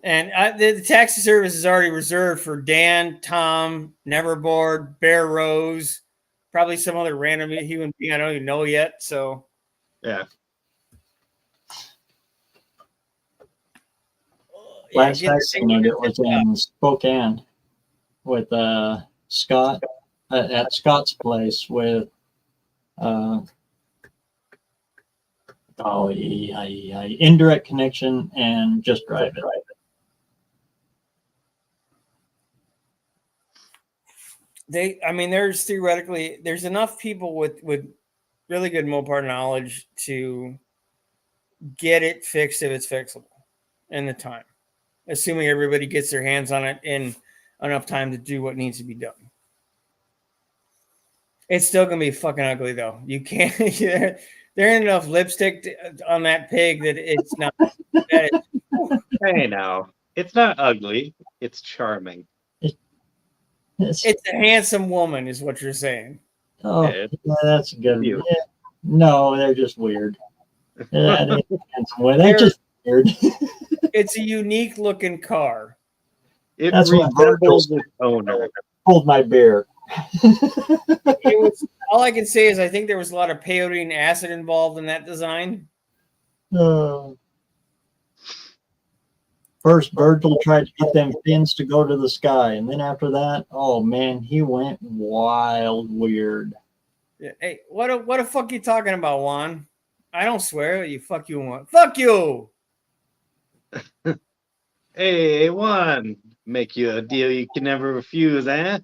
and the taxi service is already reserved for Dan, Tom, Neverboard, Bear Rose, probably some other random human being I don't even know yet. So, Yeah. Last I seen it was in Spokane with Scott at Scott's place with indirect connection and just drive it. There's enough people with really good Mopar knowledge to get it fixed if it's fixable in the time, assuming everybody gets their hands on it in enough time to do what needs to be done. It's still gonna be fucking ugly though. You can't. There ain't enough lipstick on that pig that it's not. Hey, now it's not ugly. It's charming. It's a handsome woman, is what you're saying. Oh, yeah, that's good. Yeah. No, they're just weird. They're just weird. It's a unique looking car. It resembles its owner. Hold my beer. All I can say is I think there was a lot of peyote and acid involved in that design. First, Virgil tried to get them fins to go to the sky, and then after that, oh man, he went wild weird. Yeah. Hey, what the fuck you talking about, Juan? I don't swear. You fuck you, Juan. Fuck you. Hey, Juan, make you a deal you can never refuse, eh?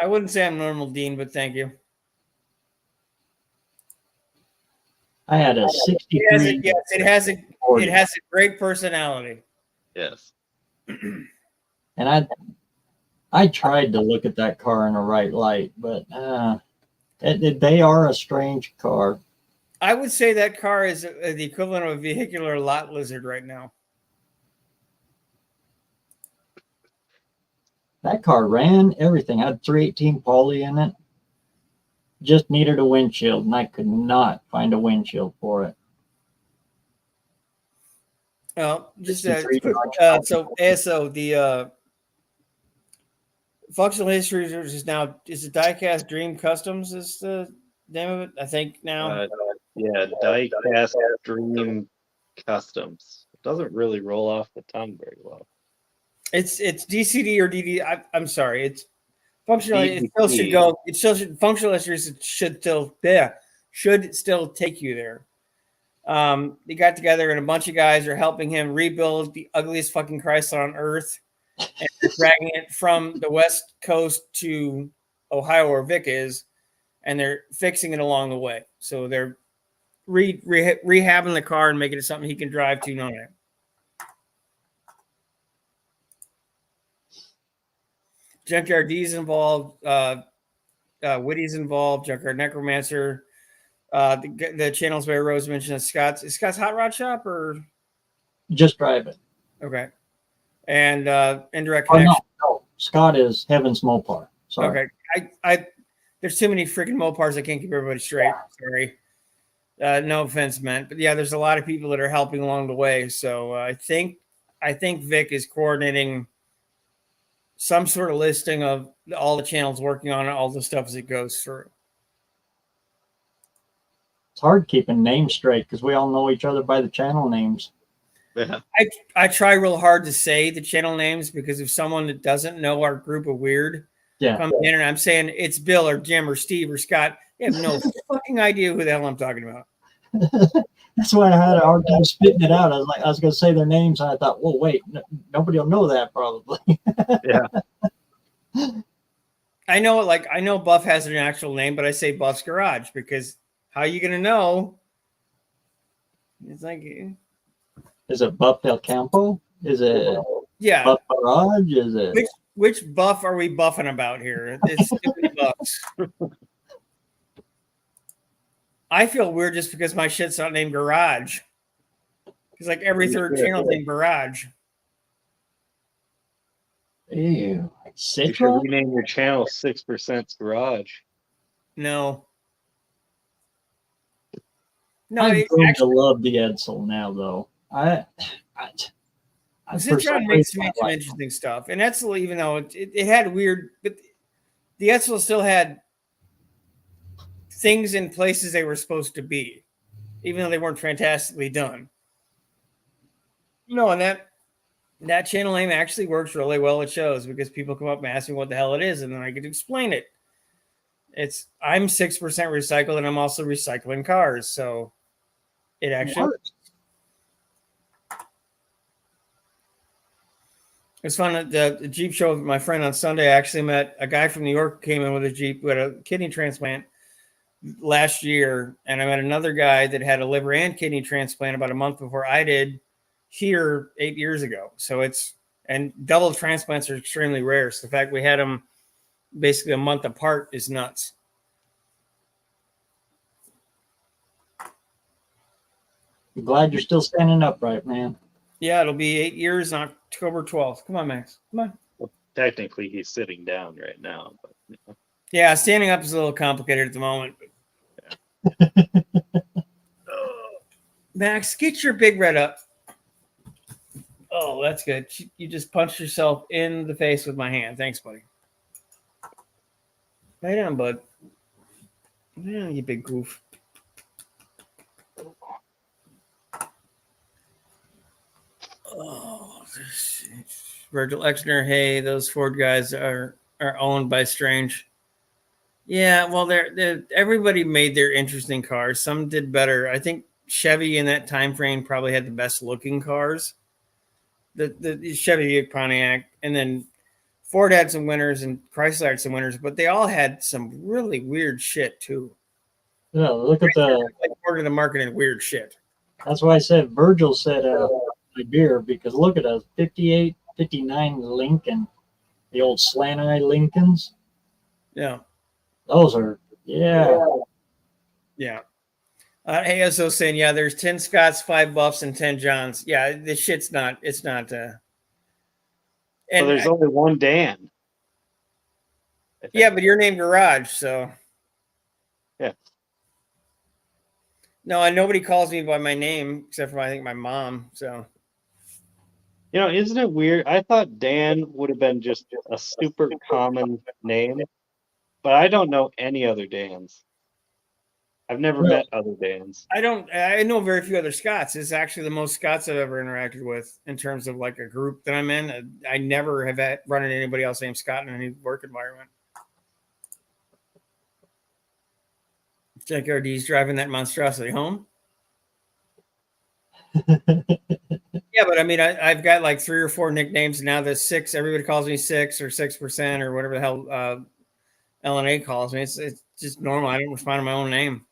I wouldn't say I'm normal, Dean, but thank you. I had a 63. It has a great personality. Yes. And I tried to look at that car in the right light, but they are a strange car. I would say that car is the equivalent of a vehicular lot lizard right now. That car ran everything. I had 318 poly in it. Just needed a windshield, and I could not find a windshield for it. Well, just the functional history is now is it Diecast Dream Customs is the name of it, I think now. Yeah, Diecast Dream Customs. It doesn't really roll off the tongue very well. It's DCD or DD. I'm sorry. It's functional. It still should go. It still should functional histories should still take you there. They got together and a bunch of guys are helping him rebuild the ugliest fucking Chrysler on earth, and they're dragging it from the west coast to Ohio where Vic is, and they're fixing it along the way. So they're rehabbing the car and making it something he can drive to. No. Junkyard D's involved. Witty's involved. Junkyard Necromancer. The channels where Rose mentioned Scott's Hot Rod Shop or just drive it. Okay. And indirect Oh, connection. no. Scott is Heaven's Mopar. Sorry. Okay. I there's too many freaking Mopars. I can't keep everybody straight. Sorry. No offense meant, but yeah, there's a lot of people that are helping along the way. So I think Vic is coordinating some sort of listing of all the channels working on all the stuff as it goes through. It's hard keeping names straight because we all know each other by the channel names. Yeah. I try real hard to say the channel names because if someone that doesn't know our group of weird comes in and I'm saying it's Bill or Jim or Steve or Scott, they have no fucking idea who the hell I'm talking about. That's why I had a hard time spitting it out. I was going to say their names, and I thought, well, wait, nobody will know that probably. Yeah. I know Buff has an actual name, but I say Buff's Garage because how are you going to know? It's like, Is it Buff Del Campo? Is it yeah. Buff Garage? Is it Which buff are we buffing about here? It's stupid buffs. I feel weird just because my shit's not named Garage. Because like every third channel named Garage. Ew. You should Citra? rename your channel 6% Garage. No. I'm going to love the Edsel now, though. Citron makes some interesting stuff. And Edsel, even though it had weird, but the Edsel still had things in places they were supposed to be, even though they weren't fantastically done. No, and that channel name actually works really well at shows because people come up and ask me what the hell it is, and then I get to explain it. I'm 6% recycled, and I'm also recycling cars, so it actually works. It's fun at the Jeep show with my friend on Sunday. I actually met a guy from New York who came in with a Jeep who had a kidney transplant last year, and I met another guy that had a liver and kidney transplant about a month before I did here 8 years ago. So and double transplants are extremely rare. So the fact we had them basically a month apart is nuts. I'm glad you're still standing upright, man. Yeah, it'll be 8 years on October 12th. Come on, Max. Come on. Well, technically, he's sitting down right now. But, you know. Yeah, standing up is a little complicated at the moment. Max, get your big red up. Oh, that's good. You just punched yourself in the face with my hand. Thanks, buddy. Lay down, bud. Yeah, you big goof. Oh, Virgil Exner. Hey, those Ford guys are owned by Strange. Yeah, well, they're everybody made their interesting cars. Some did better. I think Chevy in that time frame probably had the best looking cars. The Chevy Pontiac, and then Ford had some winners and Chrysler had some winners, but they all had some really weird shit too. Yeah, look at the Ford in the market and weird shit. That's why I said Virgil said my beer, because look at us, 58, 59 Lincoln, the old slant eye Lincolns. Yeah. Those are, yeah. ASO saying, yeah, there's 10 Scotts, 5 Buffs, and 10 Johns. Yeah, this shit's not, it's not. And so there's only one Dan. Yeah, but you're named Garage, so. Yeah. No, and nobody calls me by my name except for, I think, my mom, so. You know, isn't it weird? I thought Dan would have been just a super common name, but I don't know any other Dans. I've never met other Dans. I know very few other Scots. It's actually the most Scots I've ever interacted with in terms of like a group that I'm in. I never have run into anybody else named Scott in any work environment. JKRD's driving that monstrosity home. Yeah, but I mean, I've got like 3 or 4 nicknames now. There's 6. Everybody calls me 6 or 6% or whatever the hell LNA calls me. It's just normal. I don't respond to my own name.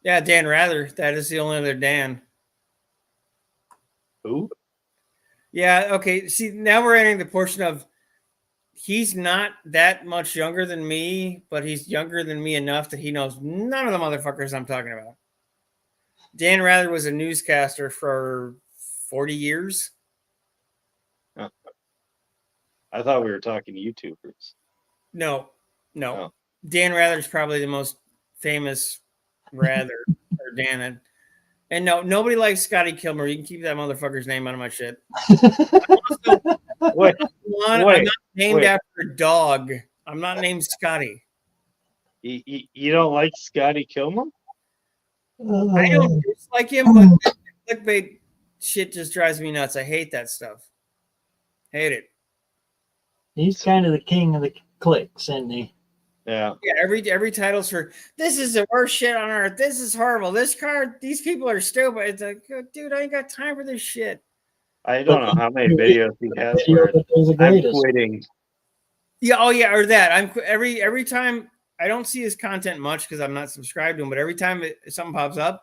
Yeah, Dan Rather. That is the only other Dan. Who? Yeah, okay. See, now we're entering the portion of he's not that much younger than me, but he's younger than me enough that he knows none of the motherfuckers I'm talking about. Dan Rather was a newscaster for 40 years. I thought we were talking YouTubers. No. Oh. Dan Rather's probably the most famous Rather or Dan. And no, nobody likes Scotty Kilmer. You can keep that motherfucker's name out of my shit. Wait, I'm Wait, not named wait. after a dog. I'm not named Scotty. you don't like Scotty Kilmer? I don't dislike him, but the clickbait shit just drives me nuts. I hate that stuff. Hate it. He's kind of the king of the clicks, isn't he? Yeah. Yeah, every title's for this is the worst shit on earth. This is horrible. This card, these people are stupid. It's like, dude, I ain't got time for this shit. I don't know how many videos he has Video where that is the I'm greatest. quitting. Yeah, oh yeah, or that. Every time I don't see his content much because I'm not subscribed to him, but every time something pops up,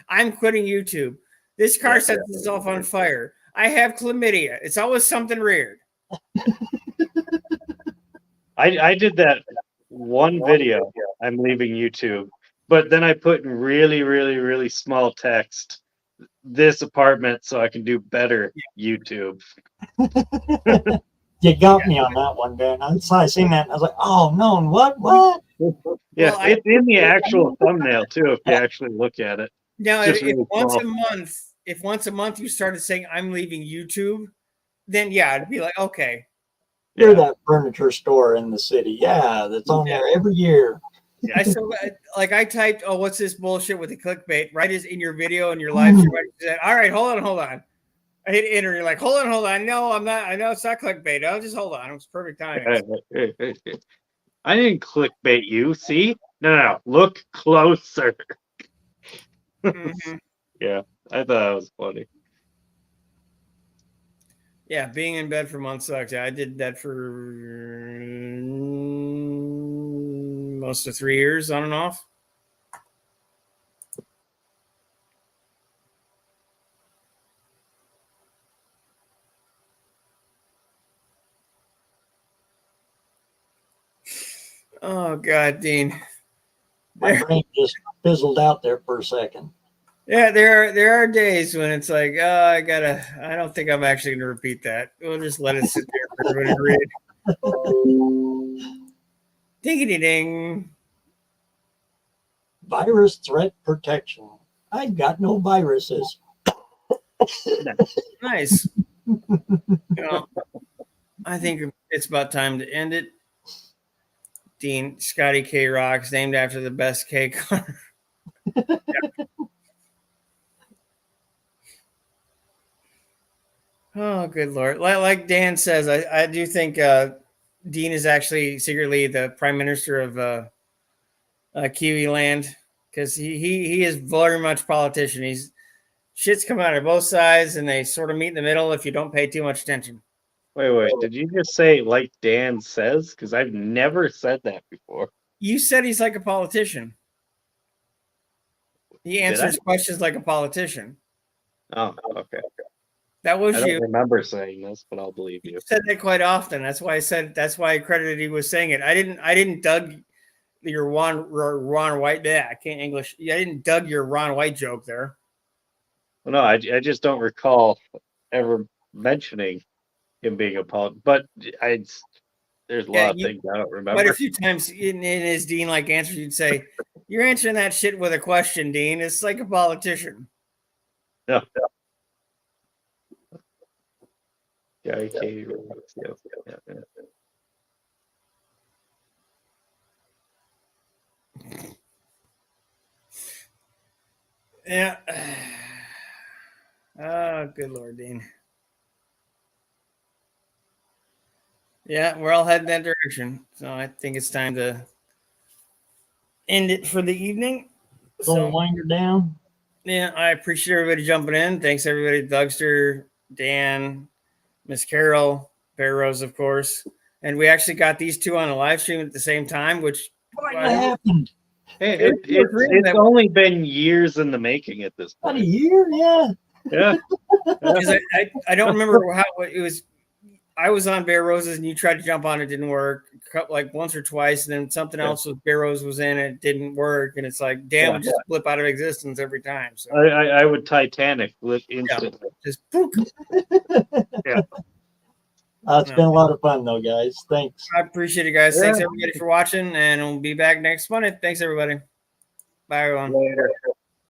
I'm quitting YouTube. This car sets itself on fire. I have chlamydia. It's always something weird. I did that one video. I'm leaving YouTube, but then I put in really, really, really small text this apartment so I can do better YouTube. You got me on that one, Dan. I seen that and I was like, oh no, what? Yeah, Well, it's in the actual thumbnail too if you actually look at it. Now, Just if really once a month you started saying I'm leaving YouTube, then yeah, it'd be like okay. You're that furniture store in the city. Yeah, that's on there every year. I so like I typed, oh, what's this bullshit with the clickbait? Right is in your video and your live stream. Right, you said, all right, hold on. I hit enter. You're like, hold on. No, I'm not. I know it's not clickbait. I'll just hold on. It was perfect timing. I didn't clickbait you. See? No. Look closer. Mm-hmm. Yeah, I thought that was funny. Yeah, being in bed for months sucks. Yeah, I did that for most of 3 years on and off. Oh God, Dean. My brain just fizzled out there for a second. Yeah, there are days when it's like, oh, I don't think I'm actually gonna repeat that. We'll just let it sit there for everybody to read. Dingity ding. Virus threat protection. I've got no viruses. Nice. I think it's about time to end it. Dean, Scotty K Rocks, named after the best K car. Oh, good Lord. Like Dan says, I do think Dean is actually secretly the prime minister of Kiwi land because he is very much politician. He's shit's come out of both sides and they sort of meet in the middle if you don't pay too much attention. Wait. Did you just say like Dan says? Because I've never said that before. You said he's like a politician. He answers questions like a politician. Oh, okay. That was I you. don't remember saying this, but I'll believe you. You said that quite often. That's why I credited he was saying it. I didn't dug your Ron White. Yeah, I can't English. I didn't dug your Ron White joke there. Well, no, I just don't recall ever mentioning him being a politician. But there's a lot of things I don't remember. Quite a few times in his Dean like answers, you'd say, "You're answering that shit with a question, Dean. It's like a politician." No. Yeah. Yeah. Oh, good Lord, Dean. Yeah, we're all heading that direction. So I think it's time to end it for the evening. So wind her down. Yeah, I appreciate everybody jumping in. Thanks everybody, Dougster, Dan, Miss Carol, Bear Rose, of course. And we actually got these two on a live stream at the same time, which what happened? Hey, it's only been years in the making at this point. About a year, yeah. Yeah. I don't remember how it was. I was on Bear Roses and you tried to jump on, it didn't work. like once or twice, and then something else with Barrows was in it, didn't work, and it's like, damn, it just flip out of existence every time. So I would Titanic instantly. just poof. It's been a lot of fun though, guys. Thanks. I appreciate it, guys. Yeah. Thanks everybody for watching, and we'll be back next Monday. Thanks everybody. Bye everyone. Later.